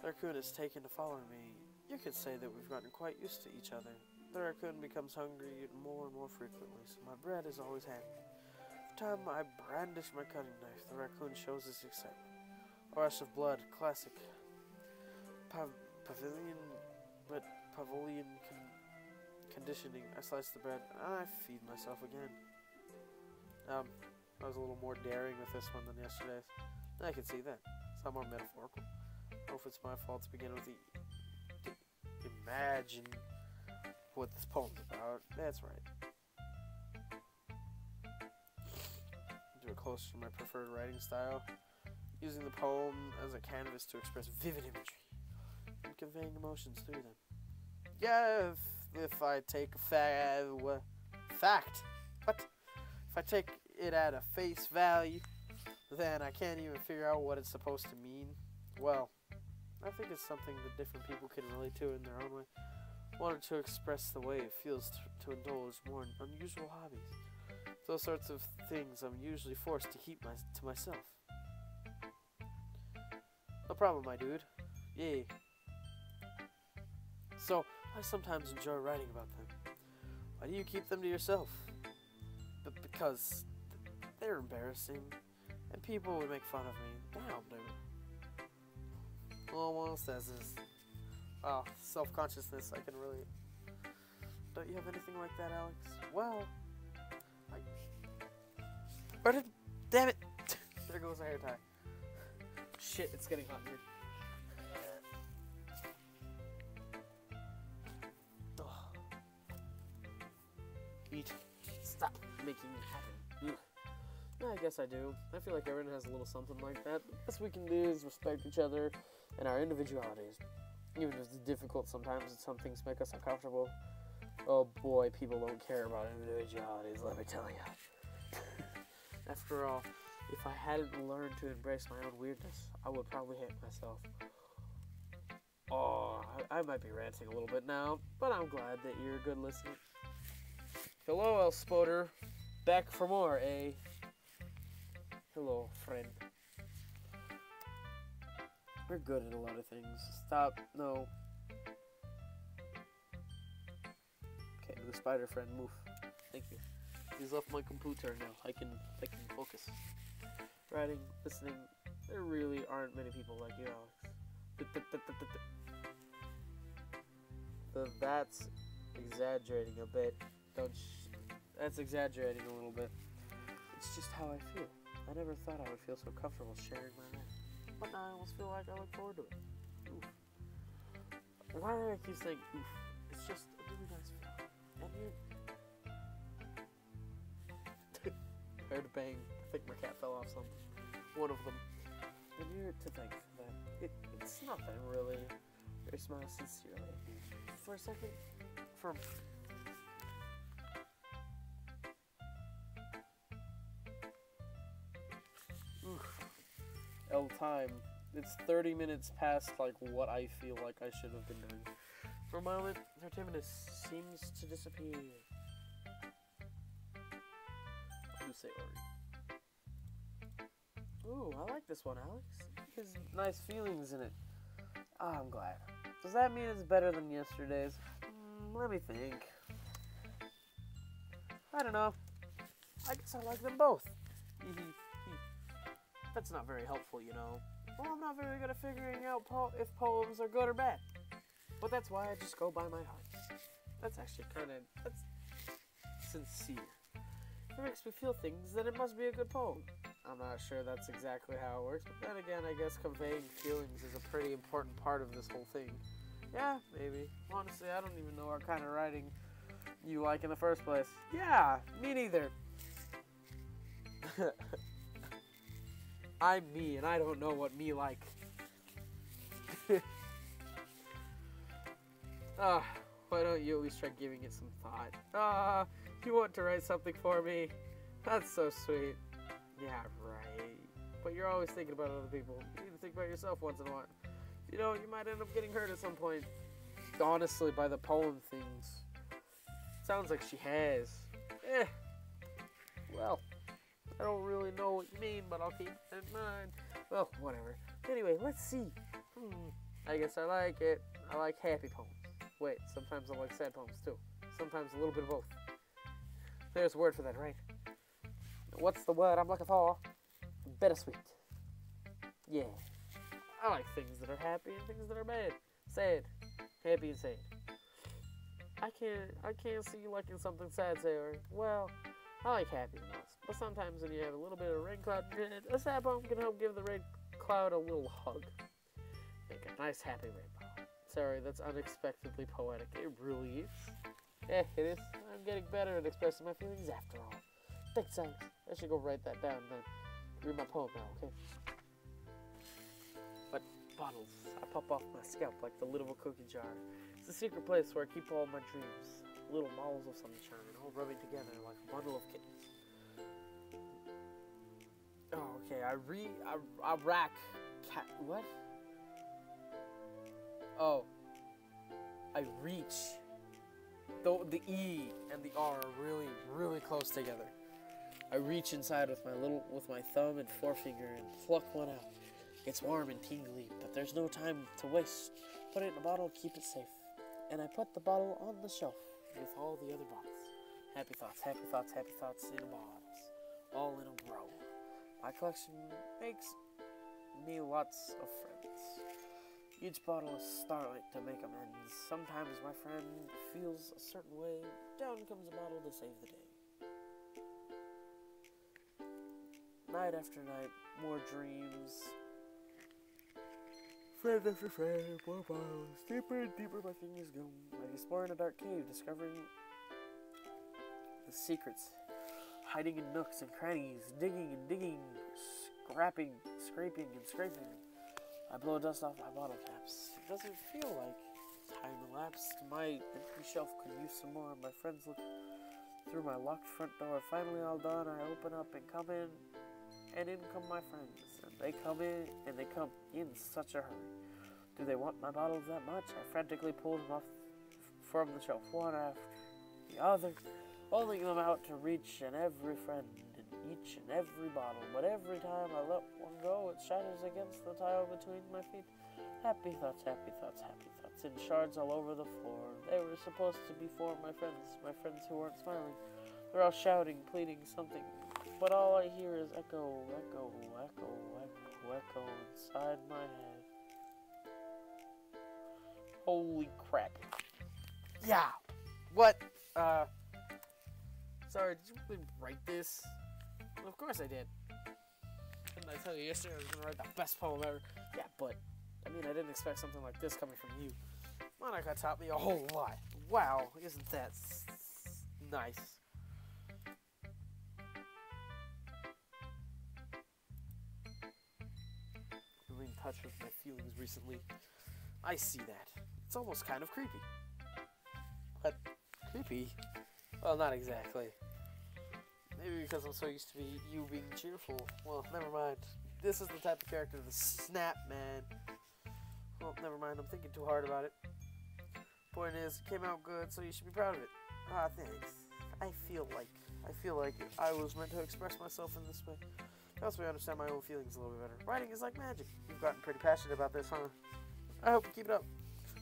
the raccoon has taken to following me. You could say that we've gotten quite used to each other. The raccoon becomes hungry more and more frequently, so my bread is always handy. Every time I brandish my cutting knife, the raccoon shows his excitement. Splash of blood, classic. Pavilion, but pavilion conditioning. I slice the bread, and I feed myself again. I was a little more daring with this one than yesterday's. I can see that. It's not more metaphorical. I don't know if it's my fault to begin with the imagine what this poem's about. That's right. Do it closer to my preferred writing style. Using the poem as a canvas to express vivid imagery and conveying emotions through them. Yeah, if I take a fact, what? If I take it at a face value, then I can't even figure out what it's supposed to mean. Well, I think it's something that different people can relate to in their own way. Wanted to express the way it feels to indulge more in unusual hobbies. Those sorts of things I'm usually forced to keep to myself. No problem, my dude. Yay. So, I sometimes enjoy writing about them. Why do you keep them to yourself? But because they're embarrassing, and people would make fun of me. Damn, dude. Almost as is. Wow, self-consciousness, I can really... Don't you have anything like that, Alex? Well, where did... Damn it! There goes a hair tie. Shit, it's getting hot here. Eat. Stop making it happen. Yeah, I guess I do. I feel like everyone has a little something like that. The best we can do is respect each other and our individualities. Even if it's difficult sometimes, some things make us uncomfortable. Oh boy, people don't care about individualities, let me tell you. After all, if I hadn't learned to embrace my own weirdness, I would probably hate myself. Oh, I might be ranting a little bit now, but I'm glad that you're a good listener. Hello, Elspoder. Back for more, eh? Hello, friend. We're good at a lot of things. Stop. No. Okay, the spider friend, move. Thank you. He's off my computer now. I can focus. Writing, listening. There really aren't many people like you, Alex. That's exaggerating a bit. That's exaggerating a little bit. It's just how I feel. I never thought I would feel so comfortable sharing my life. But now I almost feel like I look forward to it. Oof. Why do I keep saying oof? It's just a really nice feeling. And you... I heard a bang. I think my cat fell off something. One of them. And you're to thank for that. It's nothing really. Very smile sincerely. For a second. Time. It's 30 minutes past like what I feel like I should have been doing. For a moment, her timidness seems to disappear. You say Ori. Ooh, I like this one, Alex. There's nice feelings in it. Ah, I'm glad. Does that mean it's better than yesterday's? Let me think. I don't know. I guess I like them both. That's not very helpful, you know. Well, I'm not very good at figuring out if poems are good or bad. But that's why I just go by my heart. That's actually that's sincere. If it makes me feel things, then it must be a good poem. I'm not sure that's exactly how it works, but then again, I guess conveying feelings is a pretty important part of this whole thing. Yeah, maybe. Honestly, I don't even know what kind of writing you like in the first place. Yeah, me neither. I'm me, and I don't know what me like. Why don't you at least try giving it some thought? You want to write something for me? That's so sweet. Yeah, right. But you're always thinking about other people. You need to think about yourself once in a while. You know, you might end up getting hurt at some point. Honestly, by the poem things. Sounds like she has. Well. I don't really know what you mean, but I'll keep it in mind. Well, whatever. Anyway, let's see. I guess I like it. I like happy poems. Wait, sometimes I like sad poems too. Sometimes a little bit of both. There's a word for that, right? What's the word I'm looking for? Bittersweet. Yeah. I like things that are happy and things that are bad. Sad. Happy and sad. I can't see you liking something sad, Sailor. Well, I like happy the most. But sometimes when you have a little bit of rain cloud in it, a sad poem can help give the rain cloud a little hug. Make a nice happy rainbow. Sorry, that's unexpectedly poetic. It really is. Yeah, it is. I'm getting better at expressing my feelings after all. Thanks, Alex. I should go write that down and then read my poem now, okay? But bottles, I pop off my scalp like the lid of a cookie jar. It's a secret place where I keep all my dreams. Little balls of sunshine, all rubbing together like a bundle of kittens. Oh, okay, I rack cat, what? Oh, I reach. The E and the R are really, really close together. I reach inside with my thumb and forefinger and pluck one out. It's warm and tingly, but there's no time to waste. Put it in a bottle, keep it safe. And I put the bottle on the shelf with all the other bottles. Happy thoughts, happy thoughts, happy thoughts in bottles. All in a row. My collection makes me lots of friends. Each bottle is starlight to make amends. Sometimes my friend feels a certain way. Down comes a bottle to save the day. Night after night, more dreams. Friend after friend, more bottles. Deeper and deeper my fingers go. I explore in a dark cave, discovering the secrets. Hiding in nooks and crannies, digging and digging, scraping and scraping. I blow dust off my bottle caps. It doesn't feel like time elapsed. My empty shelf could use some more. My friends look through my locked front door. Finally all done, I open up and come in. And in come my friends. And they come in, and they come in such a hurry. Do they want my bottles that much? I frantically pull them off from the shelf, one after the other, holding them out to reach and every friend in each and every bottle. But every time I let one go, it shatters against the tile between my feet. Happy thoughts, happy thoughts, happy thoughts, in shards all over the floor. They were supposed to be for my friends who weren't smiling. They're all shouting, pleading something, but all I hear is echo, echo, echo, echo, echo inside my head. Holy crap. Yeah. What? Sorry, did you really write this? Well, of course I did. Didn't I tell you yesterday I was gonna write the best poem ever? Yeah, but I mean, I didn't expect something like this coming from you. Monica taught me a whole lot. Wow, isn't that nice? Really in touch with my feelings recently. I see that. It's almost kind of creepy. But creepy? Well, not exactly. Maybe because I'm so used to you being cheerful. Well, never mind. This is the type of character, the Snap Man. Well, never mind. I'm thinking too hard about it. Point is, it came out good, so you should be proud of it. Ah, thanks. I feel like I was meant to express myself in this way. It helps me understand my own feelings a little bit better. Writing is like magic. You've gotten pretty passionate about this, huh? I hope you keep it up.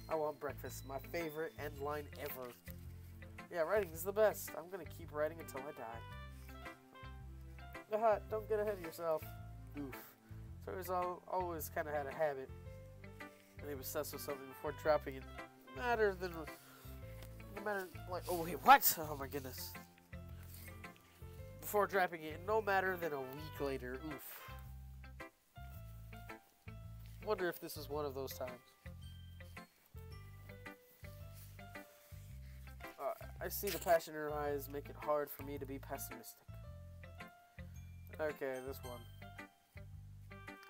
I want breakfast. My favorite end line ever. Yeah, writing is the best. I'm gonna keep writing until I die. Haha, don't get ahead of yourself. Oof. Sawyer's always kind of had a habit. And he was obsessed with something before dropping it. No matter, like, oh wait, what? Oh my goodness. Before dropping it, no matter than a week later. Oof. Wonder if this is one of those times. I see the passion in her eyes make it hard for me to be pessimistic. Okay, this one.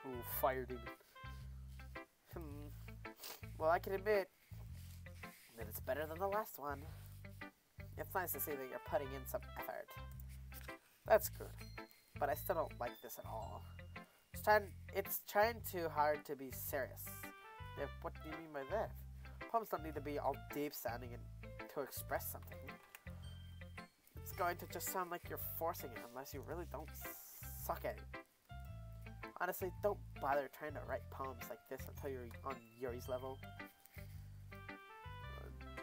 Ooh, fire demon. Well, I can admit that it's better than the last one. It's nice to see that you're putting in some effort. That's good. But I still don't like this at all. It's trying too hard to be serious. What do you mean by that? Poems don't need to be all deep sounding and to express something. It's going to just sound like you're forcing it unless you really don't suck at it. Honestly, don't bother trying to write poems like this until you're on Yuri's level.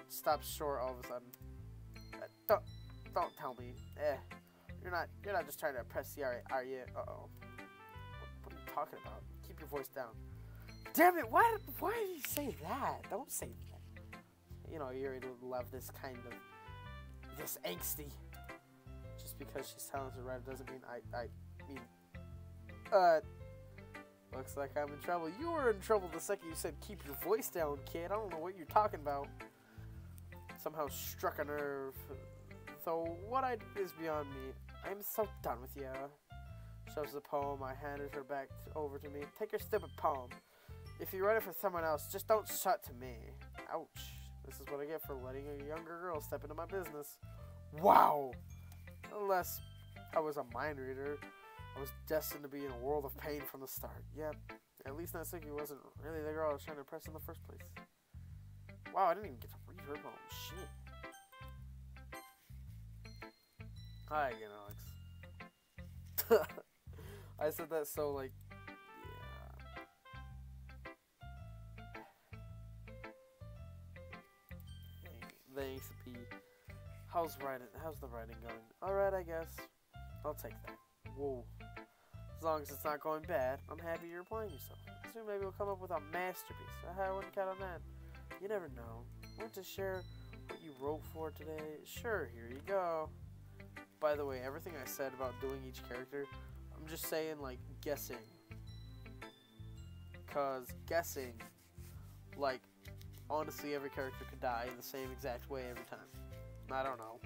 Stop short all of a sudden. Don't tell me. You're not just trying to impress Yuri, are you? Uh-oh. What are you talking about? Keep your voice down. Damn it, why did you say that? Don't say that. You know, Yuri would love this kind of, this angsty. Just because she's talented writer doesn't mean I mean, looks like I'm in trouble. You were in trouble the second you said keep your voice down, kid. I don't know what you're talking about. Somehow struck a nerve. So what I did is beyond me. I'm so done with you. Shows the poem. I handed her back over to me. Take your stupid poem. If you write it for someone else, just don't shut to me. Ouch. This is what I get for letting a younger girl step into my business. Wow. Unless I was a mind reader, I was destined to be in a world of pain from the start. Yep. At least Natsuki wasn't really the girl I was trying to impress in the first place. Wow, I didn't even get to read her poem. Shit. Hi again, Alex. I said that so, like, yeah. Thanks, P. How's the writing going? Alright, I guess. I'll take that. Whoa. As long as it's not going bad, I'm happy you're applying yourself. Soon maybe we'll come up with a masterpiece. I wouldn't count on that. You never know. Want to share what you wrote for today? Sure, here you go. By the way, everything I said about doing each character, I'm just saying, like, guessing. Because guessing, like, honestly, every character could die in the same exact way every time. I don't know.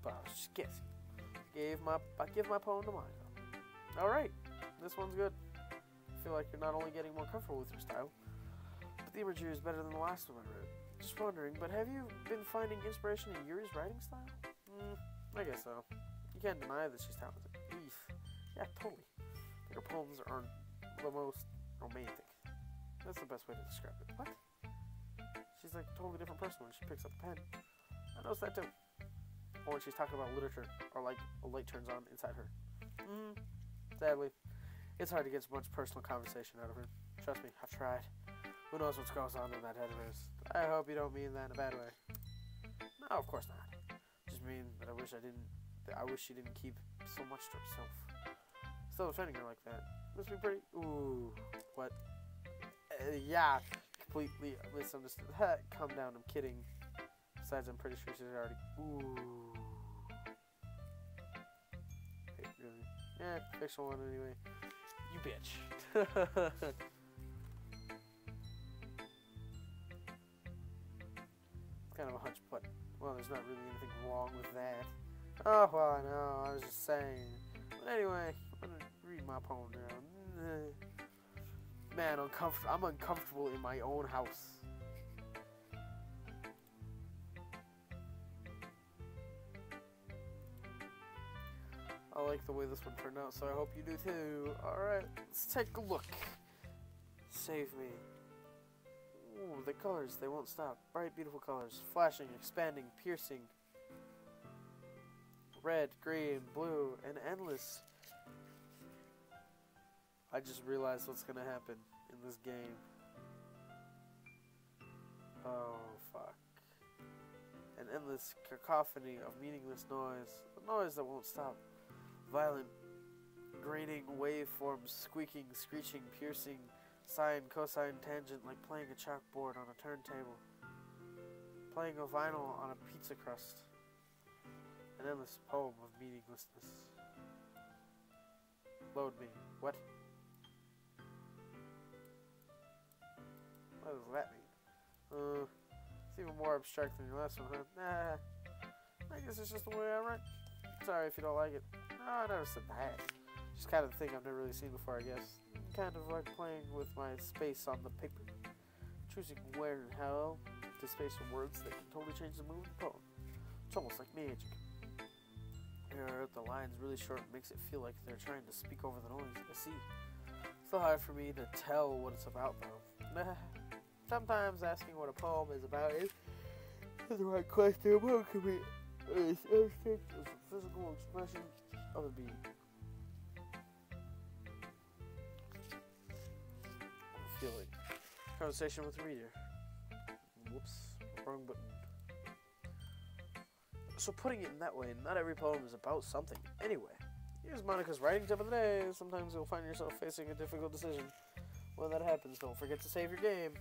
But I was just guessing. I give my poem to Monica. Alright, this one's good. I feel like you're not only getting more comfortable with your style, but the imagery is better than the last one I read. Just wondering, but have you been finding inspiration in Yuri's writing style? I guess so. You can't deny that she's talented. Eef. Yeah, totally. Her poems are the most romantic. That's the best way to describe it. What? She's like a totally different person when she picks up a pen. I noticed that too. Or when she's talking about literature, or like a light turns on inside her. Sadly, it's hard to get much personal conversation out of her. Trust me, I've tried. Who knows what goes on in that head of hers? I hope you don't mean that in a bad way. No, of course not. Just mean that I wish she didn't keep so much to herself. Still defending her like that. Must be pretty. Ooh, what? Yeah, completely misunderstood. Calm down, I'm kidding. Besides, I'm pretty sure she's already. Ooh. Hey, really? Yeah, fictional one anyway. You bitch. Kind of a hunch, but well, there's not really anything wrong with that. Oh well, I know. I was just saying. But anyway, I'm gonna read my poem now. Man, I'm uncomfortable in my own house. I like the way this one turned out, so I hope you do too. Alright, let's take a look. Save me. Ooh, the colors, they won't stop. Bright, beautiful colors. Flashing, expanding, piercing. Red, green, blue, and endless. I just realized what's gonna happen in this game. Oh, fuck. An endless cacophony of meaningless noise. A noise that won't stop. Violent, grating waveforms, squeaking, screeching, piercing, sine, cosine, tangent, like playing a chalkboard on a turntable. Playing a vinyl on a pizza crust. An endless poem of meaninglessness. Load me. What? What does that mean? It's even more abstract than your last one, huh? Nah. I guess it's just the way I write. Sorry if you don't like it. No, I never said that. Just kind of thing I've never really seen before, I guess. Kind of like playing with my space on the paper. Choosing where and how to space some words that can totally change the mood of the poem. It's almost like magic. The line's really short makes it feel like they're trying to speak over the noise. I see. It's still hard for me to tell what it's about, though. Sometimes asking what a poem is about is the right question. A poem can be as abstract as the physical expression of a being. Feeling. Conversation with the reader. Whoops. Wrong button. So putting it in that way, not every poem is about something. Anyway, here's Monica's writing tip of the day. Sometimes you'll find yourself facing a difficult decision. when that happens, don't forget to save your game.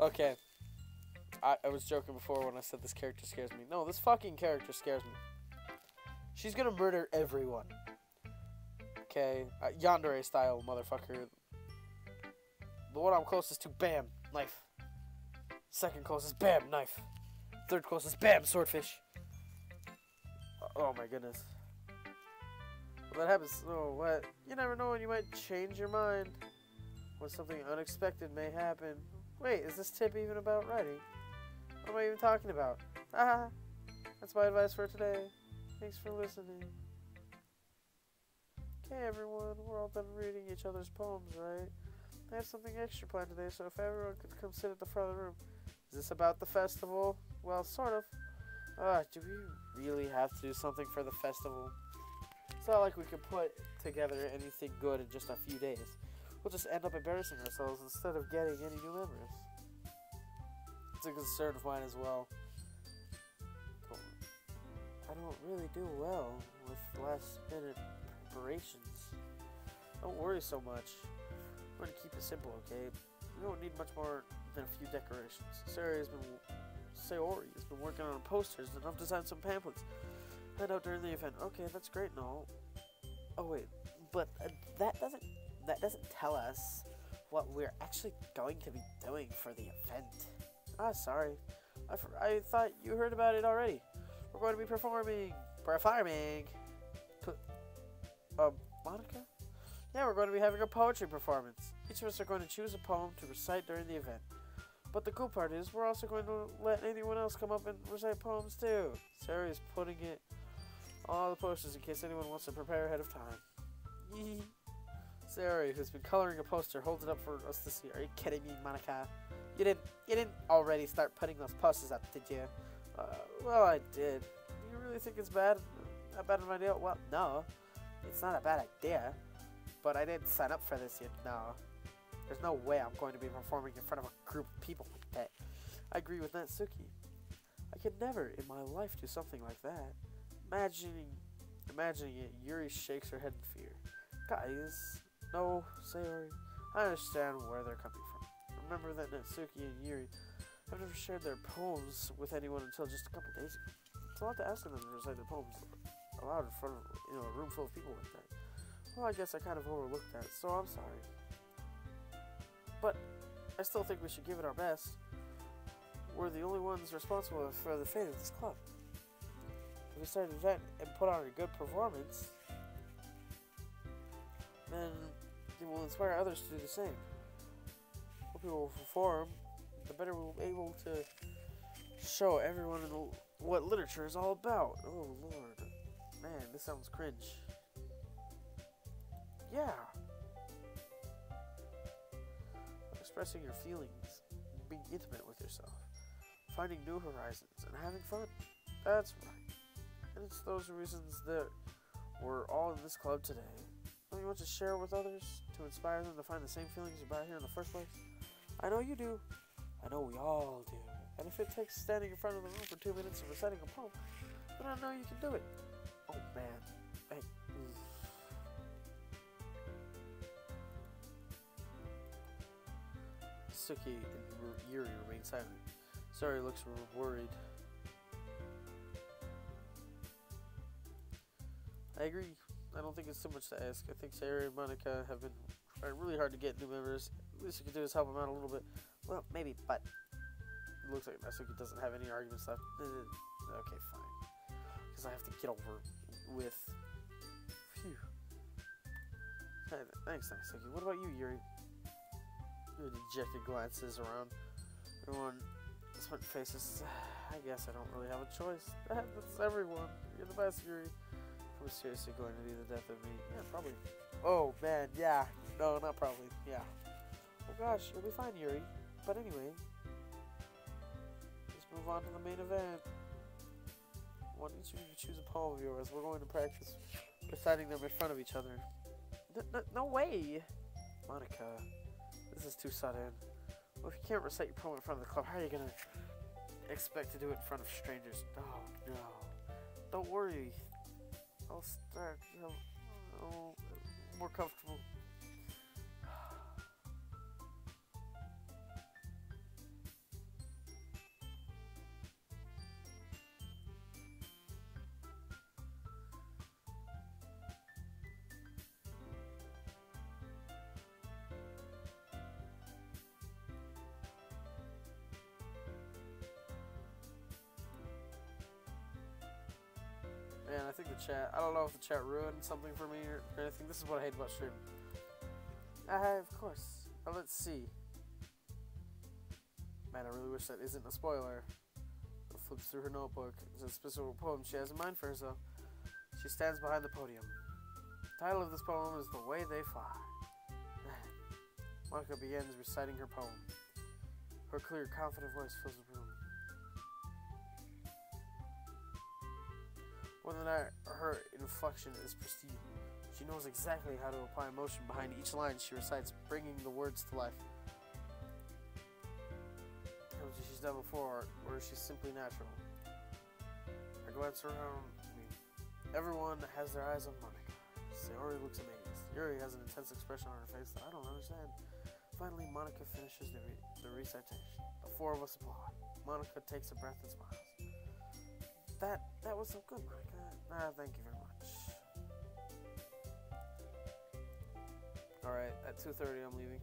Okay. I was joking before when I said this character scares me. No, this fucking character scares me. She's gonna murder everyone. Okay, yandere style, motherfucker. The one I'm closest to, bam, knife. Second closest, bam, knife. Third closest, bam, swordfish. Oh my goodness. Well, that happens. Oh, what? You never know when you might change your mind. When something unexpected may happen. Wait, is this tip even about writing? What am I even talking about? Haha. That's my advice for today. Thanks for listening. Okay, everyone, we're all done reading each other's poems, right? I have something extra planned today, so if everyone could come sit at the front of the room. Is this about the festival? Well, sort of. Do we really have to do something for the festival? It's not like we can put together anything good in just a few days. We'll just end up embarrassing ourselves instead of getting any new members. It's a concern of mine as well. I don't really do well with last-minute preparations. Don't worry so much. I'm going to keep it simple, okay? We don't need much more than a few decorations. Sayori has been working on posters, and I've designed some pamphlets. Head out during the event. Okay, that's great and all. Oh wait, but that doesn't tell us what we're actually going to be doing for the event. Ah, sorry. I thought you heard about it already. We're going to be performing. Monica? Yeah, we're going to be having a poetry performance. Each of us are going to choose a poem to recite during the event. But the cool part is, we're also going to let anyone else come up and recite poems too. Sayori is putting it on all the posters in case anyone wants to prepare ahead of time. Sayori, who's been coloring a poster, holds it up for us to see. Are you kidding me, Monica? You didn't already start putting those posters up, did you? Well, I did. You really think it's bad? A bad of an idea? Well, no. It's not a bad idea. But I didn't sign up for this yet, no. There's no way I'm going to be performing in front of a group of people like that. I agree with Natsuki. I could never in my life do something like that. Imagining it, Yuri shakes her head in fear. Guys, no, Sayori, I understand where they're coming from. Remember that Natsuki and Yuri have never shared their poems with anyone until just a couple days ago. It's a lot to ask them to recite their poems aloud in front of a room full of people like that. Well, I guess I kind of overlooked that, so I'm sorry. But I still think we should give it our best. We're the only ones responsible for the fate of this club. If we start an event and put on a good performance, then it will inspire others to do the same. The more people will perform, the better we'll be able to show everyone what literature is all about. Oh lord. Man, this sounds cringe. Yeah. Expressing your feelings, being intimate with yourself, finding new horizons, and having fun. That's right. And it's those reasons that we're all in this club today. Don't you want to share with others to inspire them to find the same feelings you brought here in the first place? I know you do. I know we all do. And if it takes standing in front of the room for 2 minutes and reciting a poem, then I know you can do it. Oh man. Hey. Suki and Yuri remain silent. Sayori looks worried. I agree. I don't think it's too much to ask. I think Sayori and Monica have been trying really hard to get new members. At least you can do is help them out a little bit. Well, maybe, but it looks like Natsuki doesn't have any arguments left. Okay, fine. Because I have to get over with. Phew. Thanks, Natsuki. What about you, Yuri? Dejected glances around. Everyone, smart faces. I guess I don't really have a choice. That's everyone. You're the best, Yuri. I'm seriously going to be the death of me. Yeah, probably. Oh man, yeah. No, not probably. Yeah. Oh gosh, you'll be fine, Yuri. But anyway, let's move on to the main event. Why don't you choose a poem of yours? We're going to practice reciting them in front of each other. No way! Monica, this is too sudden. Well, if you can't recite your poem in front of the club, how are you gonna expect to do it in front of strangers? Oh, no. Don't worry. I'll start more comfortable. Man, I think the chat, I don't know if the chat ruined something for me or anything. This is what I hate about streaming. Of course. Now let's see. Man, I really wish that isn't a spoiler. Flips through her notebook. There's a specific poem she has in mind for herself. She stands behind the podium. The title of this poem is The Way They Fly. Monica begins reciting her poem. Her clear, confident voice fills the room. More than that, her inflection is pristine. She knows exactly how to apply emotion behind each line she recites, bringing the words to life. She's done before, or she's simply natural. I glance around me. Everyone has their eyes on Monica. Sayori looks amazed. Yuri has an intense expression on her face that I don't understand. Finally, Monica finishes the recitation. The four of us applaud. Monica takes a breath and smiles. That was so good, Monica. Thank you very much. Alright, at 2:30 I'm leaving.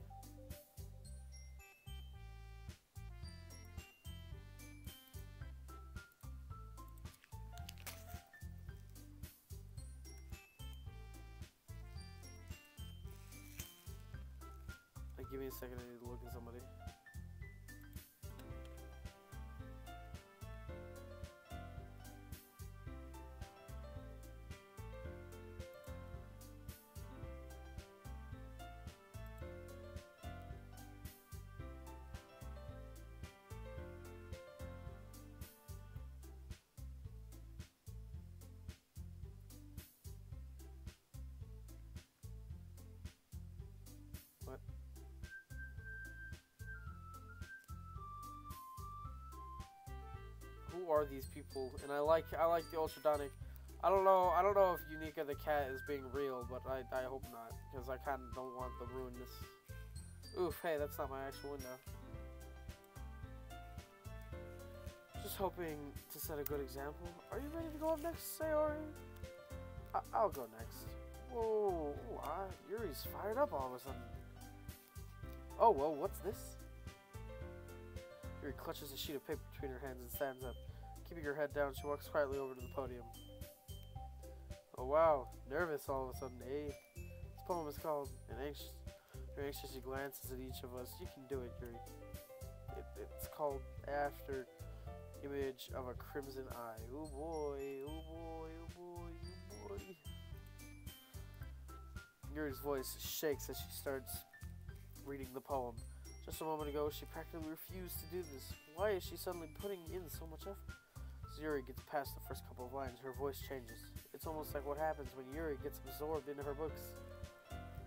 Give me a second, I need to look at somebody. What? Who are these people? And I like the ultradonic. I don't know if Unica the cat is being real, but I hope not, because I kind of don't want to ruin this. Oof, hey, that's not my actual window. Just hoping to set a good example. Are you ready to go up next, Sayori? I'll go next. Whoa, Yuri's fired up all of a sudden. Oh, whoa, what's this? Yuri clutches a sheet of paper between her hands and stands up. Keeping her head down, she walks quietly over to the podium. Oh wow, nervous all of a sudden, eh? This poem is called Her anxiously glances at each of us. You can do it, Yuri. It's called After Image of a Crimson Eye. Oh boy, oh boy, oh boy, oh boy. Yuri's voice shakes as she starts reading the poem. Just a moment ago, she practically refused to do this. Why is she suddenly putting in so much effort? As Yuri gets past the first couple of lines, her voice changes. It's almost like what happens when Yuri gets absorbed into her books.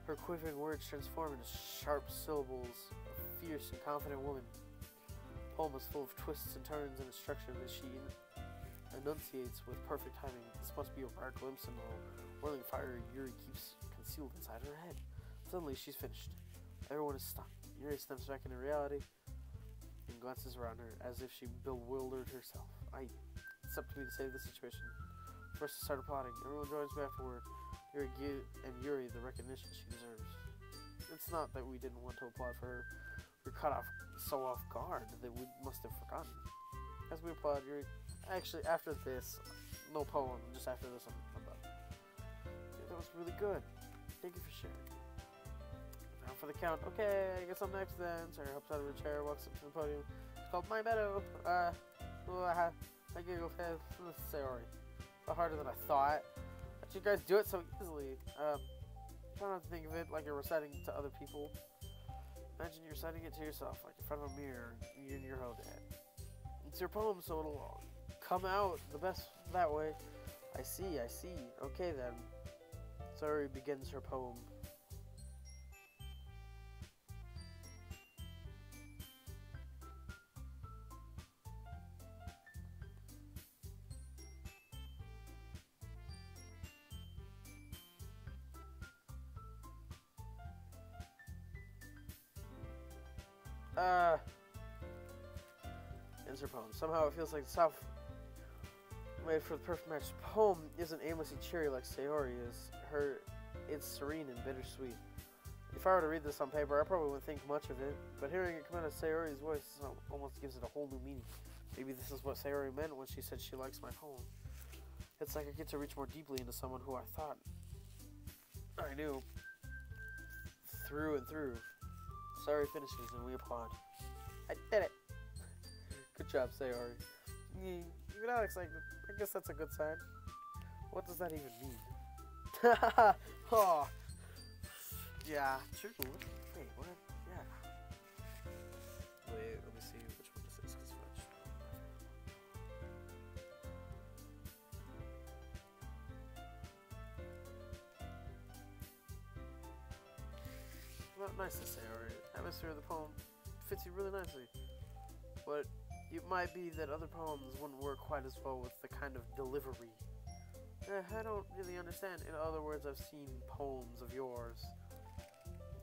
Her quivering words transform into sharp syllables of a fierce and confident woman. The poem is full of twists and turns and a structure that she enunciates with perfect timing. This must be a rare glimpse into the whirling fire Yuri keeps concealed inside her head. Suddenly, she's finished. Everyone is stopped. Yuri steps back into reality and glances around her as if she bewildered herself. It's up to me to save the situation. First, I start applauding. Everyone joins me afterward. Yuri give Yuri the recognition she deserves. It's not that we didn't want to applaud for her. We were caught so off guard that we must have forgotten. As we applaud, Yuri... Actually, after this, no poem, just after this, I'm done. Yeah, that was really good. Thank you for sharing. Now for the count. Okay, I guess I'm next then. Sarah hops out of her chair, walks up to the podium. It's called My Meadow. I giggled. Sorry. A lot harder than I thought. But you guys do it so easily. Try not to think of it like you're reciting it to other people. Imagine you're reciting it to yourself, like in front of a mirror, you and your Hodad. It's your poem, so it'll come out the best that way. I see. Okay then. Sorry, begins her poem. Insert poem. Somehow it feels like the soft made for the perfect match. The poem isn't aimlessly cheery like Sayori is. It's serene and bittersweet. If I were to read this on paper, I probably wouldn't think much of it, but hearing it come out of Sayori's voice almost gives it a whole new meaning. Maybe this is what Sayori meant when she said she likes my poem. It's like I get to reach more deeply into someone who I thought I knew through and through. Sayori finishes and we applaud. I did it! Good job, Sayori. Even Alex liked it. I guess that's a good sign. What does that even mean? Oh. Yeah, true. Wait, what? Yeah. Wait, let me see which one this is. Well, nice to say, alright. Atmosphere of the poem fits you really nicely. But it might be that other poems wouldn't work quite as well with the kind of delivery. I don't really understand. In other words, I've seen poems of yours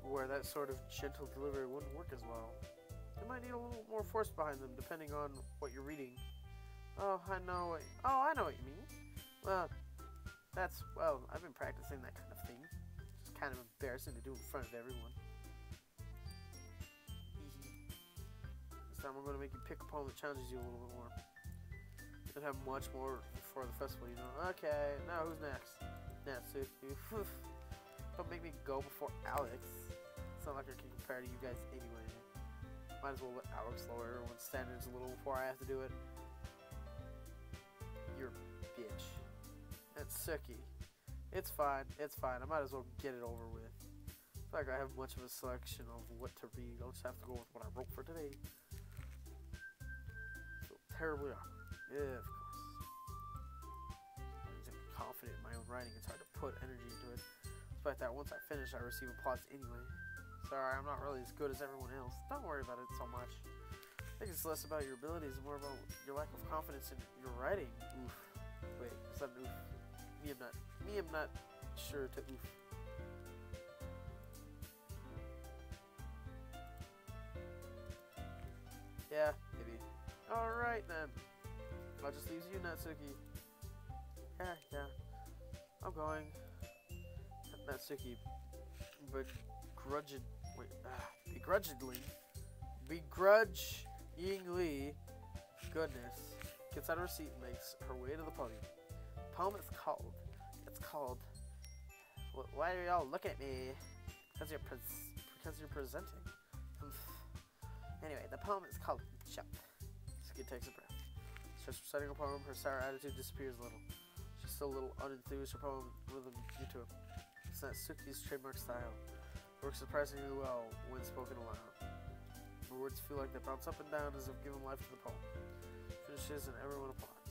where that sort of gentle delivery wouldn't work as well. It might need a little more force behind them, depending on what you're reading. I know what you mean. Well, I've been practicing that kind of thing. It's kind of embarrassing to do in front of everyone. This time I'm going to make you pick a poem that challenges you a little bit more. You'll have much more before the festival, you know. Okay, now who's next? Natsuki. Don't make me go before Alex. It's not like I can compare to you guys anyway. Might as well let Alex lower everyone's standards a little before I have to do it. You're a bitch. Natsuki. It's fine. It's fine. I might as well get it over with. It's like I have much of a selection of what to read. I'll just have to go with what I wrote for today. So terribly awkward. Yeah, of course. I'm confident in my own writing. It's hard to put energy into it. Despite that, once I finish, I receive applause anyway. Sorry, I'm not really as good as everyone else. Don't worry about it so much. I think it's less about your abilities and more about your lack of confidence in your writing. Oof. Wait, is that an oof? Me, I'm not sure to oof. Yeah, maybe. Alright then. I'll just leave you, Natsuki. Yeah. I'm going. Natsuki begrudgingly, goodness, gets out of her seat and makes her way to the podium. The poem is called, why are y'all looking at me? Because you're presenting. Anyway, the poem is called Jump. Natsuki takes a breath. Starts reciting a poem, her sour attitude disappears a little. She's still a little unenthused, her poem rhythm due to it. It's Natsuki's trademark style. It works surprisingly well when spoken aloud. The words feel like they bounce up and down as if giving life to the poem. Finishes and everyone applauds.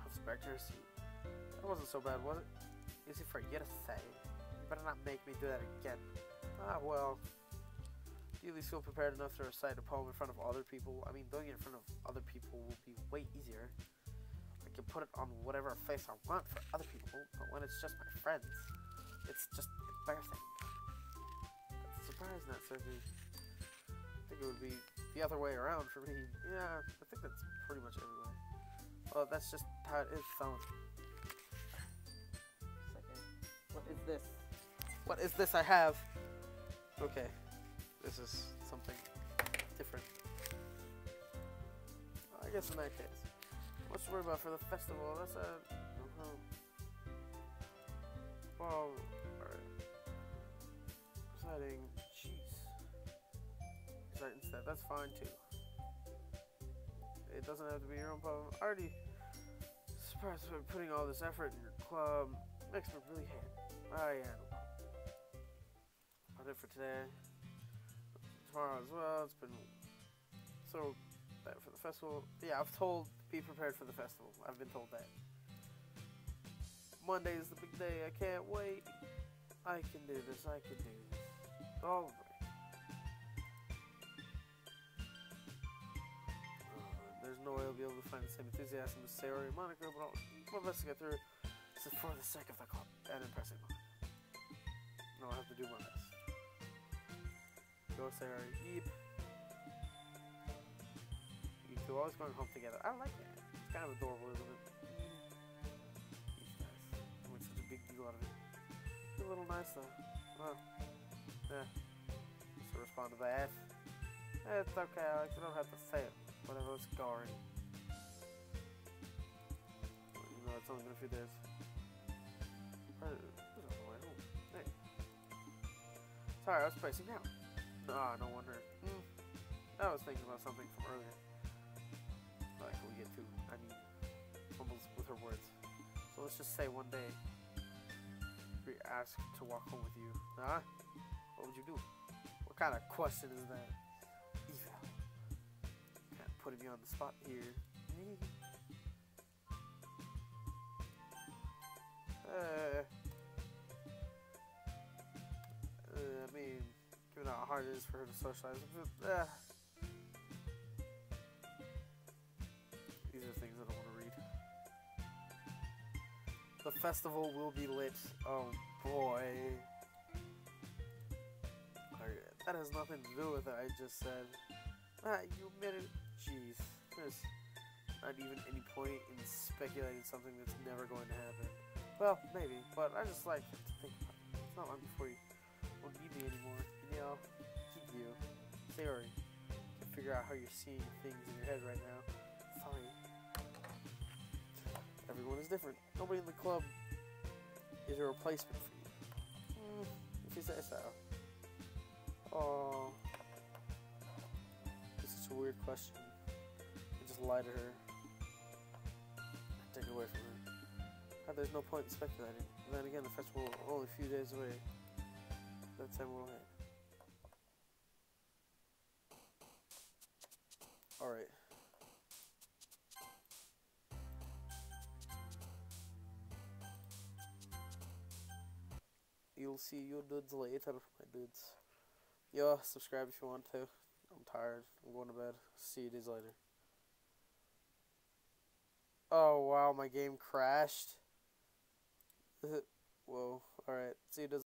Hops back to her seat. That wasn't so bad, was it? Easy for you to say. You better not make me do that again. Ah, well. Do you at least feel prepared enough to recite a poem in front of other people? I mean, doing it in front of other people will be way easier. I can put it on whatever face I want for other people, but when it's just my friends, it's just embarrassing. That's a surprise, Natsuki. I think it would be the other way around for me. Yeah, I think that's pretty much everywhere. Well, that's just how it is found. What is this? What is this I have? Okay. This is something different. I guess in that case. What's to worry about for the festival? That's a... Well, alright. Reciting. Jeez. Recite instead. That's fine too. It doesn't have to be your own poem. Already surprised by putting all this effort in your club. Makes me really hate it. Oh yeah. That's it for today. Tomorrow as well. It's been so bad for the festival. Yeah, I've told be prepared for the festival. I've been told that. Monday is the big day. I can't wait. I can do this. I can do this. All right. There's no way I'll be able to find the same enthusiasm as Sayori and Monica, but I'll best to get through. This is for the sake of the club and impressing Monica. No, I have to do my best. Go Sayori. Yeep. two always going home together. I like that. It's kind of adorable, isn't it? These guys. I made such a big deal out of it. It's a little nice though. Well, yeah. So respond to that. It's okay, Alex. You don't have to say it. Whatever, let's go already. Well, you know, it's only been a few days. Who's on the way home? Hey. Sorry, I was spacing out. Ah, no wonder. I was thinking about something from earlier. Like we get to, fumbles with her words. So let's just say one day, we asked to walk home with you. Huh? What would you do? What kind of question is that? Eval. Kind of putting me on the spot here. I mean, given how hard it is for her to socialize, these are things I don't want to read. The festival will be lit. Oh boy. That has nothing to do with it, I just said. You admitted. Jeez. There's not even any point in speculating something that's never going to happen. Well, maybe, but I just like to think about it. It's not long before you won't need me anymore. You know, keep you. Sorry. Can't figure out how you're seeing things in your head right now. Sorry. Everyone is different. Nobody in the club is a replacement for you. If you say so. Oh. This is such a weird question. I just lie to her. Take it away from her. There's no point in speculating. And then again, the festival is only a few days away. That time will hit. Alright. You'll see you dudes later, my dudes. Yo, subscribe if you want to. I'm tired. I'm going to bed. See you days later. Oh wow, my game crashed. Whoa. Alright. See you days later.